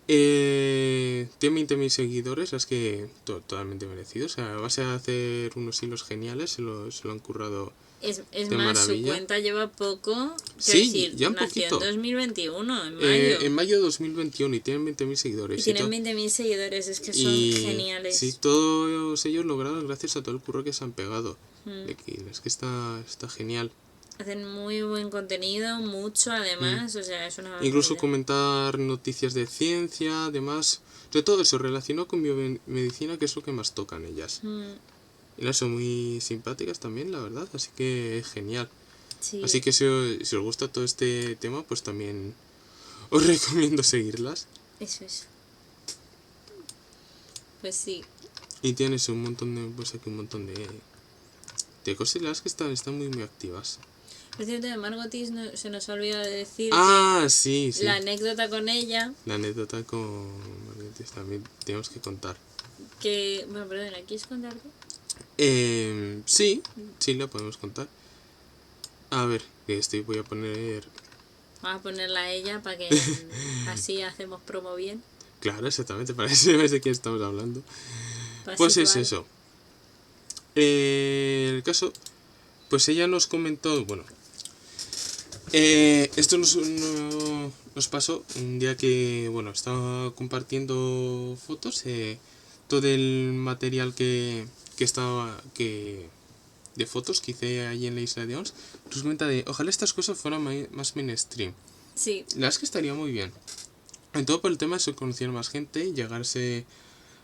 Tiene 20.000 seguidores, es que totalmente merecido. O sea, vas a hacer unos hilos geniales, se lo han currado. Es más, maravilla. Su cuenta lleva poco. Sí, decir, ya un nació poquito. En 2021, en mayo. En mayo de 2021 y tienen 20.000 seguidores. Y tienen 20.000 seguidores, es que son geniales. Sí, todos ellos logrados gracias a todo el curro que se han pegado. Es que está genial. Hacen muy buen contenido, mucho además, o sea, es una Incluso barbaridad. comentar noticias de ciencia, además, de todo eso relacionado con biomedicina, que es lo que más tocan ellas. Y las son muy simpáticas también, la verdad, así que es genial. Sí, Así que si os gusta todo este tema, pues también os recomiendo seguirlas. eso es. Pues sí. Y tienes un montón de, pues aquí un montón de cositas que están muy activas. Por cierto, de Margotis se nos ha olvidado de decir Sí, que sí. la anécdota con ella, La anécdota con Marguerite también tenemos que contar. que... Bueno, perdona, ¿quieres contar tú? Sí, la podemos contar. A ver, voy a poner... Vamos a ponerla a ella para que así hacemos promo bien. Claro, exactamente, para eso sabes de quién estamos hablando. Para Pues es situar. eso. El caso, pues ella nos comentó, bueno, esto nos pasó un día que, bueno, estaba compartiendo fotos, todo el material que estaba, de fotos que hice allí en la isla de Ons, nos comenta de, ojalá estas cosas fueran más mainstream. Sí. La verdad es que estaría muy bien. En todo por el tema de conocer más gente, llegarse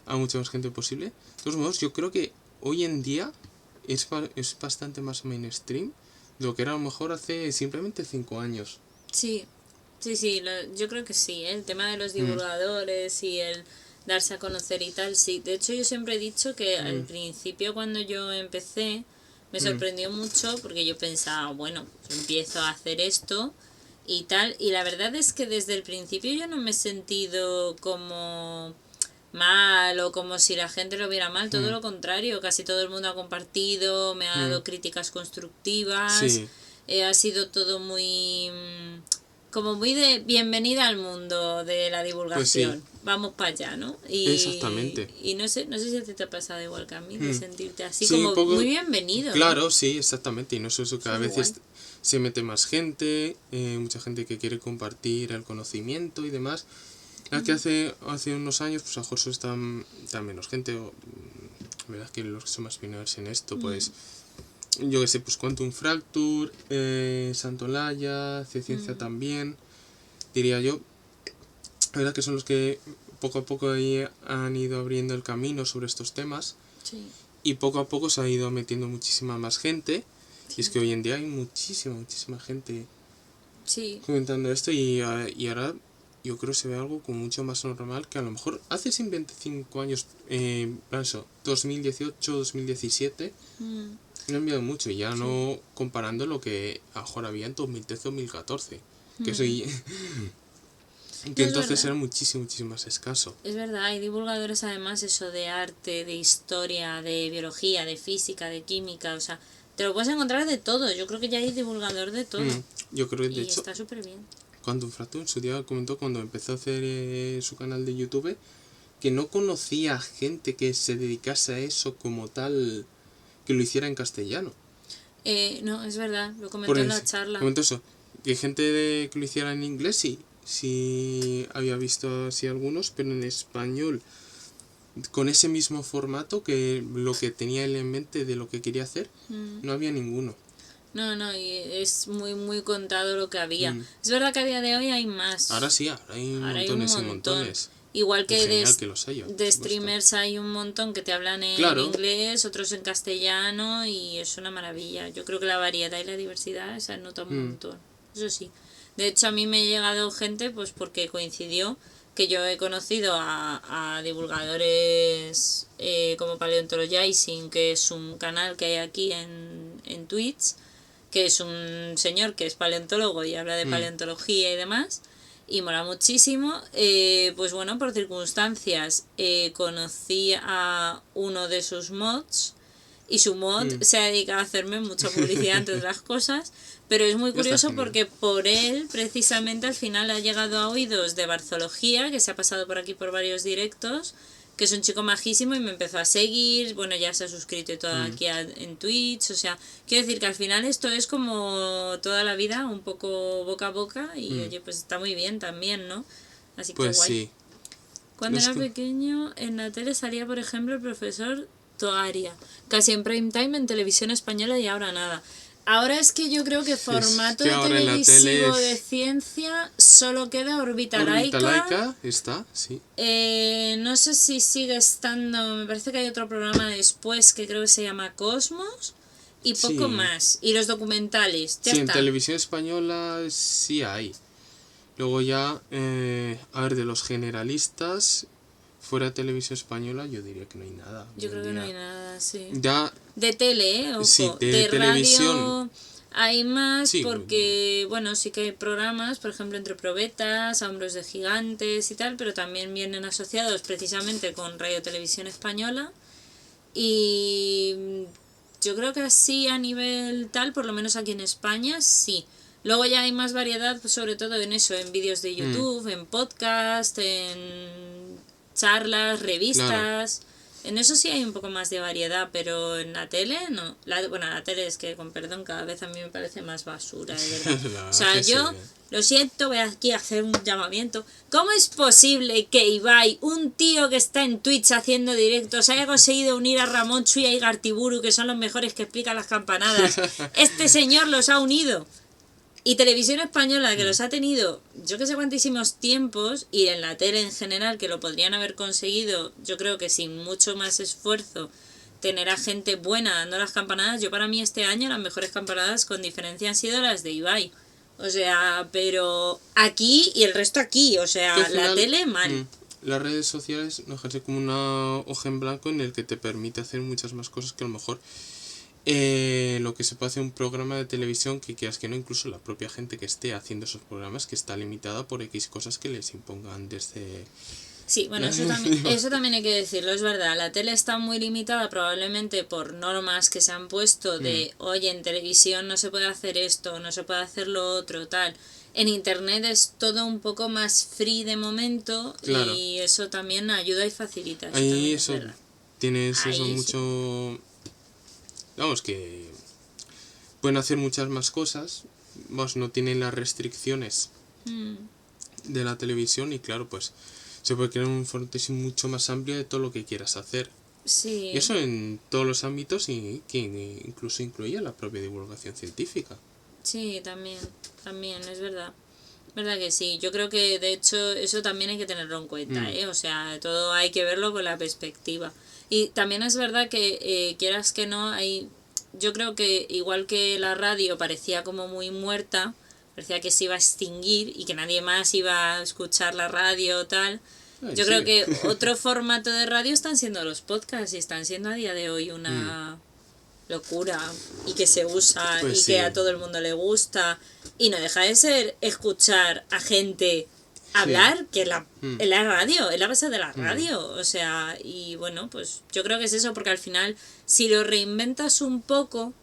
a mucha más gente posible. De todos modos, yo creo que hoy en día es bastante más mainstream de lo que era a lo mejor hace simplemente 5 años. Sí, yo creo que sí, ¿eh? El tema de los divulgadores y el darse a conocer y tal, sí. De hecho, yo siempre he dicho que al principio cuando yo empecé me sorprendió mucho porque yo pensaba, bueno, pues empiezo a hacer esto y tal, y la verdad es que desde el principio yo no me he sentido como mal o como si la gente lo viera mal, todo lo contrario, casi todo el mundo ha compartido, me ha dado críticas constructivas, Sí. Ha sido todo muy como muy de bienvenida al mundo de la divulgación, Pues sí. Vamos para allá, ¿no? Exactamente. Y no sé si a ti te ha pasado igual que a mí, de sentirte así Sí, como un poco. muy bienvenido, Claro, ¿no? sí, exactamente. Y no es eso, cada Muy vez guay. se mete más gente, mucha gente que quiere compartir el conocimiento y demás. La que hace unos años, pues a lo mejor está menos gente, o la verdad es que los que son más pioneros en esto, pues yo que sé, pues Quantum Fracture, Santolaya, Ciencia también, diría yo. La verdad que son los que poco a poco ahí han ido abriendo el camino sobre estos temas. Sí. Y poco a poco se ha ido metiendo muchísima más gente. Sí. Y es que hoy en día hay muchísima gente comentando esto y ahora yo creo que se ve algo como mucho más normal que a lo mejor hace 25 años, eso, 2018, 2017, no ha cambiado mucho y ya no comparando lo que a lo mejor había en 2013, 2014. Que soy... que entonces era muchísimo más escaso. Es verdad, hay divulgadores además eso de arte, de historia, de biología, de física, de química, o sea, te lo puedes encontrar de todo, yo creo que ya hay divulgador de todo. Yo creo que de y hecho está súper bien. Quantum Fracture en su día comentó cuando empezó a hacer su canal de YouTube que no conocía gente que se dedicase a eso como tal, que lo hiciera en castellano. No, es verdad, lo comentó en la charla. Comentó eso, que gente que lo hiciera en inglés sí había visto así algunos, pero en español, con ese mismo formato, que lo que tenía él en mente de lo que quería hacer, no había ninguno. No, y es muy contado lo que había. Es verdad que a día de hoy hay más. Ahora sí, ahora hay montones y montones. Igual que de streamers hay un montón que te hablan en inglés, otros en castellano y es una maravilla. Yo creo que la variedad y la diversidad se nota un montón. Eso sí. De hecho, a mí me ha llegado gente pues porque coincidió que yo he conocido a divulgadores como Paleontologizing, que es un canal que hay aquí en Twitch, que es un señor que es paleontólogo y habla de paleontología y demás, y mola muchísimo. Pues bueno, por circunstancias conocí a uno de sus mods y su mod se ha dedicado a hacerme mucha publicidad entre otras cosas, pero es muy curioso porque por él precisamente al final ha llegado a oídos de Barzología, que se ha pasado por aquí por varios directos, que es un chico majísimo y me empezó a seguir, bueno, ya se ha suscrito y todo aquí en Twitch, o sea, quiero decir que al final esto es como toda la vida, un poco boca a boca y oye, pues está muy bien también, ¿no? Así pues que guay. Sí. Cuando era pequeño en la tele salía, por ejemplo, el profesor Toaria, casi en prime time en televisión española y ahora nada. Ahora es que yo creo que formato que ahora televisivo de ciencia solo queda Órbita Laica. Órbita Laica está, sí. No sé si sigue estando, me parece que hay otro programa después que creo que se llama Cosmos y poco Sí. más. Y los documentales, ya Sí, está. en televisión española sí hay. Luego ya, a ver, de los generalistas, fuera de televisión española, yo diría que no hay nada. Yo creo que no hay nada, sí. Ya, De tele, ojo. sí, de televisión. Radio hay más Sí. porque, bueno, sí que hay programas, por ejemplo, Entre Probetas, Hombros de Gigantes y tal, pero también vienen asociados precisamente con Radio Televisión Española. Y yo creo que así a nivel tal, por lo menos aquí en España, sí. Luego ya hay más variedad, pues sobre todo en eso, en vídeos de YouTube, en podcast, en charlas, revistas. Claro. En eso sí hay un poco más de variedad, pero en la tele no. Bueno, la tele es que, con perdón, cada vez a mí me parece más basura, de verdad. O sea, yo, lo siento, voy aquí a hacer un llamamiento. ¿Cómo es posible que Ibai, un tío que está en Twitch haciendo directos, haya conseguido unir a Ramón Chuy y Gartiburu, que son los mejores que explican las campanadas? Este señor los ha unido. Y Televisión Española, que los ha tenido yo que sé cuantísimos tiempos, y en la tele en general, que lo podrían haber conseguido, yo creo que sin mucho más esfuerzo, tener a gente buena dando las campanadas. Yo para mí este año las mejores campanadas con diferencia han sido las de Ibai. O sea, pero aquí y el resto aquí, o sea, al final, la tele mal. Las redes sociales no ejercen como una hoja en blanco en el que te permite hacer muchas más cosas que a lo mejor... lo que se puede hacer un programa de televisión, que quieras que no, incluso la propia gente que esté haciendo esos programas, que está limitada por X cosas que les impongan desde... Sí, bueno, eso también hay que decirlo, es verdad. La tele está muy limitada probablemente por normas que se han puesto de, oye, en televisión no se puede hacer esto, no se puede hacer lo otro, tal. En internet es todo un poco más free de momento, claro. Y eso también ayuda y facilita. Eso ahí eso, tienes ahí eso mucho... Sí. Vamos, que pueden hacer muchas más cosas, vamos, no tienen las restricciones de la televisión y claro, pues se puede crear un frontis mucho más amplio de todo lo que quieras hacer. Sí. Y eso en todos los ámbitos y que incluso incluía la propia divulgación científica. Sí, también, es verdad. Verdad que sí, yo creo que de hecho eso también hay que tenerlo en cuenta, o sea, todo hay que verlo con la perspectiva. Y también es verdad que quieras que no, yo creo que igual que la radio parecía como muy muerta, parecía que se iba a extinguir y que nadie más iba a escuchar la radio o tal. Yo creo que otro formato de radio están siendo los podcasts y están siendo a día de hoy una locura y que se usa pues y que a todo el mundo le gusta y no deja de ser escuchar a gente hablar, que es la radio, es la base de la radio, o sea, y bueno, pues yo creo que es eso, porque al final si lo reinventas un poco,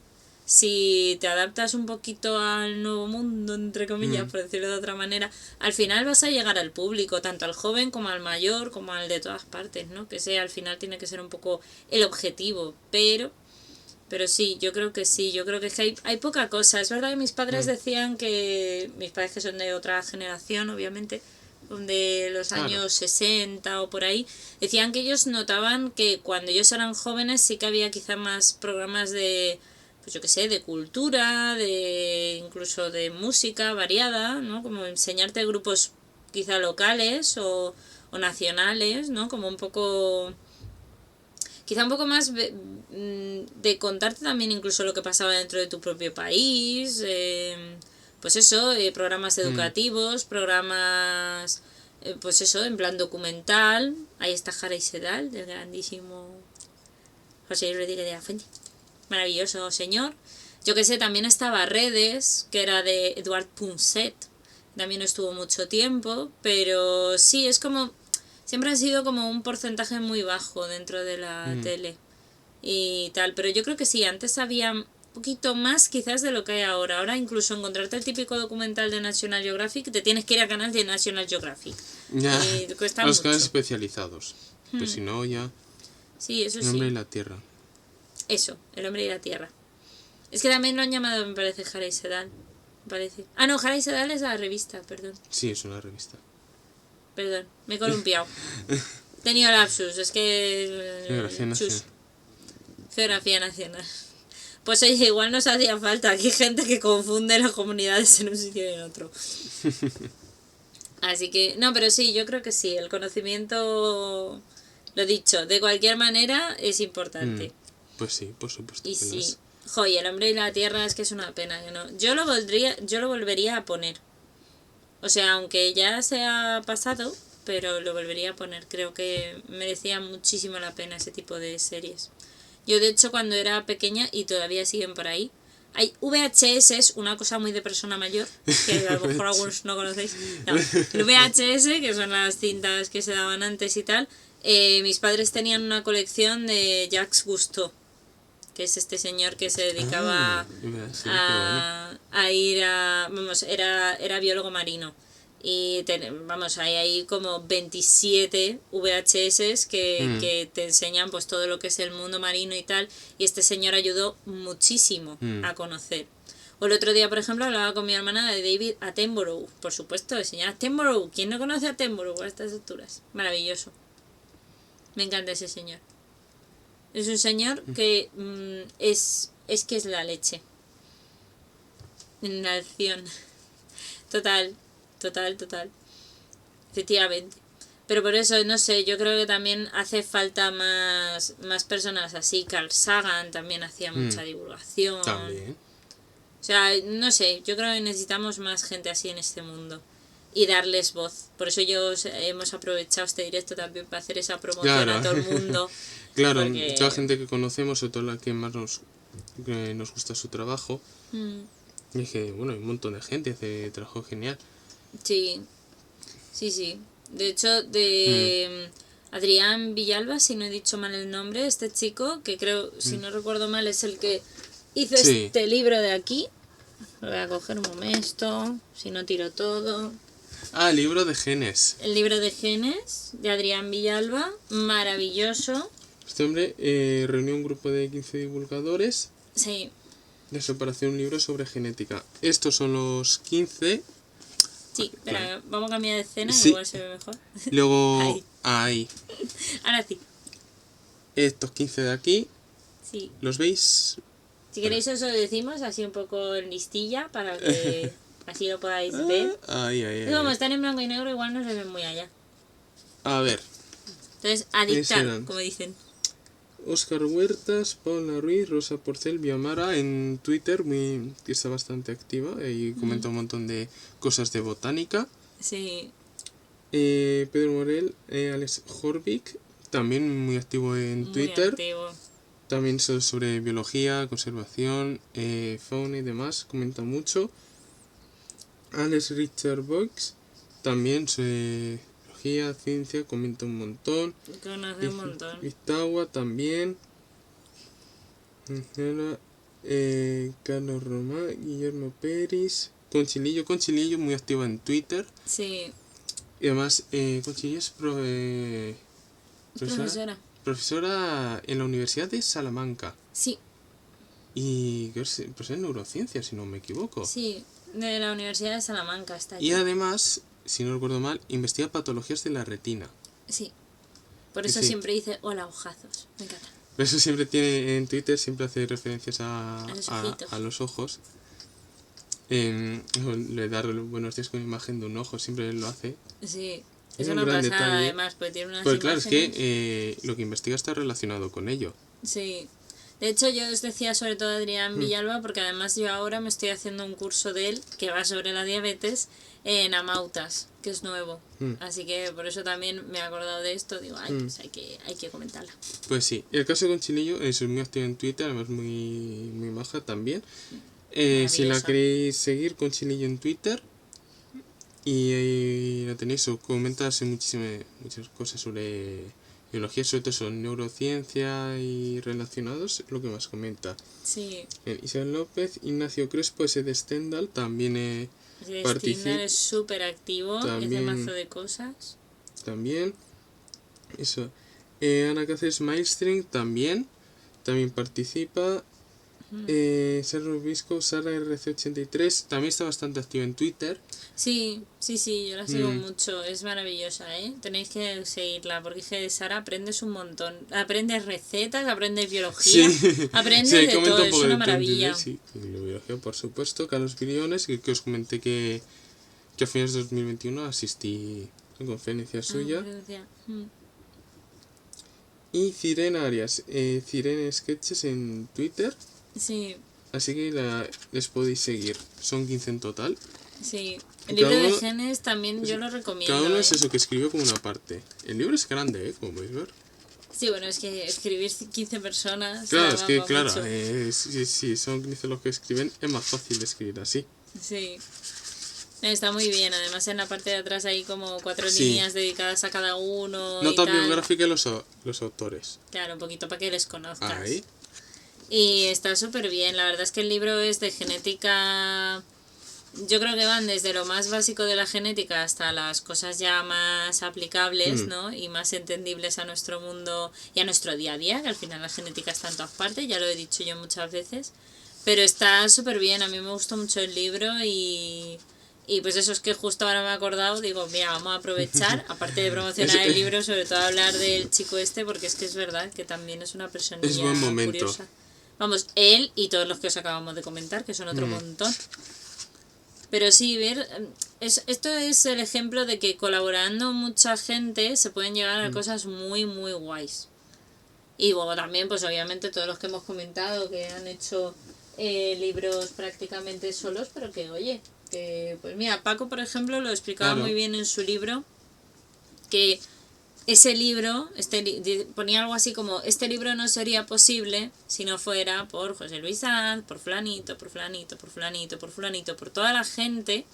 si te adaptas un poquito al nuevo mundo, entre comillas, por decirlo de otra manera, al final vas a llegar al público, tanto al joven como al mayor, como al de todas partes, ¿no? Que ese al final tiene que ser un poco el objetivo, pero sí, yo creo que sí, yo creo que es que hay poca cosa. Es verdad que mis padres decían que, mis padres que son de otra generación, obviamente, de los años 60 o por ahí, decían que ellos notaban que cuando ellos eran jóvenes sí que había quizá más programas de, pues yo qué sé, de cultura, de incluso de música variada, ¿no? Como enseñarte grupos quizá locales o nacionales, ¿no? Como un poco... Quizá un poco más de contarte también incluso lo que pasaba dentro de tu propio país, pues eso, programas educativos, programas, pues eso, en plan documental. Ahí está Jara y Sedal, del grandísimo José Rodríguez de la Fuente. Maravilloso señor. Yo que sé, también estaba Redes, que era de Eduard Punset. También estuvo mucho tiempo, pero sí, es como... Siempre ha sido como un porcentaje muy bajo dentro de la tele y tal, pero yo creo que sí, antes había un poquito más quizás de lo que hay ahora. Ahora incluso encontrarte el típico documental de National Geographic, te tienes que ir a canal de National Geographic. Ya, cuesta los canales especializados, pues si no ya... Sí, eso sí. El hombre y la tierra. Eso, el hombre y la tierra. Es que también lo han llamado, me parece, Jara y Sedal, me parece. Ah, no, Jara y Sedal es la revista, perdón. Sí, es una revista. Perdón, me he columpiado. He tenido lapsus, es que... Geografía nacional. Geografía nacional. Pues oye, igual nos hacía falta. Aquí hay gente que confunde las comunidades en un sitio y en otro. Así que, no, pero sí, yo creo que sí. El conocimiento, lo dicho, de cualquier manera es importante. Pues sí, por supuesto. Y que sí. Joder, el hombre y la tierra es que es una pena que no. Yo lo volvería a poner. O sea, aunque ya se ha pasado, pero lo volvería a poner. Creo que merecía muchísimo la pena ese tipo de series. Yo, de hecho, cuando era pequeña, y todavía siguen por ahí, hay VHS, es una cosa muy de persona mayor, que a lo mejor algunos no conocéis. No, el VHS, que son las cintas que se daban antes y tal. Mis padres tenían una colección de Jacques Cousteau, que es este señor que se dedicaba a ir a... Vamos, era biólogo marino. Y vamos, hay como 27 VHS que te enseñan pues todo lo que es el mundo marino y tal. Y este señor ayudó muchísimo a conocer. O el otro día, por ejemplo, hablaba con mi hermana de David Attenborough. Por supuesto, el señor Attenborough. ¿Quién no conoce a Attenborough a estas alturas? Maravilloso. Me encanta ese señor. Es un señor que es que es la leche. En la acción. Total. Efectivamente. Pero por eso, no sé, yo creo que también hace falta más personas así. Carl Sagan también hacía mucha divulgación. También. O sea, no sé, yo creo que necesitamos más gente así en este mundo. Y darles voz. Por eso hemos aprovechado este directo también para hacer esa promoción a todo el mundo. Claro, porque... toda la gente que conocemos o toda la que más nos gusta su trabajo. Y es que, bueno, hay un montón de gente, hace trabajo genial. Sí. De hecho, de Adrián Villalba, si no he dicho mal el nombre, este chico, que creo, si no recuerdo mal, es el que hizo este libro de aquí. Lo voy a coger un momento, si no tiro todo. El libro de genes. El libro de genes, de Adrián Villalba, maravilloso. Este hombre reunió un grupo de 15 divulgadores. Sí. De separación, un libro sobre genética. Estos son los 15. Sí, espera, vamos a cambiar de escena, igual se ve mejor. Luego, ahí. Ahora sí. Estos 15 de aquí. Sí. ¿Los veis? Si queréis os lo decimos así un poco en listilla para que así lo podáis ver. Como están en blanco y negro, igual no se ven muy allá. A ver. Entonces, a dictar, como dicen. Óscar Huertas, Paula Ruiz, Rosa Porcel, Viamara en Twitter, que está bastante activa y comenta un montón de cosas de botánica. Sí. Pedro Morel, Alex Horvik, también muy activo en Twitter. Muy activo. También sobre biología, conservación, fauna y demás, comenta mucho. Alex Richard Box, también sobre biología, ciencia, comenta un montón. Conoce un montón. Vistagua también. Carlos Román, Guillermo Pérez. Conchilillo muy activa en Twitter. Sí. Y además, Conchilillo es profesora en la Universidad de Salamanca. Sí. Y pues en neurociencia, si no me equivoco. Sí, de la Universidad de Salamanca está allí. Y además, si no recuerdo mal, investiga patologías de la retina. Sí. Por eso siempre dice hola ojazos. Me encanta. Por eso siempre tiene en Twitter, siempre hace referencias a los ojos. Le da buenos días con imagen de un ojo, siempre lo hace. Sí. Es una pasada, además, porque tiene unas imágenes. Claro, es que lo que investiga está relacionado con ello. Sí. De hecho, yo os decía sobre todo Adrián Villalba, porque además yo ahora me estoy haciendo un curso de él, que va sobre la diabetes, en Amautas, que es nuevo. Así que por eso también me he acordado de esto, digo, pues hay que comentarla. Pues sí, el caso de Conchilillo es muy activo en Twitter, además muy maja también. Si la queréis seguir, Conchilillo en Twitter. Y la tenéis, o comentas muchas cosas sobre biología, sobre todo son neurociencia y relacionados, lo que más comenta. Sí. Isabel López, Ignacio Crespo, ese de Stendhal, también participa. Es súper activo, hace mazo de cosas. También. Eso. Ana Cáceres Mailstring también participa. Sara Rubisco, Sara RC83, también está bastante activa en Twitter. Sí, yo la sigo mucho, es maravillosa, ¿eh? Tenéis que seguirla, porque es que Sara aprendes un montón. Aprendes recetas, aprendes biología, aprendes de todo, es una maravilla. Sí, biología, por supuesto. Carlos Briones, que os comenté que a finales de 2021 asistí a conferencia suya. Y Cirene Arias, Cirene Sketches en Twitter. Sí. Así que les podéis seguir. Son 15 en total. Sí. El libro de genes también yo lo recomiendo. Cada uno es eso que escribió como una parte. El libro es grande, como podéis ver. Sí, bueno, es que escribir 15 personas... Claro, es que claro, si son 15 los que escriben, es más fácil escribir así. Sí. Está muy bien, además en la parte de atrás hay como 4 líneas dedicadas a cada uno. Nota biográfica de los autores. Claro, un poquito para que les conozcas. Ahí. Y está súper bien, la verdad es que el libro es de genética... Yo creo que van desde lo más básico de la genética hasta las cosas ya más aplicables, ¿no? Y más entendibles a nuestro mundo y a nuestro día a día, que al final la genética está en todas partes, ya lo he dicho yo muchas veces. Pero está súper bien, a mí me gustó mucho el libro y pues eso es que justo ahora me he acordado, digo, mira, vamos a aprovechar, aparte de promocionar el libro, sobre todo hablar del chico este, porque es que es verdad que también es una personilla es buen momento. Curiosa. Vamos, él y todos los que os acabamos de comentar, que son otro montón. Pero sí, esto es el ejemplo de que colaborando mucha gente se pueden llegar a cosas muy, muy guays. Y luego también, pues obviamente todos los que hemos comentado que han hecho libros prácticamente solos, pero que oye, que pues mira, Paco por ejemplo lo explicaba muy bien en su libro, que ese libro, ponía algo así como, este libro no sería posible si no fuera por José Luis Sanz, por fulanito, por fulanito, por fulanito, por fulanito, por toda la gente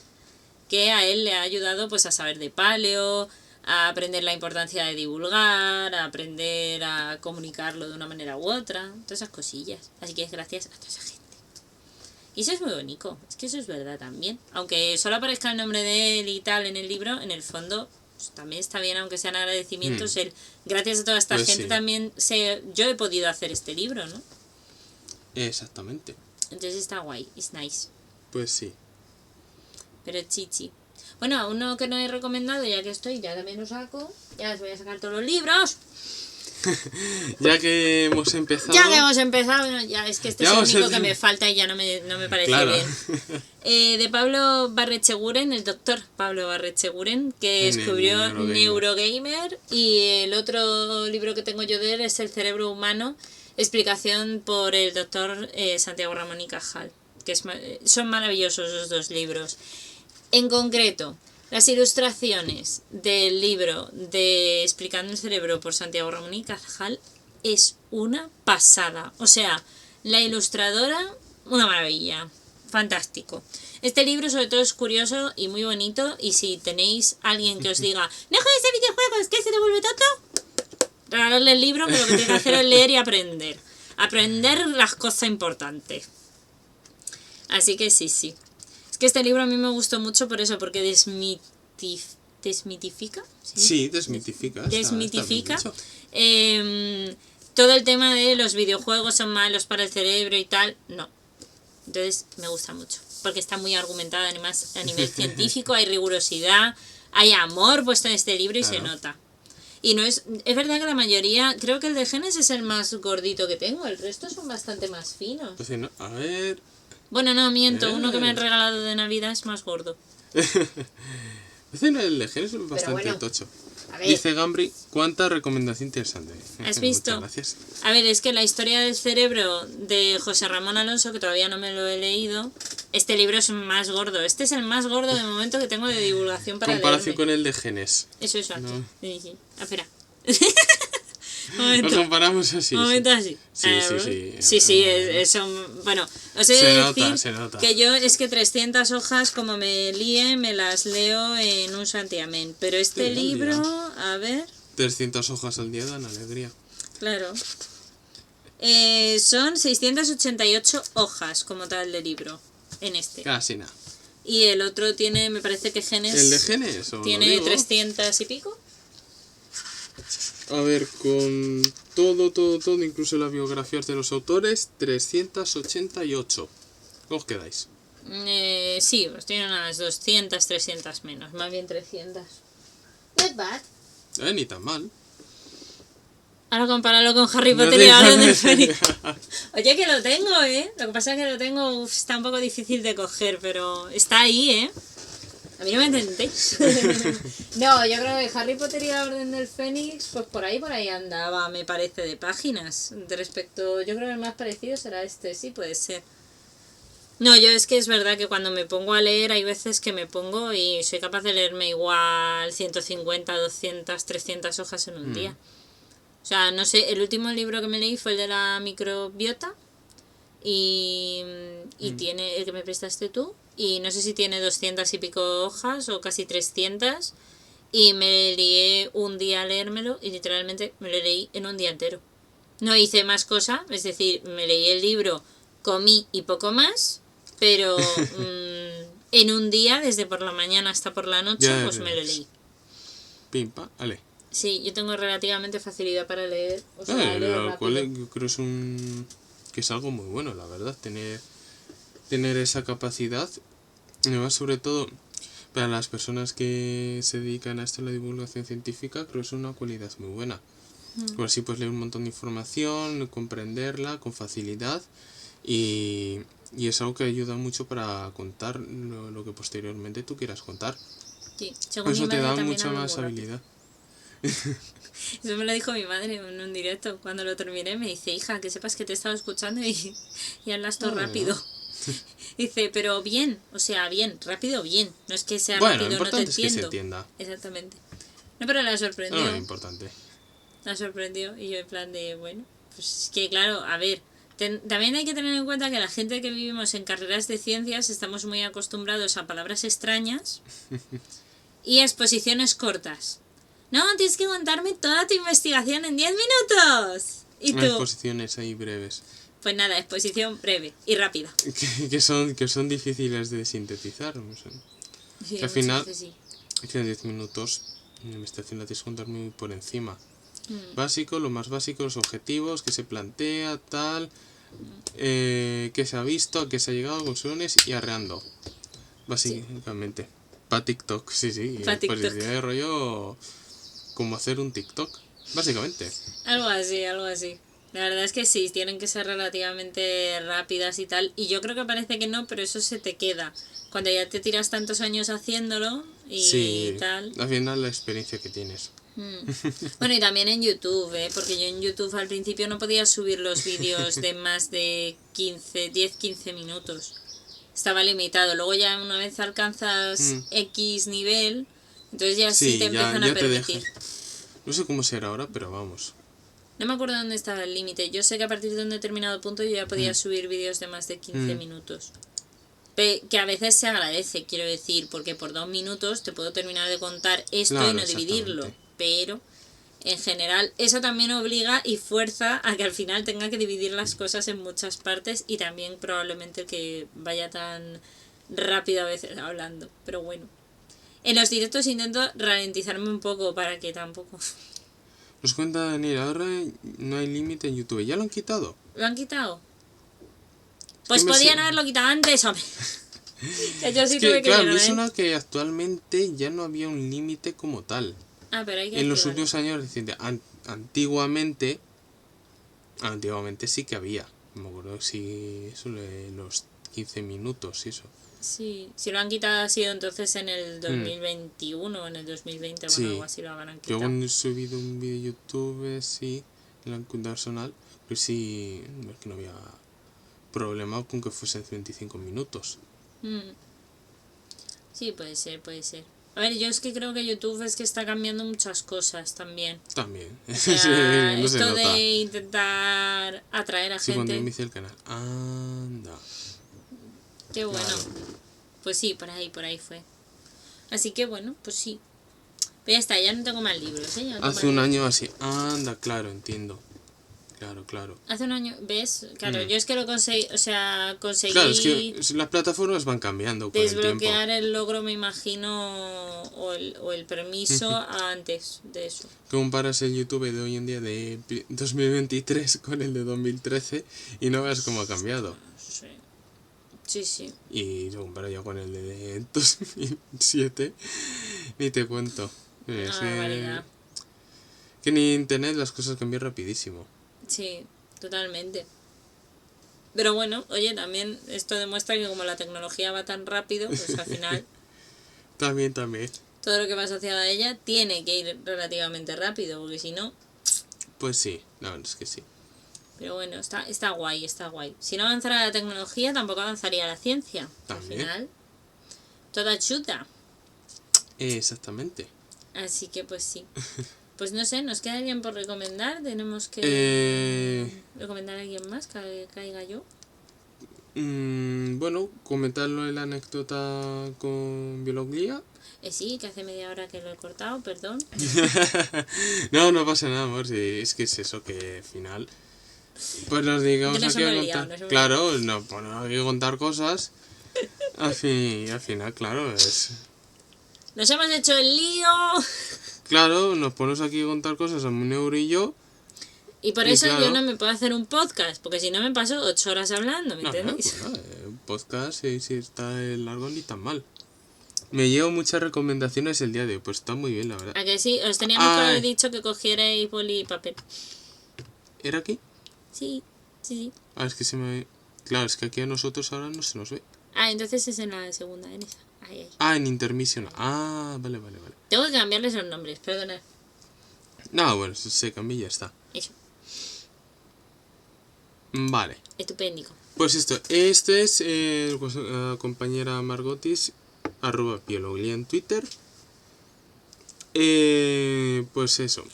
que a él le ha ayudado pues a saber de paleo, a aprender la importancia de divulgar, a aprender a comunicarlo de una manera u otra, todas esas cosillas. Así que es gracias a toda esa gente. Y eso es muy bonito, es que eso es verdad también. Aunque solo aparezca el nombre de él y tal en el libro, en el fondo... Pues también está bien, aunque sean agradecimientos, gracias a toda esta gente también yo he podido hacer este libro, ¿no? Exactamente. Entonces está guay, it's nice. Pues sí. Pero chichi. Bueno, uno que no he recomendado, ya que estoy, ya también lo saco, ya les voy a sacar todos los libros. Ya que hemos empezado, bueno, ya es que este es el único que me falta y ya no me parece bien. De Pablo Barrecheguren, el doctor Pablo Barrecheguren, que escribió Neurogamer, y el otro libro que tengo yo de él es El cerebro humano, explicación por el doctor Santiago Ramón y Cajal, que son maravillosos los dos libros. En concreto, las ilustraciones del libro de Explicando el cerebro por Santiago Ramón y Cajal es una pasada. O sea, la ilustradora, una maravilla. Fantástico. Este libro sobre todo es curioso y muy bonito, y si tenéis alguien que os diga no juegues de videojuegos, que se te vuelve tonto, regalarle el libro, que lo que tiene que hacer es leer y aprender. Aprender las cosas importantes. Así que sí. Es que este libro a mí me gustó mucho por eso, porque desmitifica. Sí, desmitifica. Desmitifica todo el tema de los videojuegos son malos para el cerebro y tal. No. Entonces me gusta mucho, porque está muy argumentada además a nivel científico, hay rigurosidad, hay amor puesto en este libro y se nota. Y no es verdad que la mayoría, creo que el de genes es el más gordito que tengo, el resto son bastante más finos. Pues no, a ver... Bueno, no, miento, uno que me han regalado de Navidad es más gordo. El de genes es bastante tocho. Dice Gambri, cuánta recomendación interesante. ¿Has visto? Muchas gracias. A ver, es que la historia del cerebro de José Ramón Alonso, que todavía no me lo he leído, este libro es más gordo. Este es el más gordo de momento que tengo de divulgación para comparación con el de genes. Eso es aquí. No. Sí. Espera. Lo comparamos así. Momento así. Sí, eso. Bueno, os he de decir se nota. que yo es que 300 hojas, como me líe, me las leo en un santiamén. Pero este libro, a ver... 300 hojas al día dan alegría. Claro. Son 688 hojas como tal de libro en este. Casi nada. Y el otro tiene, me parece que genes... ¿El de genes? Tiene 300 y pico. A ver, con todo, incluso las biografías de los autores, 388. ¿Cómo os quedáis? Sí, pues tienen unas 200, 300 menos, más bien 300. Not bad. Ni tan mal. Ahora compáralo con Harry Potter y la Orden del Fénix. Oye, que lo tengo, ¿eh? Lo que pasa es que lo tengo, está un poco difícil de coger, pero está ahí, ¿eh? A mí no me entendéis. No, yo creo que Harry Potter y la Orden del Fénix, pues por ahí andaba, me parece, de páginas. De respecto, yo creo que el más parecido será este, sí, puede ser. No, yo es que es verdad que cuando me pongo a leer hay veces que me pongo y soy capaz de leerme igual 150, 200, 300 hojas en un día. O sea, no sé, el último libro que me leí fue el de la microbiota y tiene el que me prestaste tú y no sé si tiene 200 y pico hojas o casi 300 y me lié un día a leérmelo y literalmente me lo leí en un día entero. No hice más cosa, es decir, me leí el libro, comí y poco más, pero en un día, desde por la mañana hasta por la noche, Ya pues me lo leí. Pimpa, vale. Sí, yo tengo relativamente facilidad para leer, o sea, leo Lo rápido. cual yo creo que es algo muy bueno, la verdad, tener esa capacidad. Además, sobre todo, para las personas que se dedican a esto, la divulgación científica, creo que es una cualidad muy buena. Pues así puedes leer un montón de información, comprenderla con facilidad y es algo que ayuda mucho para contar lo que posteriormente tú quieras contar. Sí, según Eso mi te madre da también mucha hablo más muy rápido. habilidad. Eso me lo dijo mi madre en un directo. Cuando lo terminé me dice, hija, que sepas que te he estado escuchando y hablas todo rápido. Dice, pero bien, o sea, bien, rápido, bien. No es que sea Bueno, rápido, lo no te importante es que se entiendo. entienda. Exactamente. No, pero la sorprendió. No es importante. La sorprendió y yo en plan de, bueno, pues es que claro, a ver, también hay que tener en cuenta que la gente que vivimos en carreras de ciencias estamos muy acostumbrados a palabras extrañas y a exposiciones cortas. No, tienes que contarme toda tu investigación en 10 minutos. ¿Y tú? Exposiciones ahí breves. Pues nada, exposición breve y rápida. Que son difíciles de sintetizar. No sé. Sí, Que al final, sí. que en 10 minutos la investigación la tienes que contar muy por encima. Básico, lo más básico, los objetivos, que se plantea, tal, que se ha visto, a qué se ha llegado, conclusiones y arreando. Básicamente. Para TikTok, sí. Pa' TikTok. Pues de rollo como hacer un TikTok. Básicamente. Algo así. La verdad es que sí, tienen que ser relativamente rápidas y tal. Y yo creo que parece que no, pero eso se te queda. Cuando ya te tiras tantos años haciéndolo y tal. Al final la experiencia que tienes. Bueno, y también en YouTube, porque yo en YouTube al principio no podía subir los vídeos de más de 10-15 minutos. Estaba limitado. Luego ya una vez alcanzas X nivel, entonces ya sí te empiezan a permitir. No sé cómo será ahora, pero vamos. No me acuerdo dónde estaba el límite. Yo sé que a partir de un determinado punto yo ya podía subir vídeos de más de 15 minutos. Que a veces se agradece, quiero decir, porque por 2 minutos te puedo terminar de contar esto y no dividirlo. Pero en general eso también obliga y fuerza a que al final tenga que dividir las cosas en muchas partes y también probablemente que vaya tan rápido a veces hablando. Pero bueno. En los directos intento ralentizarme un poco para que tampoco... Nos cuenta Daniel, ahora no hay límite en YouTube. ¿Ya lo han quitado? ¿Lo han quitado? Pues podían haberlo quitado antes, hombre. Que yo sí tuve que claro, llegar, me suena que actualmente ya no había un límite como tal. Pero hay que en los últimos años recientes. Antiguamente sí que había. No me acuerdo si eso de los 15 minutos y eso. Sí, si lo han quitado ha sido entonces en el 2021 o en el 2020 o algo así lo habrán quitado. Yo cuando he subido un vídeo de YouTube, sí, en la cuenta personal, pero sí, es que no había problema con que fuesen 25 minutos. Sí, puede ser. A ver, yo es que creo que YouTube es que está cambiando muchas cosas también. También. O sea, no esto de intentar atraer a gente. Sí, cuando inicia el canal. Anda. Qué bueno. Claro. Pues sí, por ahí fue. Así que bueno, pues sí. Pero ya está, ya no tengo más libros, ¿eh? Hace un año así. Anda, claro, entiendo. Claro. Hace un año, ¿ves? Claro, yo es que lo conseguí, o sea, conseguí... Claro, es que las plataformas van cambiando con el tiempo. Desbloquear el logro, me imagino, o el permiso antes de eso. Comparas el YouTube de hoy en día de 2023 con el de 2013 y no ves cómo ha cambiado. Sí. Y lo comparo ya con el de 2007, ni te cuento. Es que en internet las cosas cambian rapidísimo. Sí, totalmente. Pero bueno, oye, también esto demuestra que como la tecnología va tan rápido, pues al final... También. Todo lo que va asociado a ella tiene que ir relativamente rápido, porque si no... Pues sí, la verdad es que sí. Pero bueno, está guay. Si no avanzara la tecnología, tampoco avanzaría la ciencia. También. Al final, toda chuta. Exactamente. Así que pues sí. Pues no sé, ¿nos queda alguien por recomendar? Tenemos que recomendar a alguien más que caiga yo. Bueno, comentarlo en la anécdota con Biología. Sí, que hace media hora que lo he cortado, perdón. No pasa nada, amor. Si es que es eso, que al final... Pues nos digamos aquí a contar... Claro, no ponemos aquí a contar cosas. Al final, claro, es... ¡Nos hemos hecho el lío! Claro, nos ponemos aquí a contar cosas a un euro y yo. Y por eso claro, yo no me puedo hacer un podcast, porque si no me paso 8 horas hablando, ¿me entendéis? Bueno, un podcast, si está largo, ni tan mal. Me llevo muchas recomendaciones el día de hoy, pues está muy bien, la verdad. ¿A que sí? Os teníamos que haber dicho que cogierais boli y papel. ¿Era aquí? Sí. Es que se me... Claro, es que aquí a nosotros ahora no se nos ve. Entonces es en la segunda, en esa. Ahí. En intermission. Vale. Tengo que cambiarles los nombres, perdona. No, bueno, se cambia y ya está. Eso. Vale. Estupendo. Pues este es la compañera Margotis, @biologlia en Twitter. Pues eso.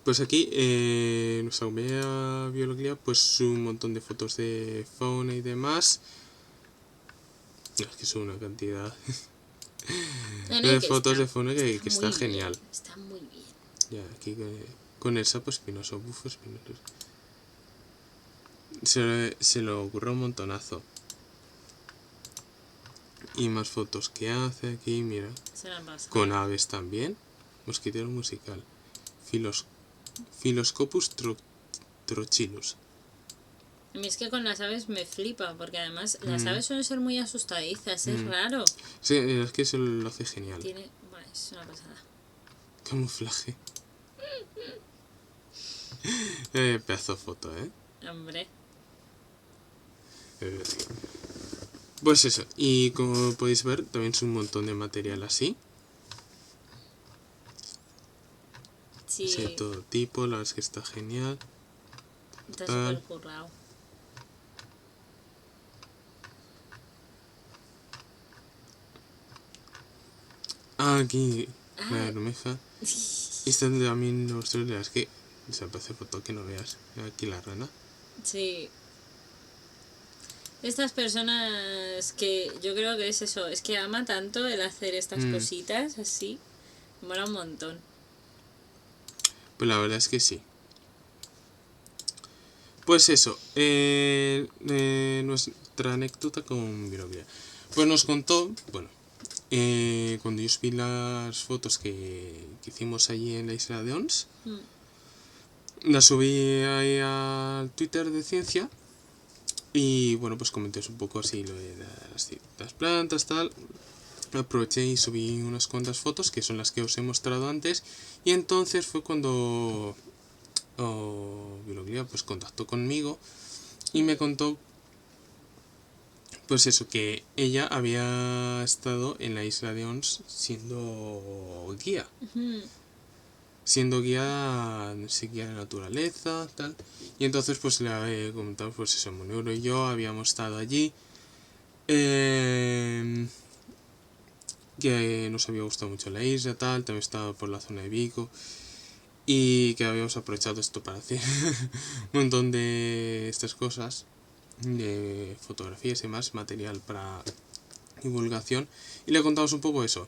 Pues aquí nuestra compañera Biología pues un montón de fotos de fauna y demás. Es que son una cantidad de fotos de fauna que está genial. Bien, está muy bien. Ya, aquí con el sapo espinoso, bufo espinoso. Se lo ocurre un montonazo. Y más fotos que hace aquí, mira. Con aves también. Mosquitero musical. Philoscopus trochilus. A mí es que con las aves me flipa, porque además las aves suelen ser muy asustadizas, es raro. Sí, es que eso lo hace genial. Es una pasada. Camuflaje. Pedazo de foto, Hombre. Pues eso, y como podéis ver, también es un montón de material así. Sí. De todo tipo, la verdad es que está genial. Está súper currado. Aquí, la bermeja. Esta también la es que se aparece foto que no veas. Aquí la rana. Sí. Estas personas que yo creo que es eso, es que ama tanto el hacer estas cositas así, mola un montón. Pues la verdad es que sí. Pues eso, nuestra anécdota con Biología. Pues nos contó, bueno, cuando yo vi las fotos que hicimos allí en la isla de Ons, las subí ahí al Twitter de Ciencia. Y bueno, pues comenté un poco así lo de las plantas, tal. Aproveché y subí unas cuantas fotos, que son las que os he mostrado antes. Y entonces fue cuando Biología pues contactó conmigo y me contó pues eso, que ella había estado en la isla de Ons siendo guía. Siendo guía, no sé, guía de naturaleza, tal. Y entonces pues le comentamos, pues eso, Monero y yo habíamos estado allí. Que nos había gustado mucho la isla, tal. También estaba por la zona de Vigo. Y que habíamos aprovechado esto para hacer un montón de estas cosas. De fotografías y más, material para divulgación. Y le contamos un poco eso.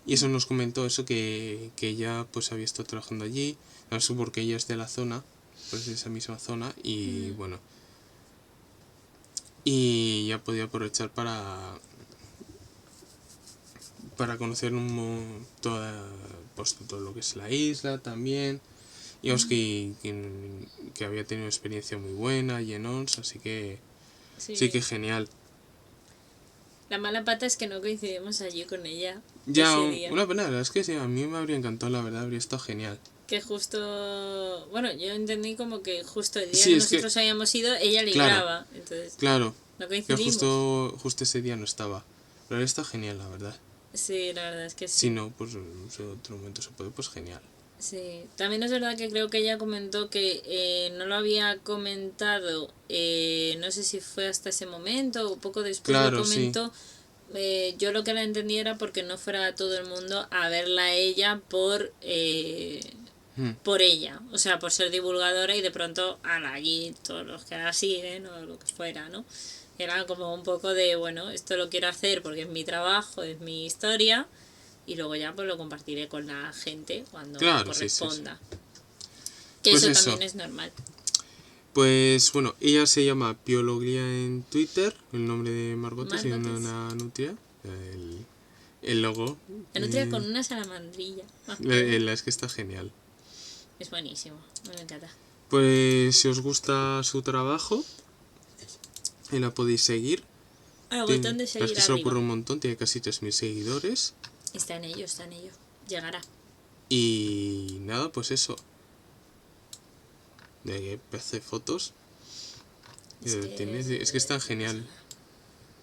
Y eso nos comentó eso que ella pues había estado trabajando allí, no sé porque ella es de la zona pues esa misma zona y bueno. Y ya podía aprovechar para conocer pues, todo lo que es la isla también. Y que había tenido una experiencia muy buena y en ONS, así que sí que genial. La mala pata es que no coincidimos allí con ella. Ya, ese día. una pena, la verdad es que sí, a mí me habría encantado, la verdad, habría estado genial. Que justo, bueno, yo entendí como que justo el día Sí, que nosotros habíamos ido, ella libraba. Entonces, claro, no que coincidimos. justo ese día no estaba. Pero habría estado genial, la verdad. Sí, la verdad es que sí. Si no, pues en otro momento se puede, pues genial. Sí, también es verdad que creo que ella comentó que no lo había comentado, no sé si fue hasta ese momento o poco después lo comentó. Sí. Yo lo que la entendí era porque no fuera todo el mundo a verla a ella por ella, o sea, por ser divulgadora y de pronto allí todos los que la siguen o lo que fuera, ¿no? Era como un poco de, bueno, esto lo quiero hacer porque es mi trabajo, es mi historia. Y luego ya pues lo compartiré con la gente cuando corresponda. Sí. Que pues eso también es normal. Pues bueno, ella se llama Piologlia en Twitter, el nombre de Margot es una nutria. El logo. La nutria con una salamandrilla. Es que está genial. Es buenísimo, me encanta. Pues si os gusta su trabajo, la podéis seguir. Botón de seguir. Es que se lo ocurre un montón, tiene casi 3.000 seguidores. Está en ello. Llegará. Y nada, pues eso. De hace fotos. Es que está genial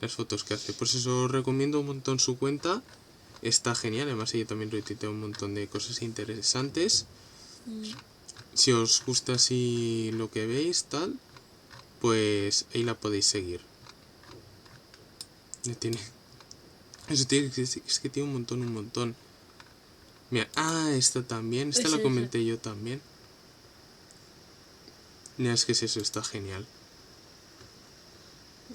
las fotos que hace. Pues eso os recomiendo un montón su cuenta. Está genial, además ella también retuitea un montón de cosas interesantes. Si os gusta así lo que veis, tal, pues ahí la podéis seguir. Es que tiene un montón. Mira, esta también, esta la comenté yo también. Mira, es que es eso, está genial.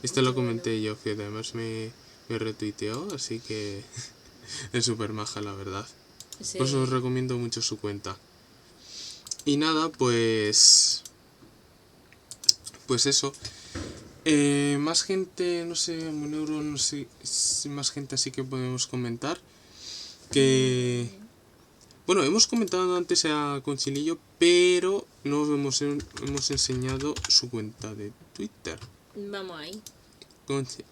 Esta lo comenté yo, que además me retuiteó, así que es súper maja, la verdad. Sí. Pues os recomiendo mucho su cuenta. Y nada, pues eso. Más gente, no sé, Moneuro, no sé, más gente así que podemos comentar. Que bueno, hemos comentado antes a Conchilillo, pero no hemos enseñado su cuenta de Twitter. Vamos ahí.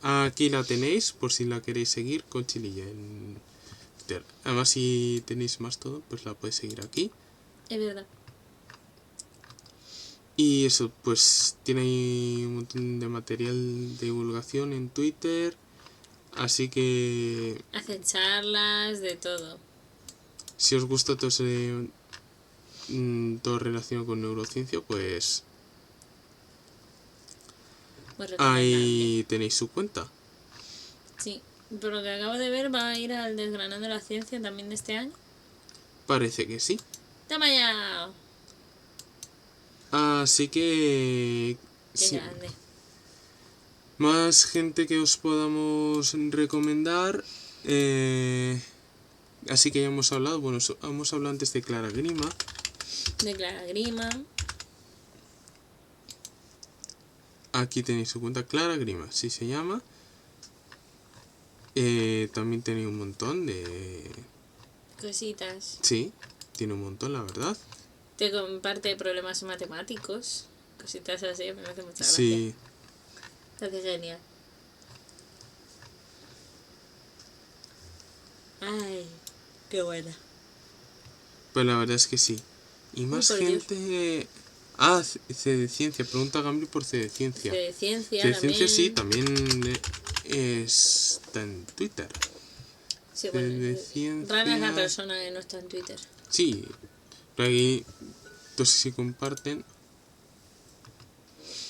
Aquí la tenéis, por si la queréis seguir, Conchilillo en Twitter. Además, si tenéis más todo, pues la podéis seguir aquí. Es verdad. Y eso, pues tiene ahí un montón de material de divulgación en Twitter. Así que hacen charlas, de todo. Si os gusta todo relacionado con neurociencia, pues ahí tenéis su cuenta. Sí, por lo que acabo de ver va a ir al Desgranando la Ciencia también de este año. Parece que sí. ¡Toma ya! Así que Qué grande. Más gente que os podamos recomendar. Así que ya hemos hablado. Bueno, hemos hablado antes de Clara Grima. De Clara Grima. Aquí tenéis su cuenta, Clara Grima, sí se llama. También tenéis un montón de cositas. Sí, tiene un montón, la verdad. Te comparte problemas matemáticos. Cositas así, me hace mucha gracia. Sí. Parece genial. Ay, qué buena. Pues la verdad es que sí. Y más gente. Dios. C de Ciencia. Pregunta Gambly por C de Ciencia. C de Ciencia. C de Ciencia sí, también está en Twitter. Sí, bueno, C de Ciencia. Rana es la persona que no está en Twitter. Sí. Pero aquí, entonces si comparten.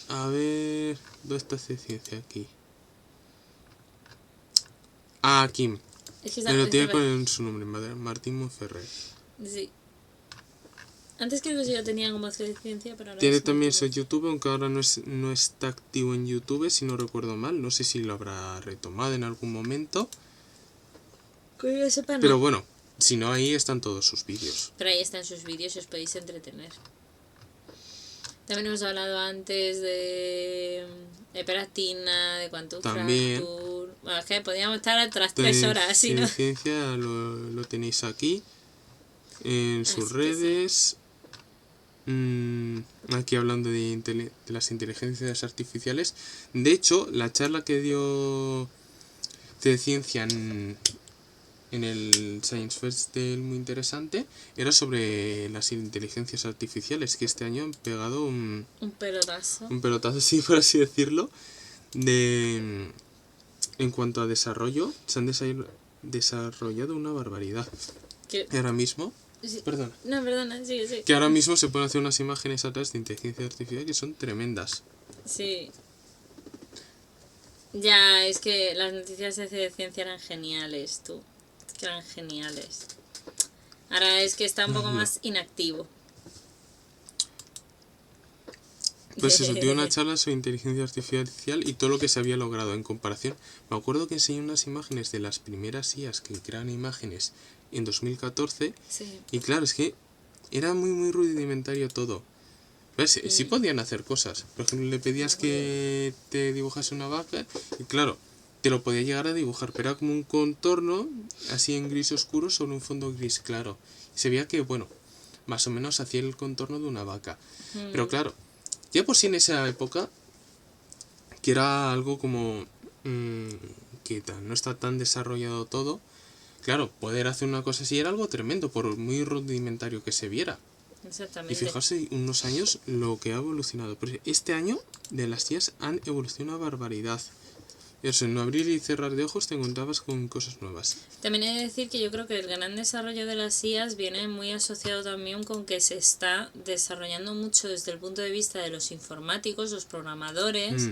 A ver. ¿Dónde está C de Ciencia? Aquí. Aquí. Es que pero tiene con su nombre, Martín Monferrer. Sí. Antes creo que yo tenía como C de Ciencia, pero ahora tiene también su YouTube, aunque ahora no está activo en YouTube, si no recuerdo mal. No sé si lo habrá retomado en algún momento. Que yo sepa, no. Pero bueno, si no, ahí están todos sus vídeos. Pero ahí están sus vídeos y os podéis entretener. También hemos hablado antes de Peratina, de Quantum También. Fracture. Bueno, es que podríamos estar otras 3 horas, Sí, ¿no? ciencia lo tenéis aquí en sus redes. Aquí hablando de las inteligencias artificiales. De hecho, la charla que dio de ciencia en el Science Festival muy interesante era sobre las inteligencias artificiales, que este año han pegado un pelotazo, sí, por así decirlo, en cuanto a desarrollo. Se han desarrollado una barbaridad. ¿Qué? Ahora mismo, Sí. perdona. No, perdona, sí. Que ahora mismo se pueden hacer unas imágenes atrás de inteligencia artificial que son tremendas. Sí. Ya, es que las noticias de ciencia eran geniales, tú. Es que eran geniales. Ahora es que está un poco más inactivo. Pues eso, dio una charla sobre inteligencia artificial y todo lo que se había logrado en comparación. Me acuerdo que enseñé unas imágenes de las primeras IAs que crean imágenes en 2014. Sí. Y claro, es que era muy rudimentario todo. ¿Ves? Sí podían hacer cosas. Por ejemplo, le pedías que te dibujase una vaca y claro, te lo podía llegar a dibujar, pero era como un contorno así en gris oscuro sobre un fondo gris claro. Y se veía que, bueno, más o menos hacía el contorno de una vaca. Pero claro, ya por sí en esa época, que era algo como que no está tan desarrollado todo, claro, poder hacer una cosa así era algo tremendo, por muy rudimentario que se viera. Exactamente. Y fijarse unos años lo que ha evolucionado. Pero este año de las IAs han evolucionado una barbaridad. Eso, en abrir y cerrar de ojos te encontrabas con cosas nuevas. También he de decir que yo creo que el gran desarrollo de las IAs viene muy asociado también con que se está desarrollando mucho desde el punto de vista de los informáticos, los programadores,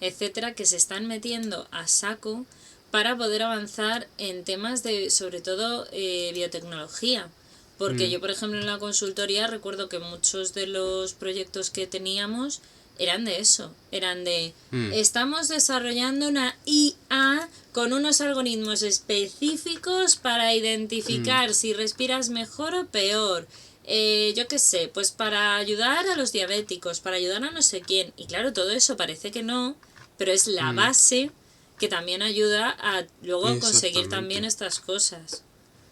etcétera, que se están metiendo a saco para poder avanzar en temas de, sobre todo, biotecnología. Porque yo, por ejemplo, en la consultoría recuerdo que muchos de los proyectos que teníamos eran de eso, eran de estamos desarrollando una IA con unos algoritmos específicos para identificar si respiras mejor o peor. Yo qué sé, pues para ayudar a los diabéticos, para ayudar a no sé quién. Y claro, todo eso parece que no, pero es la base que también ayuda a luego conseguir también estas cosas.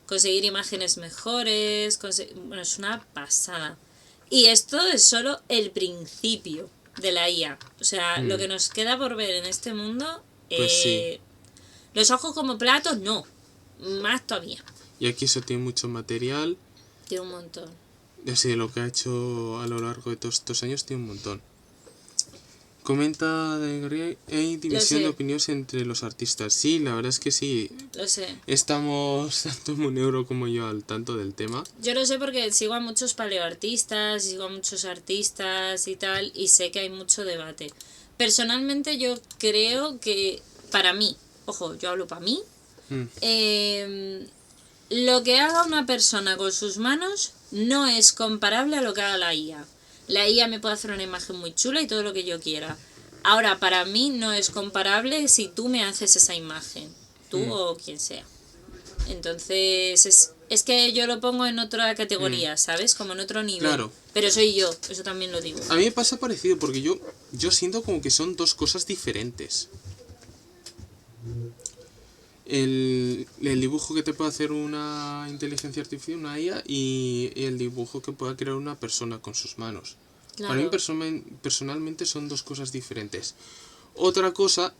Conseguir imágenes mejores, bueno, es una pasada. Y esto es solo el principio de la IA. O sea, lo que nos queda por ver en este mundo, pues sí. Los ojos como platos, no. Más todavía. Y aquí eso tiene mucho material. Tiene un montón. Así, lo que ha hecho a lo largo de todos estos años tiene un montón. Comenta de hay división de opiniones entre los artistas. Sí, la verdad es que sí. Lo sé. Estamos, tanto Monegro como yo, al tanto del tema. Yo lo sé porque sigo a muchos paleoartistas, sigo a muchos artistas y tal, y sé que hay mucho debate. Personalmente yo creo que, para mí, ojo, yo hablo para mí, lo que haga una persona con sus manos no es comparable a lo que haga la IA. La IA me puede hacer una imagen muy chula y todo lo que yo quiera. Ahora, para mí no es comparable si tú me haces esa imagen. Tú o quien sea. Entonces, es que yo lo pongo en otra categoría, ¿sabes? Como en otro nivel. Claro. Pero soy yo, eso también lo digo. A mí me pasa parecido porque yo siento como que son dos cosas diferentes. El dibujo que te puede hacer una inteligencia artificial, una IA, y el dibujo que pueda crear una persona con sus manos. Claro. Para mí personalmente son dos cosas diferentes. Otra cosa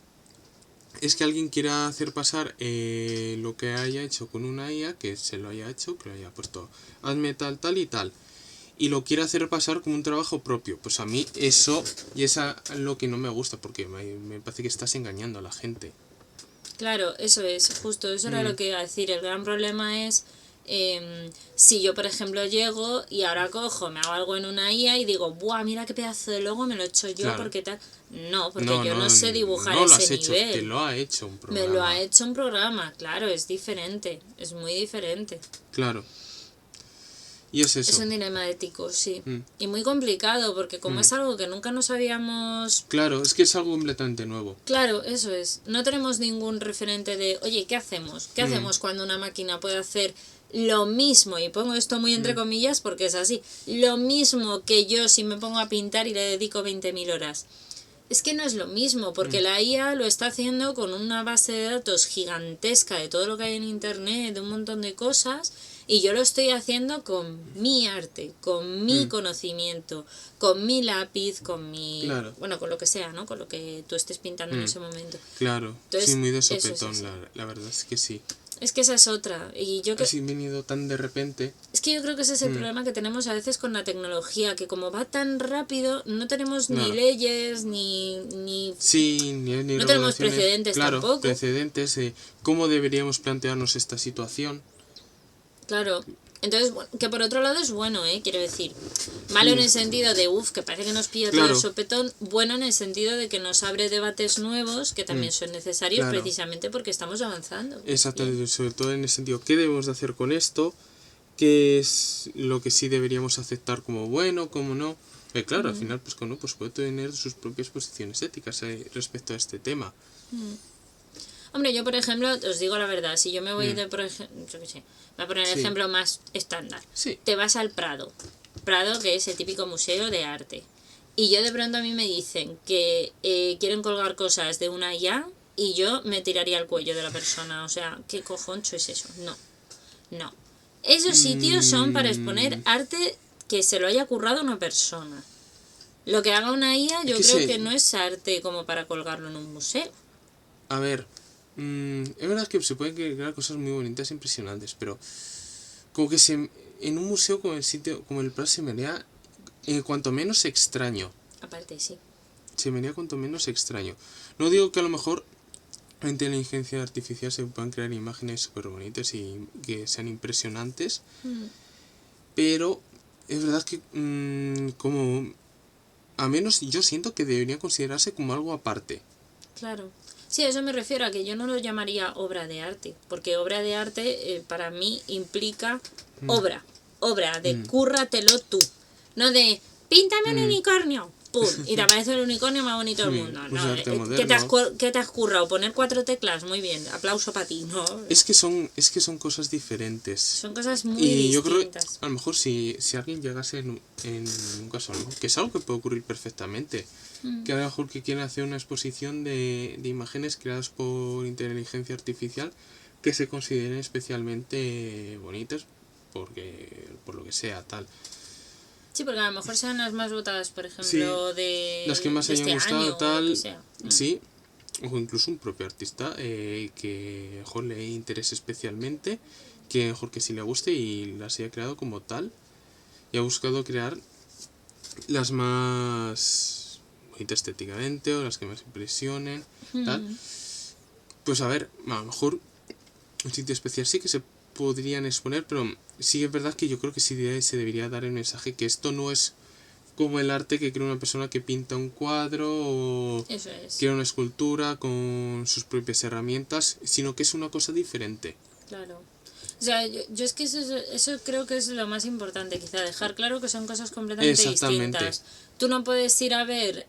es que alguien quiera hacer pasar lo que haya hecho con una IA, que se lo haya hecho, que lo haya puesto, hazme tal y tal, y lo quiere hacer pasar como un trabajo propio. Pues a mí eso y es lo que no me gusta, porque me parece que estás engañando a la gente. Claro, eso es, justo, eso era lo que iba a decir. El gran problema es si yo, por ejemplo, llego y ahora cojo, me hago algo en una IA y digo, ¡buah, mira qué pedazo de logo, me lo he hecho yo! Claro. Porque tal. No, porque yo no sé dibujar ese nivel. Hecho, te lo ha hecho un programa. Me lo ha hecho un programa, claro, es diferente, es muy diferente. Claro. Y es eso. Es un dilema ético, sí. Y muy complicado, porque como es algo que nunca nos habíamos... Claro, es que es algo completamente nuevo. Claro, eso es. No tenemos ningún referente de, oye, ¿qué hacemos? ¿Qué hacemos cuando una máquina puede hacer lo mismo, y pongo esto muy entre comillas porque es así, lo mismo que yo si me pongo a pintar y le dedico 20.000 horas. Es que no es lo mismo, porque la IA lo está haciendo con una base de datos gigantesca de todo lo que hay en internet, de un montón de cosas, y yo lo estoy haciendo con mi arte, con mi conocimiento, con mi lápiz, con mi... Claro. Bueno, con lo que sea, ¿no? Con lo que tú estés pintando en ese momento. Claro, Entonces, sí, muy de eso es sopetón, así. la verdad es que sí. Es que esa es otra. Y yo Así venido tan de repente. Es que yo creo que ese es el problema que tenemos a veces con la tecnología, que como va tan rápido, no tenemos ni leyes, ni Sí, ni no tenemos regulaciones. precedentes Claro, tampoco. precedentes de cómo deberíamos plantearnos esta situación. Claro. Entonces, bueno, que por otro lado es bueno, quiero decir. Malo en el sentido de, que parece que nos pilla todo el sopetón. Bueno en el sentido de que nos abre debates nuevos que también son necesarios precisamente porque estamos avanzando. Exactamente, sobre todo en el sentido, ¿qué debemos de hacer con esto? ¿Qué es lo que sí deberíamos aceptar como bueno, como no? Claro, al final pues uno pues puede tener sus propias posiciones éticas respecto a este tema. Hombre, yo por ejemplo, os digo la verdad, si yo me voy de, por ejemplo, yo qué sé, voy a poner el ejemplo más estándar. Sí. Te vas al Prado, que es el típico museo de arte, y yo de pronto a mí me dicen que quieren colgar cosas de una IA y yo me tiraría al cuello de la persona, o sea, ¿qué cojoncho es eso? No. Esos sitios son para exponer arte que se lo haya currado una persona. Lo que haga una IA yo creo que no es arte como para colgarlo en un museo. A ver, es verdad que se pueden crear cosas muy bonitas e impresionantes, pero como que en un museo como el Prado se me haría cuanto menos extraño. Aparte, sí. Se me haría cuanto menos extraño. No digo que a lo mejor la inteligencia artificial se puedan crear imágenes súper bonitas y que sean impresionantes, pero es verdad que como a menos yo siento que debería considerarse como algo aparte. Claro. Sí, a eso me refiero, a que yo no lo llamaría obra de arte, porque obra de arte para mí implica obra de cúrratelo tú, no de píntame un unicornio, pum, y te aparece el unicornio más bonito del mundo. Pues No, arte ¿qué te has currado? Poner 4 teclas, muy bien, aplauso para ti, ¿no? Es que son cosas diferentes. Son cosas muy distintas. Y yo creo que distintas. a lo mejor si alguien llegase en un caso, ¿no? Que es algo que puede ocurrir perfectamente, que a lo mejor que quieren hacer una exposición de imágenes creadas por inteligencia artificial que se consideren especialmente bonitas por lo que sea, tal. Sí, porque a lo mejor sean las más votadas, por ejemplo, de las que más de hayan este gustado, año, tal. o lo que sea. Sí, o incluso un propio artista que mejor le interese especialmente, que mejor que sí le guste y las haya creado como tal, y ha buscado crear las más bonitas estéticamente o las que más impresionen, tal. Pues a ver, a lo mejor un sitio especial sí que se podrían exponer, pero sí es verdad que yo creo que sí se debería dar el mensaje que esto no es como el arte que crea una persona que pinta un cuadro o crea una escultura con sus propias herramientas, sino que es una cosa diferente. Claro. O sea, yo es que eso creo que es lo más importante, quizá, dejar claro que son cosas completamente distintas. Tú no puedes ir a ver,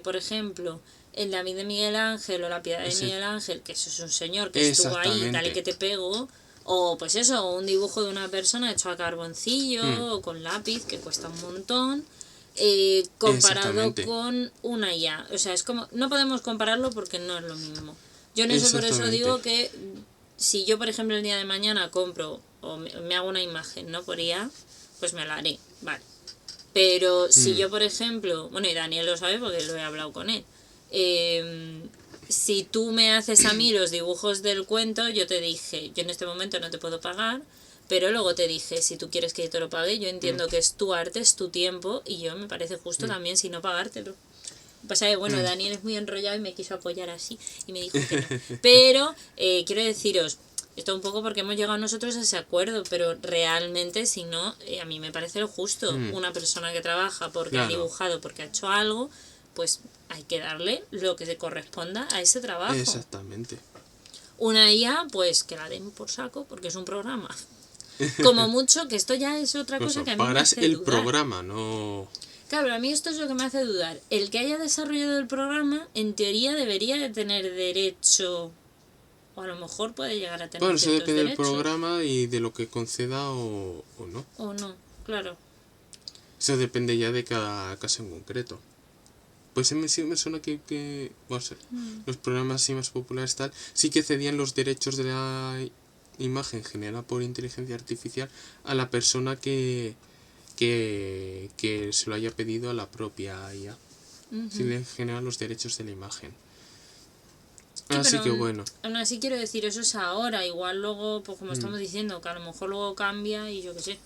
por ejemplo, el David de Miguel Ángel o la Piedad de Miguel Ángel, que eso es un señor que estuvo ahí, tal y que te pego, o pues eso, un dibujo de una persona hecho a carboncillo o con lápiz, que cuesta un montón, comparado con una IA. O sea, es como, no podemos compararlo porque no es lo mismo. Yo en eso por eso digo que si yo, por ejemplo, el día de mañana compro o me hago una imagen, ¿no? Por IA, pues me la haré, vale. Pero si yo, por ejemplo, bueno, y Daniel lo sabe porque lo he hablado con él, si tú me haces a mí los dibujos del cuento, yo te dije, yo en este momento no te puedo pagar, pero luego te dije, si tú quieres que yo te lo pague, yo entiendo que es tu arte, es tu tiempo, y yo me parece justo también si no pagártelo. Pasa que, bueno, Daniel es muy enrollado y me quiso apoyar así y me dijo que no. Pero quiero deciros, esto un poco porque hemos llegado nosotros a ese acuerdo, pero realmente si no, a mí me parece lo justo. Una persona que trabaja porque ha dibujado, porque ha hecho algo, pues hay que darle lo que se corresponda a ese trabajo. Exactamente. Una IA, pues que la den por saco porque es un programa. Como mucho, que esto ya es otra cosa que a mí me hace el dudar. programa, no... Claro, a mí esto es lo que me hace dudar. El que haya desarrollado el programa, en teoría, debería de tener derecho O a lo mejor puede llegar a tener Bueno, eso ciertos depende del derechos. programa y de lo que conceda o no. O no, claro. Eso depende ya de cada caso en concreto. Pues sí me suena que bueno, los programas así más populares tal, sí que cedían los derechos de la imagen generada por inteligencia artificial a la persona que se lo haya pedido a la propia IA. Sí le generan los derechos de la imagen. Sí, Así pero que bueno. aún así quiero decir, eso es ahora. Igual luego, pues como estamos diciendo, que a lo mejor luego cambia y yo qué sé.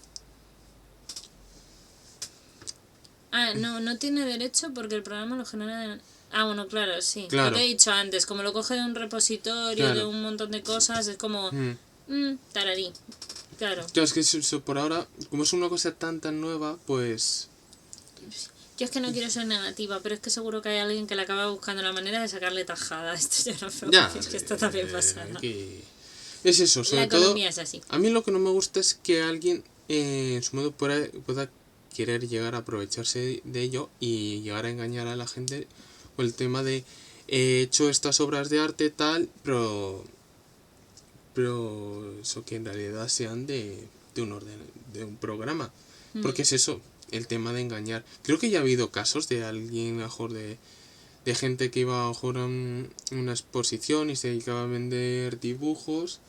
Ah, no tiene derecho porque el programa lo genera... Ah, bueno, claro, sí. Claro. Lo que he dicho antes, como lo coge de un repositorio, Claro. de un montón de cosas, es como... tararí. Claro. Claro, es que eso por ahora, como es una cosa tan nueva, pues... Yo es que no quiero ser negativa, pero es que seguro que hay alguien que le acaba buscando la manera de sacarle tajada. Esto yo no puedo decir que esto también pasa. Es eso, sobre la economía todo... es así. A mí lo que no me gusta es que alguien, en su modo, pueda querer llegar a aprovecharse de ello y llegar a engañar a la gente con el tema de he hecho estas obras de arte tal, pero eso que en realidad sean de un programa. Porque es eso, el tema de engañar. Creo que ya ha habido casos de alguien mejor de gente que iba a una exposición y se dedicaba a vender dibujos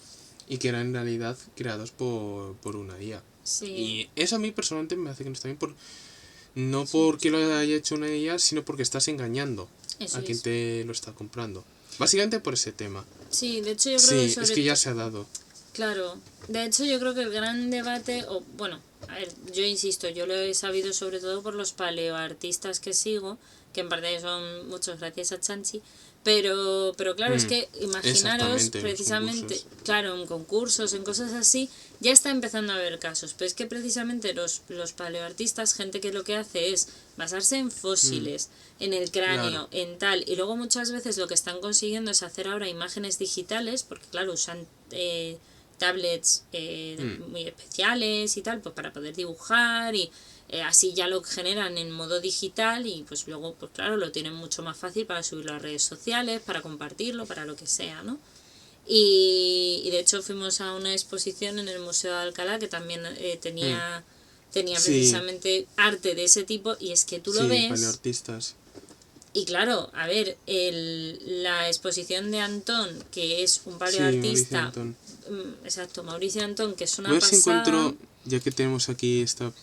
y que eran en realidad creados por una IA. Sí. Y eso a mí personalmente me hace que no está bien no porque lo haya hecho una IA, sino porque estás engañando a quien te lo está comprando. Básicamente por ese tema. Sí, de hecho yo creo que es que ya se ha dado. Claro, de hecho yo creo que el gran debate, o bueno, a ver, yo insisto, yo lo he sabido sobre todo por los paleoartistas que sigo, que en parte son muchos gracias a Chanchi, pero claro, es que imaginaros precisamente, claro, en concursos, en cosas así, ya está empezando a haber casos, pero es que precisamente los paleoartistas, gente que lo que hace es basarse en fósiles, en el cráneo, en tal, y luego muchas veces lo que están consiguiendo es hacer ahora imágenes digitales, porque claro, usan tablets muy especiales y tal, pues para poder dibujar y así ya lo generan en modo digital y pues luego, pues claro, lo tienen mucho más fácil para subirlo a redes sociales, para compartirlo, para lo que sea, ¿no? Y de hecho fuimos a una exposición en el Museo de Alcalá que también tenía precisamente arte de ese tipo y es que tú lo ves... paleoartistas. Y claro, a ver, la exposición de Antón, que es un paleoartista... Exacto, Mauricio Antón, que es una pasada... A ver si encuentro, ya que tenemos aquí esta...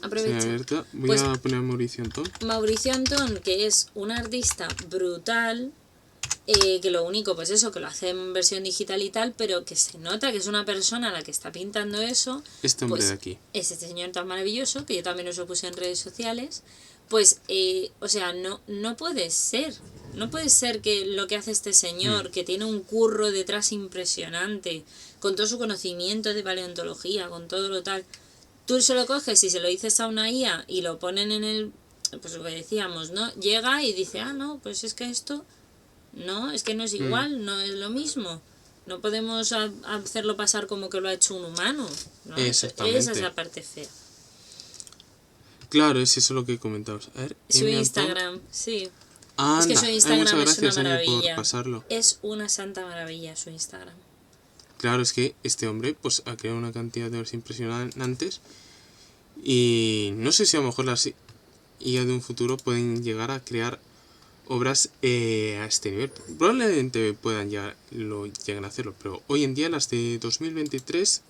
Aprovecha. Voy a poner a Mauricio Antón. Mauricio Antón, que es un artista brutal, que lo único, pues eso, que lo hace en versión digital y tal, pero que se nota que es una persona a la que está pintando eso. Este hombre de aquí. Es este señor tan maravilloso, que yo también os lo puse en redes sociales. Pues, o sea, no puede ser. No puede ser que lo que hace este señor, que tiene un curro detrás impresionante, con todo su conocimiento de paleontología, con todo lo tal, tú se lo coges y se lo dices a una IA y lo ponen en el... Pues lo que decíamos, ¿no? Llega y dice, no, pues es que esto... No, es que no es igual, no es lo mismo. No podemos hacerlo pasar como que lo ha hecho un humano, ¿no? Exactamente. Esa es la parte fea. Claro, es eso lo que comentabas. A ver, su Instagram, sí. Anda, es que su Instagram es una por maravilla. pasarlo. Es una santa maravilla su Instagram. Claro, es que este hombre pues ha creado una cantidad de obras impresionantes y no sé si a lo mejor las IA de un futuro pueden llegar a crear obras a este nivel. Probablemente lleguen a hacerlo, pero hoy en día las de 2023,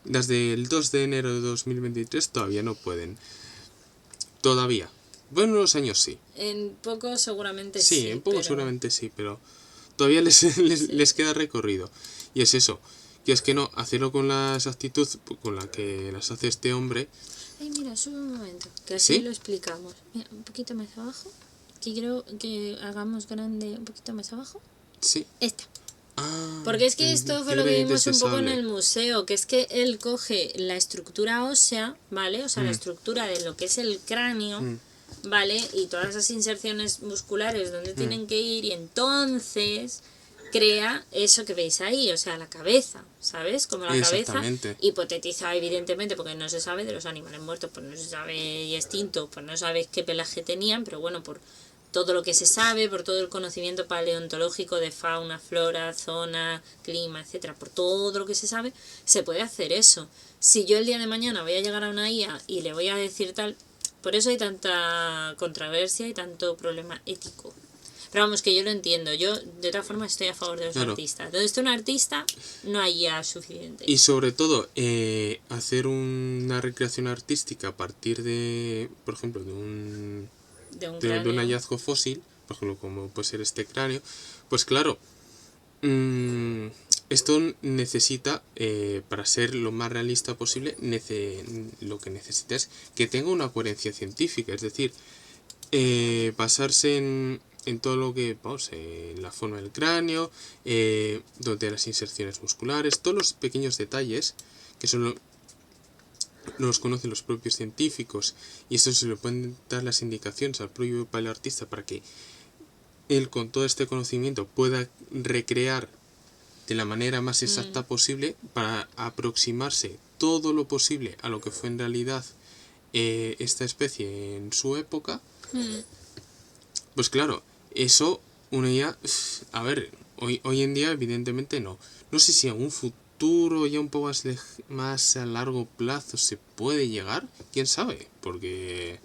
las del 2 de enero de 2023 todavía no pueden. Todavía. Bueno, en unos años sí. En poco seguramente sí. Sí, en poco seguramente sí, pero todavía les queda recorrido. Y es eso, que es que no, hacerlo con la exactitud con la que las hace este hombre. Ay, mira, sube un momento, que así lo explicamos. Mira, un poquito más abajo, que quiero que hagamos grande un poquito más abajo. Sí. Esta. Porque es que esto fue lo que vimos un poco en el museo, que es que él coge la estructura ósea, ¿vale? O sea, la estructura de lo que es el cráneo, ¿vale? Y todas esas inserciones musculares donde tienen que ir y entonces crea eso que veis ahí, o sea, la cabeza, ¿sabes? Como la cabeza hipotetiza evidentemente, porque no se sabe de los animales muertos, pues no se sabe y extintos, pues no sabes qué pelaje tenían, pero bueno, por todo lo que se sabe, por todo el conocimiento paleontológico de fauna, flora, zona, clima, etcétera, por todo lo que se sabe, se puede hacer eso. Si yo el día de mañana voy a llegar a una IA y le voy a decir tal, por eso hay tanta controversia y tanto problema ético. Pero vamos, que yo lo entiendo. Yo, de otra forma, estoy a favor de los artistas. Donde esté un artista, no hay IA suficiente. Y sobre todo, hacer una recreación artística a partir de, por ejemplo, de un hallazgo fósil, por ejemplo, como puede ser este cráneo, pues claro, esto necesita, para ser lo más realista posible, lo que necesita es que tenga una coherencia científica, es decir, basarse en todo lo que, vamos, la forma del cráneo, donde las inserciones musculares, todos los pequeños detalles que son los conocen los propios científicos, y esto se le pueden dar las indicaciones al propio paleoartista para que él, con todo este conocimiento, pueda recrear de la manera más exacta posible para aproximarse todo lo posible a lo que fue en realidad esta especie en su época. Pues claro, eso una IA, a ver, hoy en día evidentemente no sé si a un futuro ya un poco más a largo plazo se puede llegar, quién sabe, porque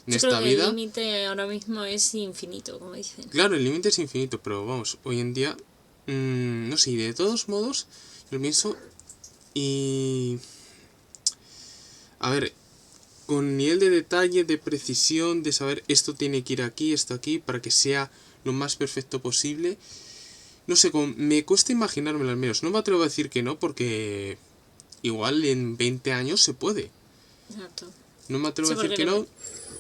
en esta vida el límite ahora mismo es infinito, como dicen. Claro, el límite es infinito, pero vamos, hoy en día no sé, de todos modos yo pienso, y a ver, con nivel de detalle, de precisión, de saber esto tiene que ir aquí, esto aquí, para que sea lo más perfecto posible. No sé, me cuesta imaginármelo al menos. No me atrevo a decir que no, porque igual en 20 años se puede. Exacto. No me atrevo a decir que no,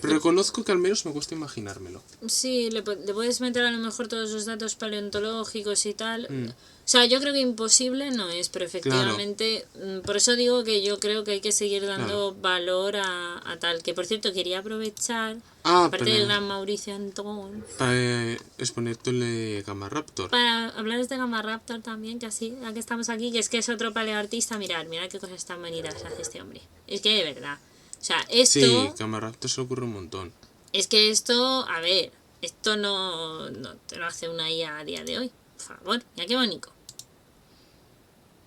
pero reconozco que al menos me cuesta imaginármelo. Sí, le puedes meter a lo mejor todos los datos paleontológicos y tal. O sea, yo creo que imposible no es, pero efectivamente, por eso digo que yo creo que hay que seguir dando valor a tal. Que por cierto, quería aprovechar, aparte del gran Mauricio Antón, para exponerte el Gamaraptor. Para hablar de Gamaraptor también, que así, ya que estamos aquí, que es otro paleoartista. Mirad qué cosas tan bonitas hace este hombre. Es que de verdad. O sea, esto... Sí, Gamaraptor se le ocurre un montón. Es que esto, a ver, esto no te lo hace una IA a día de hoy. Por favor, mira qué bonito.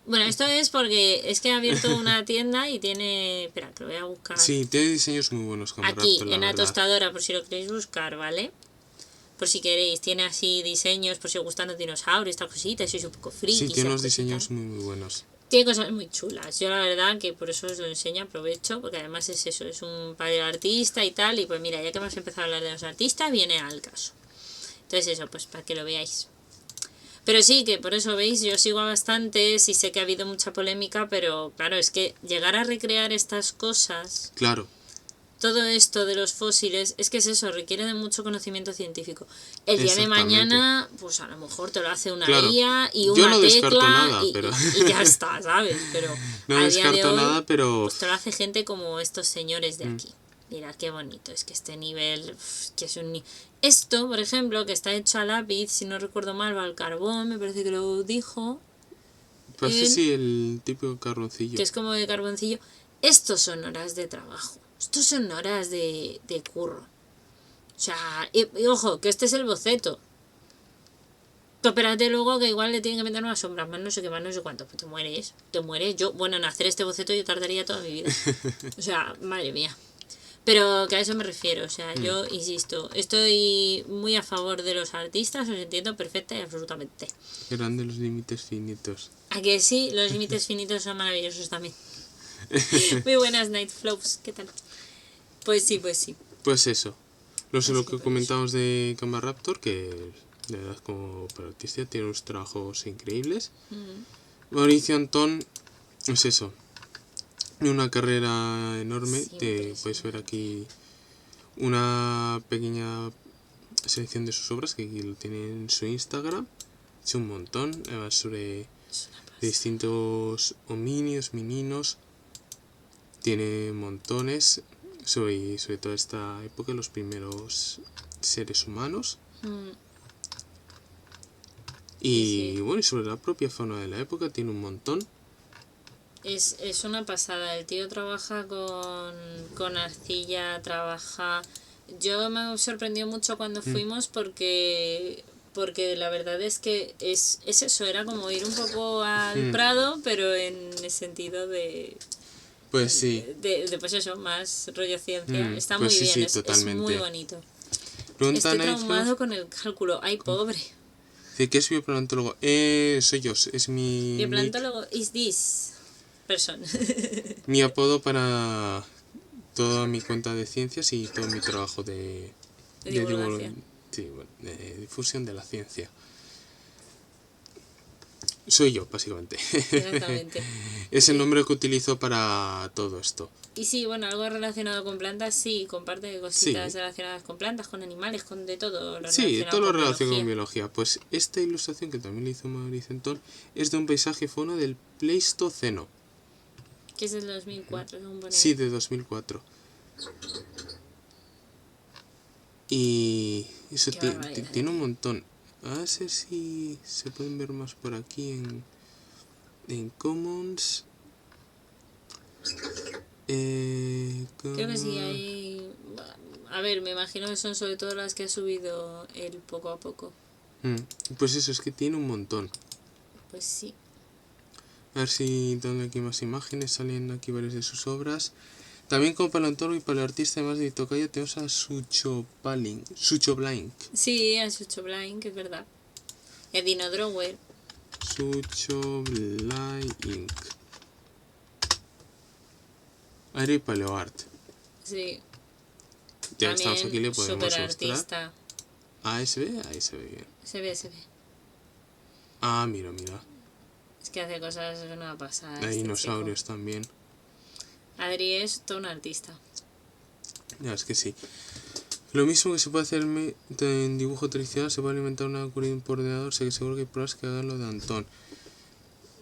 Bueno, esto es porque es que ha abierto una tienda y tiene... Espera, que lo voy a buscar. Sí, tiene diseños muy buenos. Aquí, en la tostadora, por si lo queréis buscar, ¿vale? Por si queréis, tiene así diseños, por si os gustan los dinosaurios, estas cositas, sois un poco friki. Sí, tiene unos diseños muy buenos. Tiene cosas muy chulas. Yo la verdad que por eso os lo enseño, aprovecho, porque además es eso, es un paleoartista y tal, y pues mira, ya que hemos empezado a hablar de los artistas, viene al caso. Entonces eso, pues para que lo veáis. Pero sí, que por eso veis, yo sigo a bastantes y sé que ha habido mucha polémica, pero claro, es que llegar a recrear estas cosas... Claro. Todo esto de los fósiles, es que es eso, requiere de mucho conocimiento científico. El día de mañana, pues a lo mejor te lo hace una IA y una no tecla nada, y ya está, ¿sabes? Pero no descarto nada, pero... Pues te lo hace gente como estos señores de aquí. Mirad qué bonito, es que este nivel, que es un... Esto, por ejemplo, que está hecho a lápiz, si no recuerdo mal, va al carbón, me parece que lo dijo. Pues sí, el típico carboncillo. Que es como de carboncillo. Estos son horas de trabajo. Estos son horas de curro. O sea, y ojo, que este es el boceto. Tú espérate luego que igual le tienen que meter unas sombras, más no sé qué, más no sé cuánto. Pues te mueres. Yo, bueno, en hacer este boceto yo tardaría toda mi vida. O sea, madre mía. Pero que a eso me refiero. O sea, yo insisto, estoy muy a favor de los artistas, os entiendo perfecta y absolutamente. Grandes los límites finitos. ¿A que sí? Los límites finitos son maravillosos también. Muy buenas, Nightflows, ¿qué tal? Pues sí. Pues eso. Lo que comentamos de Gamaraptor, que de verdad como artista tiene unos trabajos increíbles. Mauricio Antón es eso. Una carrera enorme. Puedes ver aquí una pequeña selección de sus obras que aquí lo tiene en su Instagram. Es un montón. Además sobre distintos homínidos, meninos. Tiene montones sobre toda esta época, los primeros seres humanos. Y bueno, y sobre la propia fauna de la época tiene un montón. Es una pasada. El tío trabaja con arcilla, trabaja Yo me sorprendió mucho cuando fuimos porque la verdad es que es eso, era como ir un poco al Prado, pero en el sentido de Pues sí. Pues eso, más rollo ciencia. Está Pues muy sí, bien, sí, es muy totalmente. bonito. Pregunta Estoy Nightflower. traumado con el cálculo, ay pobre. Dice, ¿qué es biopaleontólogo? Soy yo, es mi nick, Bioplantólogo is this person. mi apodo para toda mi cuenta de ciencias y todo mi trabajo de, De de, divul- divulgación. sí, bueno, de difusión de la ciencia. Soy yo, básicamente. Exactamente. Es el nombre que utilizo para todo esto. Y sí, bueno, algo relacionado con plantas, sí, comparte cositas Sí, relacionadas con plantas, con animales, con de todo lo sí, relacionado todo lo con relacionado con biología. biología. Pues esta ilustración que también le hizo Maricentón es de un paisaje fauna del Pleistoceno. Que es del 2004, según pone Sí, ahí. de 2004. Y eso Qué barbaridad de tiene un tío. montón. A ver si se pueden ver más por aquí en Commons. Creo que sí, Commons. hay... A ver, me imagino que son sobre todo las que ha subido él poco a poco. Pues eso, es que tiene un montón. Pues sí. A ver si tengo aquí más imágenes, salen aquí varias de sus obras. También como paleontólogo y paleoartista, además de Tocayo, tenemos a Sucho Blank. Sí, has hecho Blind, que es verdad. El Dino Drawer. Sucho Blank. Aire y paleoart. Sí. Ya que estamos aquí, También le súper podemos mostrar. artista. Ahí se ve bien. Se ve, se ve. Ah, mira. Es que hace cosas de una pasada Hay este chico. dinosaurios también. Adri es todo un artista. Ya, es que sí. Lo mismo que se puede hacer en dibujo tradicional, se puede alimentar un algoritmo por ordenador, sé que seguro que hay pruebas que hagan lo de Antón.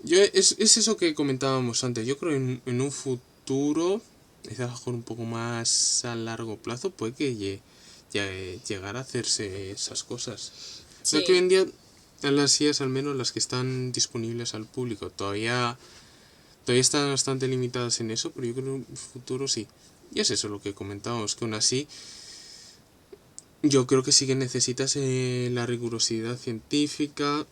Es eso que comentábamos antes. Yo creo que en un futuro, quizás mejor un poco más a largo plazo, puede que llegar a hacerse esas cosas. Pero que hoy Sí. en día, las IAs, al menos las que están disponibles al público, todavía están bastante limitadas en eso, pero yo creo que en un futuro sí. Y es eso lo que comentábamos, que aún así yo creo que sí que necesitas la rigurosidad científica,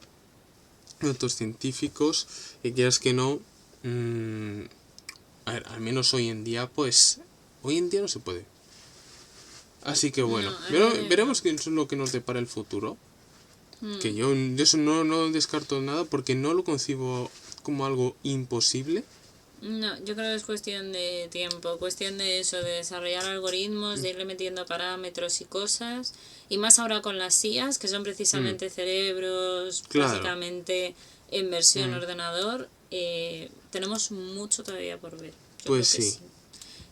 datos científicos, y quieras que no, a ver, al menos hoy en día, pues, hoy en día no se puede. Así que bueno, No, a día de hoy no. veremos qué es lo que nos depara el futuro. Que Mm. yo de eso no descarto nada porque no lo concibo como algo imposible. No, yo creo que es cuestión de tiempo, cuestión de eso, de desarrollar algoritmos, de irle metiendo parámetros y cosas. Y más ahora con las IAs, que son Mm, precisamente cerebros, claro. básicamente en versión Mm, ordenador, tenemos mucho todavía por ver. Yo pues creo que sí. sí.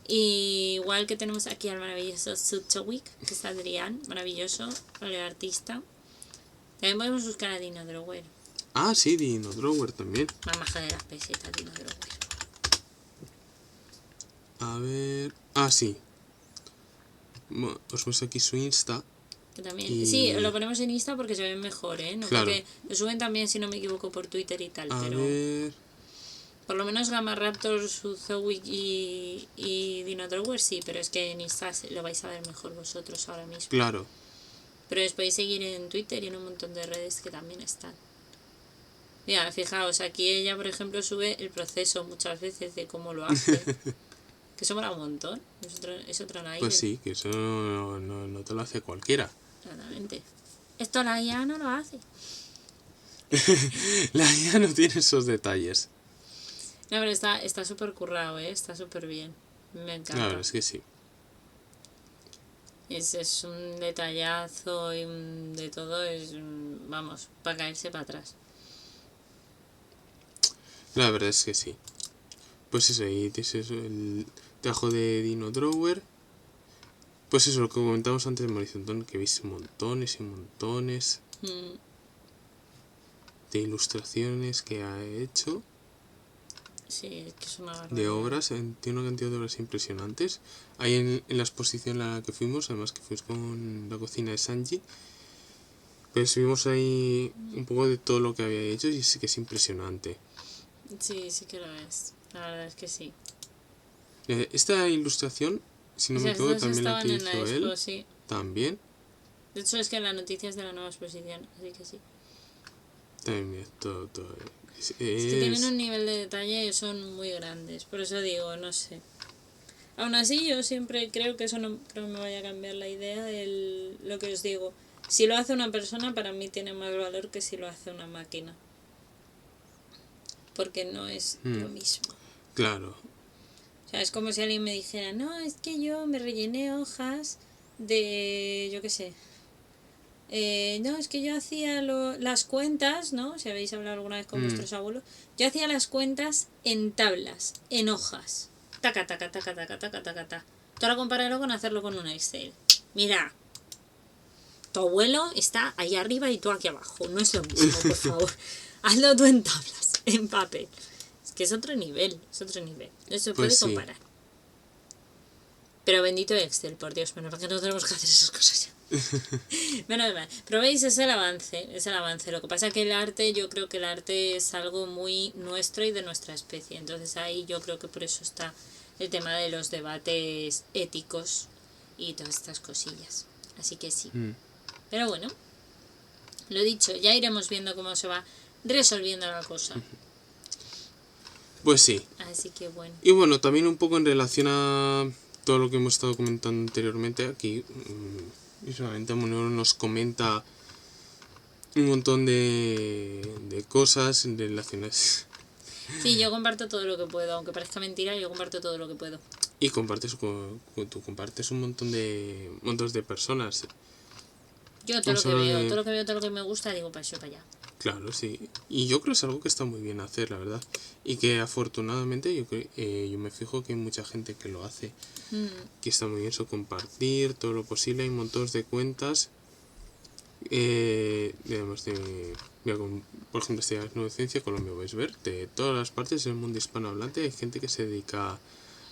Y igual que tenemos aquí al maravilloso Sutchowik, que es Adrián, maravilloso, el artista. También podemos buscar a Dino Drower, Ah, sí, Dino Drawer también. más maja de las pesetas, Dino Drower. A ver. Ah, sí. Os muestro aquí su Insta. Que también, sí, lo Y. ponemos en Insta porque se ven mejor, ¿eh? No, Claro. porque lo suben también, si no me equivoco, por Twitter y tal, A pero ver. por lo menos Gamma Raptor, Zowick y Dino Drower sí, pero es que en Insta lo vais a ver mejor vosotros ahora mismo. Claro. Pero os podéis seguir en Twitter y en un montón de redes que también están. Mira, fijaos, aquí ella, por ejemplo, sube el proceso muchas veces de cómo lo hace. Que eso mola un montón. Es otro nivel. Pues sí, que eso no te lo hace cualquiera. Claramente. Esto la IA no lo hace. La IA no tiene esos detalles. No, pero está súper currado, ¿eh? Está súper bien. Me La verdad encanta. es que sí. Es un detallazo y de todo. Vamos, para caerse para atrás. La verdad es que sí. Pues eso, ahí tienes eso, el trabajo de Dino Drawer. Pues eso, lo que comentamos antes de Mauricio, que veis montones y montones Mm, de ilustraciones que ha hecho, sí, es que es una de barbaridad. obras, tiene una cantidad de obras impresionantes. Ahí en la exposición a la que fuimos, además que fuimos con la cocina de Sanji, pues vimos ahí un poco de todo lo que había hecho y sí que es impresionante. Sí, sí que lo es. La verdad es que sí. Esta ilustración si no me equivoco, también la que estaban en la hizo expo, él. sí. También. De hecho, es que la noticia es de la nueva exposición, así que sí. También, mira, todo. Es que tienen un nivel de detalle y son muy grandes. Por eso digo, no sé. Aún así, yo siempre creo que eso no creo que me vaya a cambiar la idea de lo que os digo. Si lo hace una persona, para mí tiene más valor que si lo hace una máquina. Porque no es lo mismo. Claro. O sea, es como si alguien me dijera, no, es que yo me rellené hojas de, yo qué sé. No, es que yo hacía las cuentas, ¿no? Si habéis hablado alguna vez con vuestros abuelos. Yo hacía las cuentas en tablas, en hojas. Taca, taca, taca, taca, taca, taca, taca. Tú ahora compáralo con hacerlo con un Excel. Mira, tu abuelo está ahí arriba y tú aquí abajo. No es lo mismo, por favor. Hazlo tú en tablas, en papel. Es que es otro nivel, es otro nivel. No se puede comparar. Pero bendito Excel, por Dios, menos mal que no tenemos que hacer esas cosas ya. Menos mal. Pero veis, es el avance. Lo que pasa es que el arte, yo creo que el arte es algo muy nuestro y de nuestra especie. Entonces ahí yo creo que por eso está el tema de los debates éticos y todas estas cosillas. Así que sí. Pero bueno, lo dicho, ya iremos viendo cómo se va resolviendo la cosa. Pues sí. Así que bueno. Y bueno, también un poco en relación a todo lo que hemos estado comentando anteriormente, aquí visualmente Monero nos comenta un montón de cosas en relaciones. Sí, yo comparto todo lo que puedo, aunque parezca mentira, yo comparto todo lo que puedo. Y tú compartes un montón de personas. Yo todo lo que veo, todo lo que me gusta, digo para eso, para allá. Claro, sí. Y yo creo que es algo que está muy bien hacer, la verdad. Y que afortunadamente yo me fijo que hay mucha gente que lo hace. Que está muy bien eso, compartir todo lo posible. Hay montones de cuentas. Digamos, por ejemplo, esta Nueva Ciencia Colombia, vais a ver, de todas las partes del mundo hispanohablante hay gente que se dedica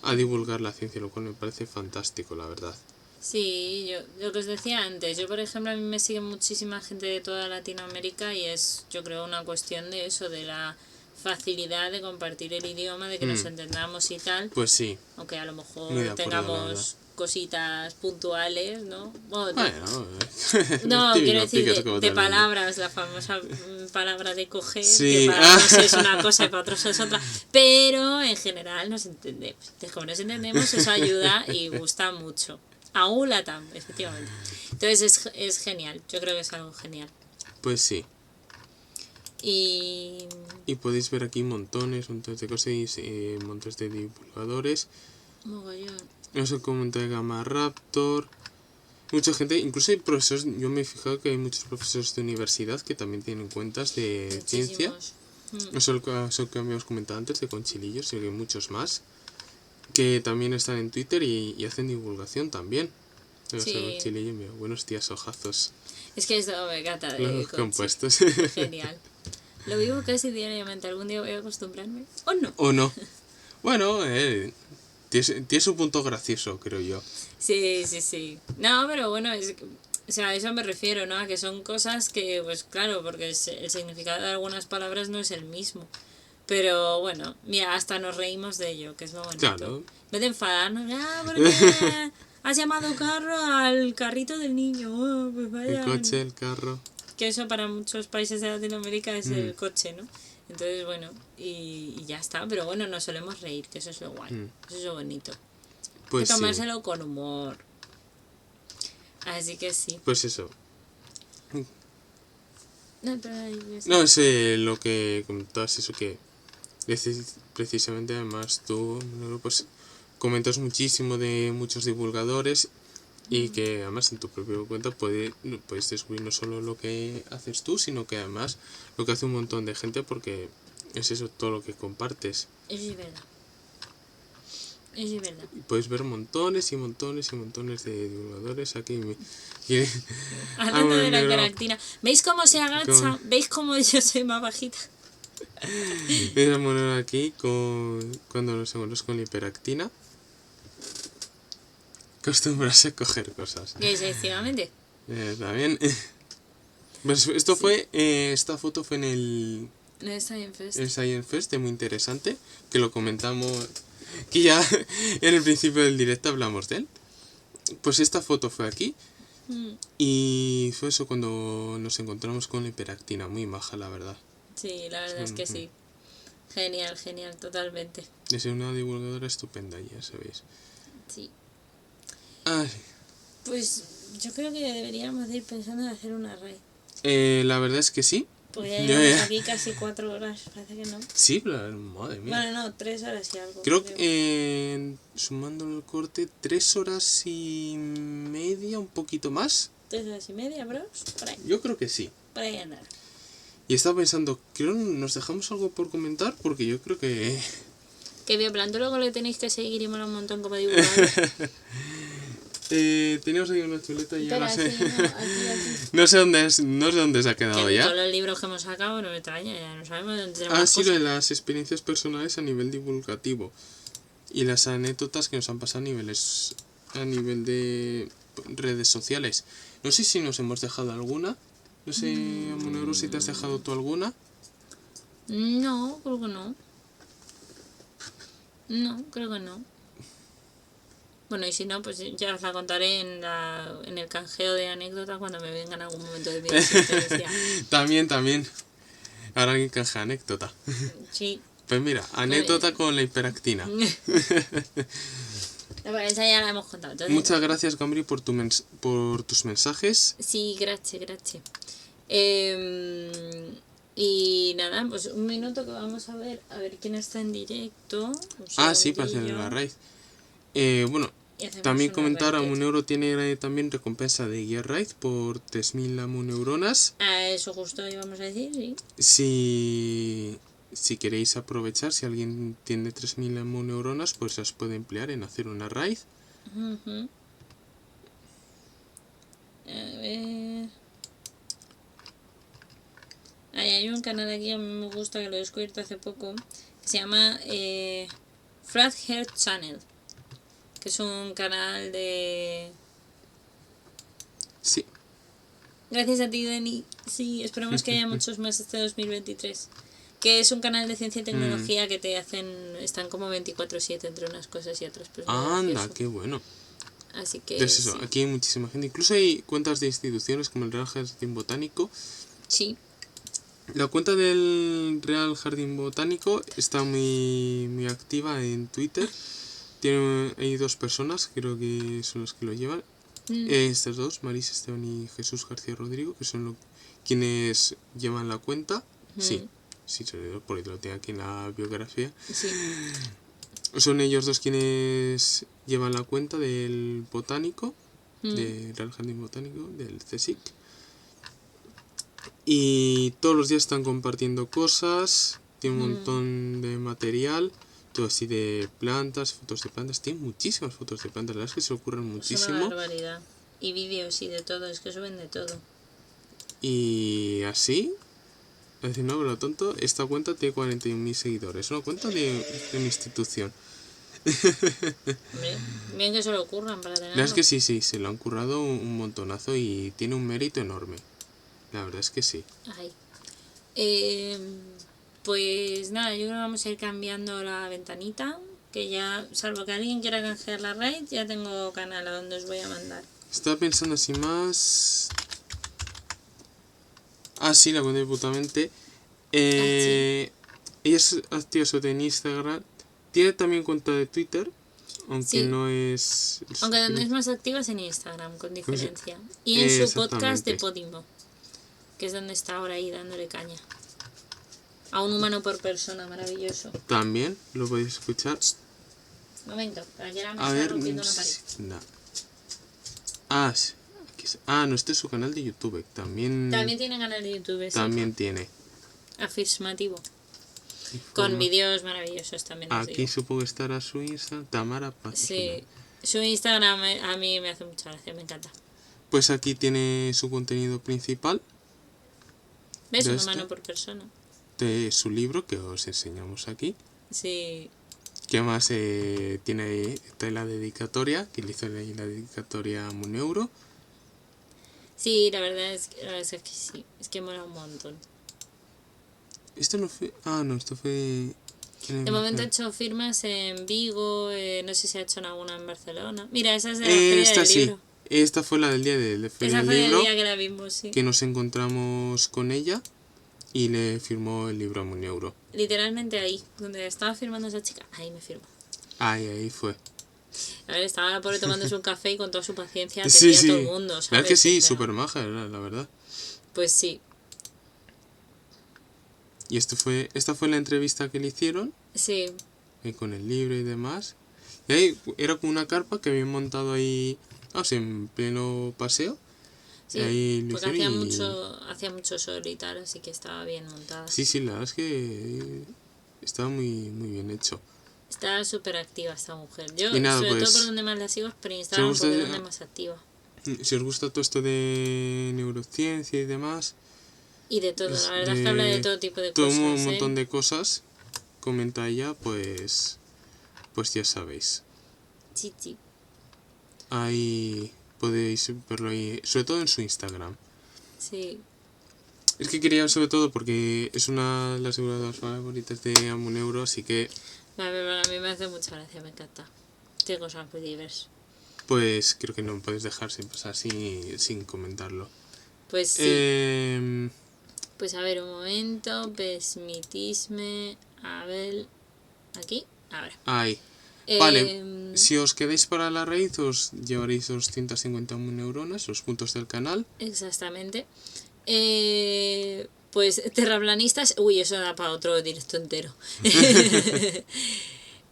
a divulgar la ciencia, lo cual me parece fantástico, la verdad. Sí, yo lo que os decía antes, yo por ejemplo a mí me sigue muchísima gente de toda Latinoamérica y es yo creo una cuestión de eso, de la facilidad de compartir el idioma, de que nos entendamos y tal. Pues sí. Aunque a lo mejor tengamos cositas puntuales, ¿no? Bueno, no, quiero decir de palabras, la famosa palabra de coger, sí. que para unos es una cosa y para otros es otra, pero en general nos entendemos. Entonces, como nos entendemos, eso ayuda y gusta mucho. Aulatam, efectivamente. Entonces es genial, yo creo que es algo genial. Pues sí. Y podéis ver aquí montones de cosas y montones de divulgadores. Mogollón. Eso comenta de Gamma Raptor. Mucha gente, incluso hay profesores, yo me he fijado que hay muchos profesores de universidad que también tienen cuentas de ciencia. Eso es lo que habíamos comentado antes de Conchilillos, y hay muchos más que también están en Twitter y hacen divulgación también. Sí. Mira, buenos días, ojazos. Es que esto me encanta de los compuestos. Genial. Lo vivo casi diariamente. ¿Algún día voy a acostumbrarme? ¿O no? ¿O no? Bueno, tiene su punto gracioso, creo yo. Sí. No, pero bueno, o sea, a eso me refiero, ¿no? A que son cosas que, pues claro, porque el significado de algunas palabras no es el mismo. Pero bueno, mira, hasta nos reímos de ello, que es lo bonito. Claro. En vez de enfadarnos, porque has llamado carro al carrito del niño. Oh, pues vaya. El coche, el carro. Que eso para muchos países de Latinoamérica es el coche, ¿no? Entonces, bueno, y ya está. Pero bueno, nos solemos reír, que eso es lo guay. Eso es lo bonito. Pues hay que tomárselo con humor. Así que sí. Pues eso. No, sé lo que comentabas, eso que precisamente además tú pues comentas muchísimo de muchos divulgadores y que además en tu propia cuenta puedes descubrir no solo lo que haces tú, sino que además lo que hace un montón de gente, porque es eso todo lo que compartes. Eso es verdad. Y puedes ver montones y montones y montones de divulgadores aquí. Hablando de la hiperactina, ¿veis cómo se agacha? ¿Veis cómo yo soy más bajita? Voy a poner aquí cuando nos encontramos con la hiperactina. Acostumbrarse a coger cosas. Efectivamente. También. Pues esto fue. Esta foto fue en el Science Fest, muy interesante. Que lo comentamos. Que ya en el principio del directo hablamos de él. Pues esta foto fue aquí. Y fue eso cuando nos encontramos con la hiperactina, muy maja la verdad. Sí, la verdad es que sí. Genial, genial, totalmente. Es una divulgadora estupenda, ya sabéis. Sí. Ay. Pues yo creo que deberíamos ir pensando en hacer una raid. La verdad es que sí. Pues ya llevamos aquí casi 4 horas, parece que no. Sí, madre mía. Bueno, no, 3 horas y algo. Creo que sumando el corte, 3 horas y media, un poquito más. 3 horas y media, bros, por ahí. Yo creo que sí. Por ahí andar. Y estaba pensando, creo nos dejamos algo por comentar, porque yo creo que... Que Bioplanto luego le tenéis que seguir y mola un montón como divulgador. Teníamos ahí una chuleta y ya no sé. Sí, no, aquí. No sé dónde se ha quedado Que ya. todos los libros que hemos sacado no me extraña, ya no sabemos dónde tenemos Ah, sí, lo de las experiencias personales a nivel divulgativo. Y las anécdotas que nos han pasado a nivel de redes sociales. No sé si nos hemos dejado alguna. No sé, Amoneuro, si te has dejado tú alguna. No, creo que no. No, creo que no. Bueno, y si no, pues ya os la contaré en el canjeo de anécdotas cuando me venga en algún momento de mi existencia. También. Ahora alguien canja anécdota. Sí. Pues mira, anécdota con la hiperactina. Esa ya la hemos contado. Entonces, Muchas gracias, Gambri, por tus mensajes. Sí, gracias. Y nada, pues un minuto que vamos a ver quién está en directo. Sí, para hacer la raid. Bueno, también comentar, Amoneuro tiene también recompensa de guía raid por 3000 amoneuronas. Eso justo íbamos a decir, sí. Si queréis aprovechar, si alguien tiene 3000 amoneuronas, pues las puede emplear en hacer una raid. A ver... hay un canal aquí, a mí me gusta, que lo he descubierto hace poco, que se llama Flat Heart Channel, que es un canal de... Sí. Gracias a ti, Dani. Sí, esperamos que haya muchos más este 2023. Que es un canal de ciencia y tecnología que están como 24/7 entre unas cosas y otras. Pues anda, qué bueno. Así que Pues eso, aquí hay muchísima gente. Incluso hay cuentas de instituciones como el Real Jardín Botánico. Sí. La cuenta del Real Jardín Botánico está muy activa en Twitter. Hay 2 personas, creo que son las que lo llevan. Estas 2, Marisa Esteban y Jesús García Rodrigo, que son quienes llevan la cuenta. Sí, por ahí lo tengo aquí en la biografía. Sí. Son ellos 2 quienes llevan la cuenta del botánico, del Real Jardín Botánico, del CSIC. Y todos los días están compartiendo cosas, tiene un montón de material, todo así de plantas, fotos de plantas, tiene muchísimas fotos de plantas, la verdad es que se ocurren muchísimo. Es una barbaridad. Y vídeos y de todo, es que suben de todo. Y así, no, lo tonto, esta cuenta tiene 41.000 seguidores, es una cuenta de una institución. Bien que se lo ocurran para tenerlo. La verdad es que sí, se lo han currado un montonazo y tiene un mérito enorme. La verdad es que sí. Ay. Pues nada, yo creo que vamos a ir cambiando la ventanita. Que ya, salvo que alguien quiera canjear la raid, ya tengo canal a donde os voy a mandar. Estaba pensando así más... sí, la cuenta de putamente. Sí. Ella es activa sobre en Instagram. Tiene también cuenta de Twitter. Aunque no es... Aunque donde es más activa es en Instagram, con diferencia. Y en su podcast de Podimo, que es donde está ahora ahí dándole caña. A un humano por persona, maravilloso. También lo podéis escuchar. Momento, para que ahora me está rompiendo una pared. No, este es su canal de YouTube. También tiene canal de YouTube, También tiene. Afirmativo. Con vídeos maravillosos también. Aquí supongo que estará su Instagram, Tamara Paz. Sí, su Instagram a mí me hace mucha gracia, me encanta. Pues aquí tiene su contenido principal. ¿Ves? Un humano por persona. De su libro que os enseñamos aquí. Sí. Que más tiene ahí la dedicatoria, que le hizo ahí la dedicatoria a Amoneuro. Sí, la verdad es que sí, es que mola un montón. Esto no fue... no, esto fue... De momento ha hecho firmas en Vigo, no sé si ha hecho en alguna en Barcelona. Mira, esa es de la Feria del sí. Libro. Esta fue la del día de Feria Esa del fue Libro. el día que la vimos, sí. Que nos encontramos con ella y le firmó el libro a un euro. Literalmente ahí, donde estaba firmando esa chica, ahí me firmó. Ahí fue. A ver, estaba la pobre tomándose un café y con toda su paciencia Sí, atendía a todo el mundo, ¿sabes? La verdad que sí, O sea, súper maja, la verdad. Pues sí. Y esta fue la entrevista que le hicieron. Sí. Con el libro y demás. Y ahí era como una carpa que habían montado ahí, en pleno paseo. Sí, ahí lo porque hicieron hacía mucho sol y tal, así que estaba bien montada. Sí, la verdad es que estaba muy, muy bien hecho. Está súper activa esta mujer. Yo, Y nada, sobre pues, todo por donde más la sigo, es por Instagram, porque es donde más activa. Si os gusta todo esto de neurociencia y demás... Y de todo, la verdad es que habla de todo tipo de todo cosas. Un montón de cosas, comenta ella, pues ya sabéis. Sí, sí. Ahí podéis verlo ahí, sobre todo en su Instagram. Sí. Es que quería sobre todo porque es una de las aseguradoras favoritas de Amuneuro, así que... A mí me hace mucha gracia, me encanta. Tiene cosas muy diversas. Pues creo que no me podéis dejar sin pasar sin comentarlo. Pues sí. Pues a ver, un momento. Besmitisme. A ver. Aquí. Ahora. Ahí. Vale. Si os quedáis para la raíz, os llevaréis 251 neuronas, los puntos del canal. Exactamente. Pues terraplanistas. Uy, eso da para otro directo entero.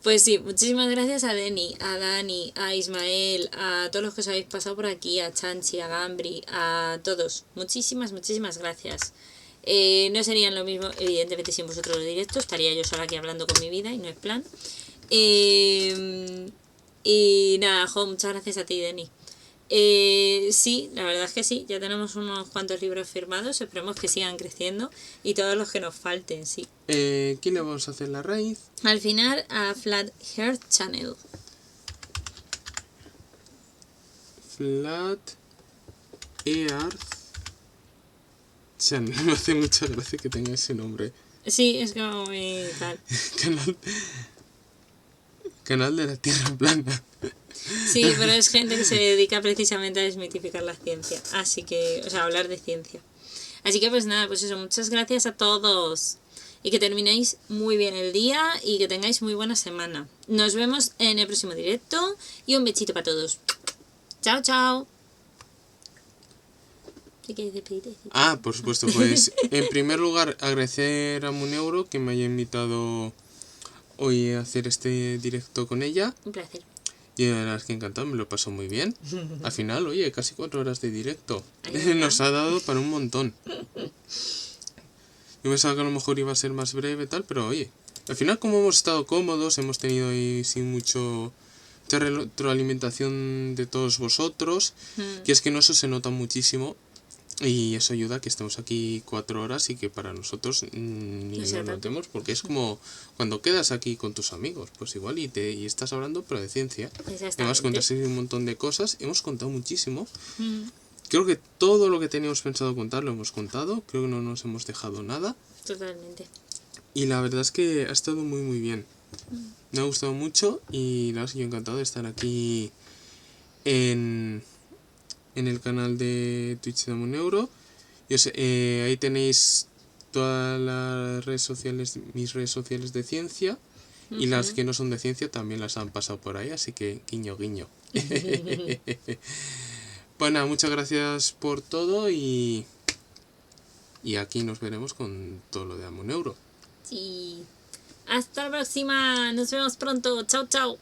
Pues sí, muchísimas gracias a Deni, a Dani, a Ismael, a todos los que os habéis pasado por aquí, a Chanchi, a Gambri, a todos. Muchísimas, muchísimas gracias. No serían lo mismo, evidentemente, sin vosotros los directos. Estaría yo sola aquí hablando con mi vida y no es plan. Y nada, muchas gracias a ti, Deni. Sí, la verdad es que sí, ya tenemos unos cuantos libros firmados, esperemos que sigan creciendo y todos los que nos falten, sí. ¿Quién le vamos a hacer la raíz? Al final a Flat Earth Channel. Flat Earth Channel. Me hace mucha gracia que tenga ese nombre. Sí, es como muy tal. Canal de la Tierra plana. Sí, pero es gente que se dedica precisamente a desmitificar la ciencia. Así que, o sea, hablar de ciencia. Así que pues nada, pues eso, muchas gracias a todos. Y que terminéis muy bien el día y que tengáis muy buena semana. Nos vemos en el próximo directo y un besito para todos. Chao, chao. Por supuesto, pues en primer lugar agradecer a Muneuro que me haya invitado hoy a hacer este directo con ella. Un placer. Y la verdad es que encantado, me lo paso muy bien. Al final, oye, casi 4 horas de directo. Nos ha dado para un montón. Yo pensaba que a lo mejor iba a ser más breve tal, pero oye, al final como hemos estado cómodos, hemos tenido ahí sin mucha retroalimentación de todos vosotros, y es que no, eso se nota muchísimo. Y eso ayuda a que estemos aquí 4 horas y que para nosotros ni lo notemos, porque es como cuando quedas aquí con tus amigos, pues igual y estás hablando pero de ciencia. Además contas un montón de cosas, hemos contado muchísimo. Creo que todo lo que teníamos pensado contar lo hemos contado, creo que no nos hemos dejado nada. Totalmente. Y la verdad es que ha estado muy muy bien. Me ha gustado mucho y la verdad es que yo encantado de estar aquí en el canal de Twitch de Amuneuro. Ahí tenéis todas las redes sociales, mis redes sociales de ciencia, y las que no son de ciencia también las han pasado por ahí, así que guiño guiño. Pues nada, muchas gracias por todo y aquí nos veremos con todo lo de Amuneuro. Sí. Hasta la próxima, nos vemos pronto, chao chao.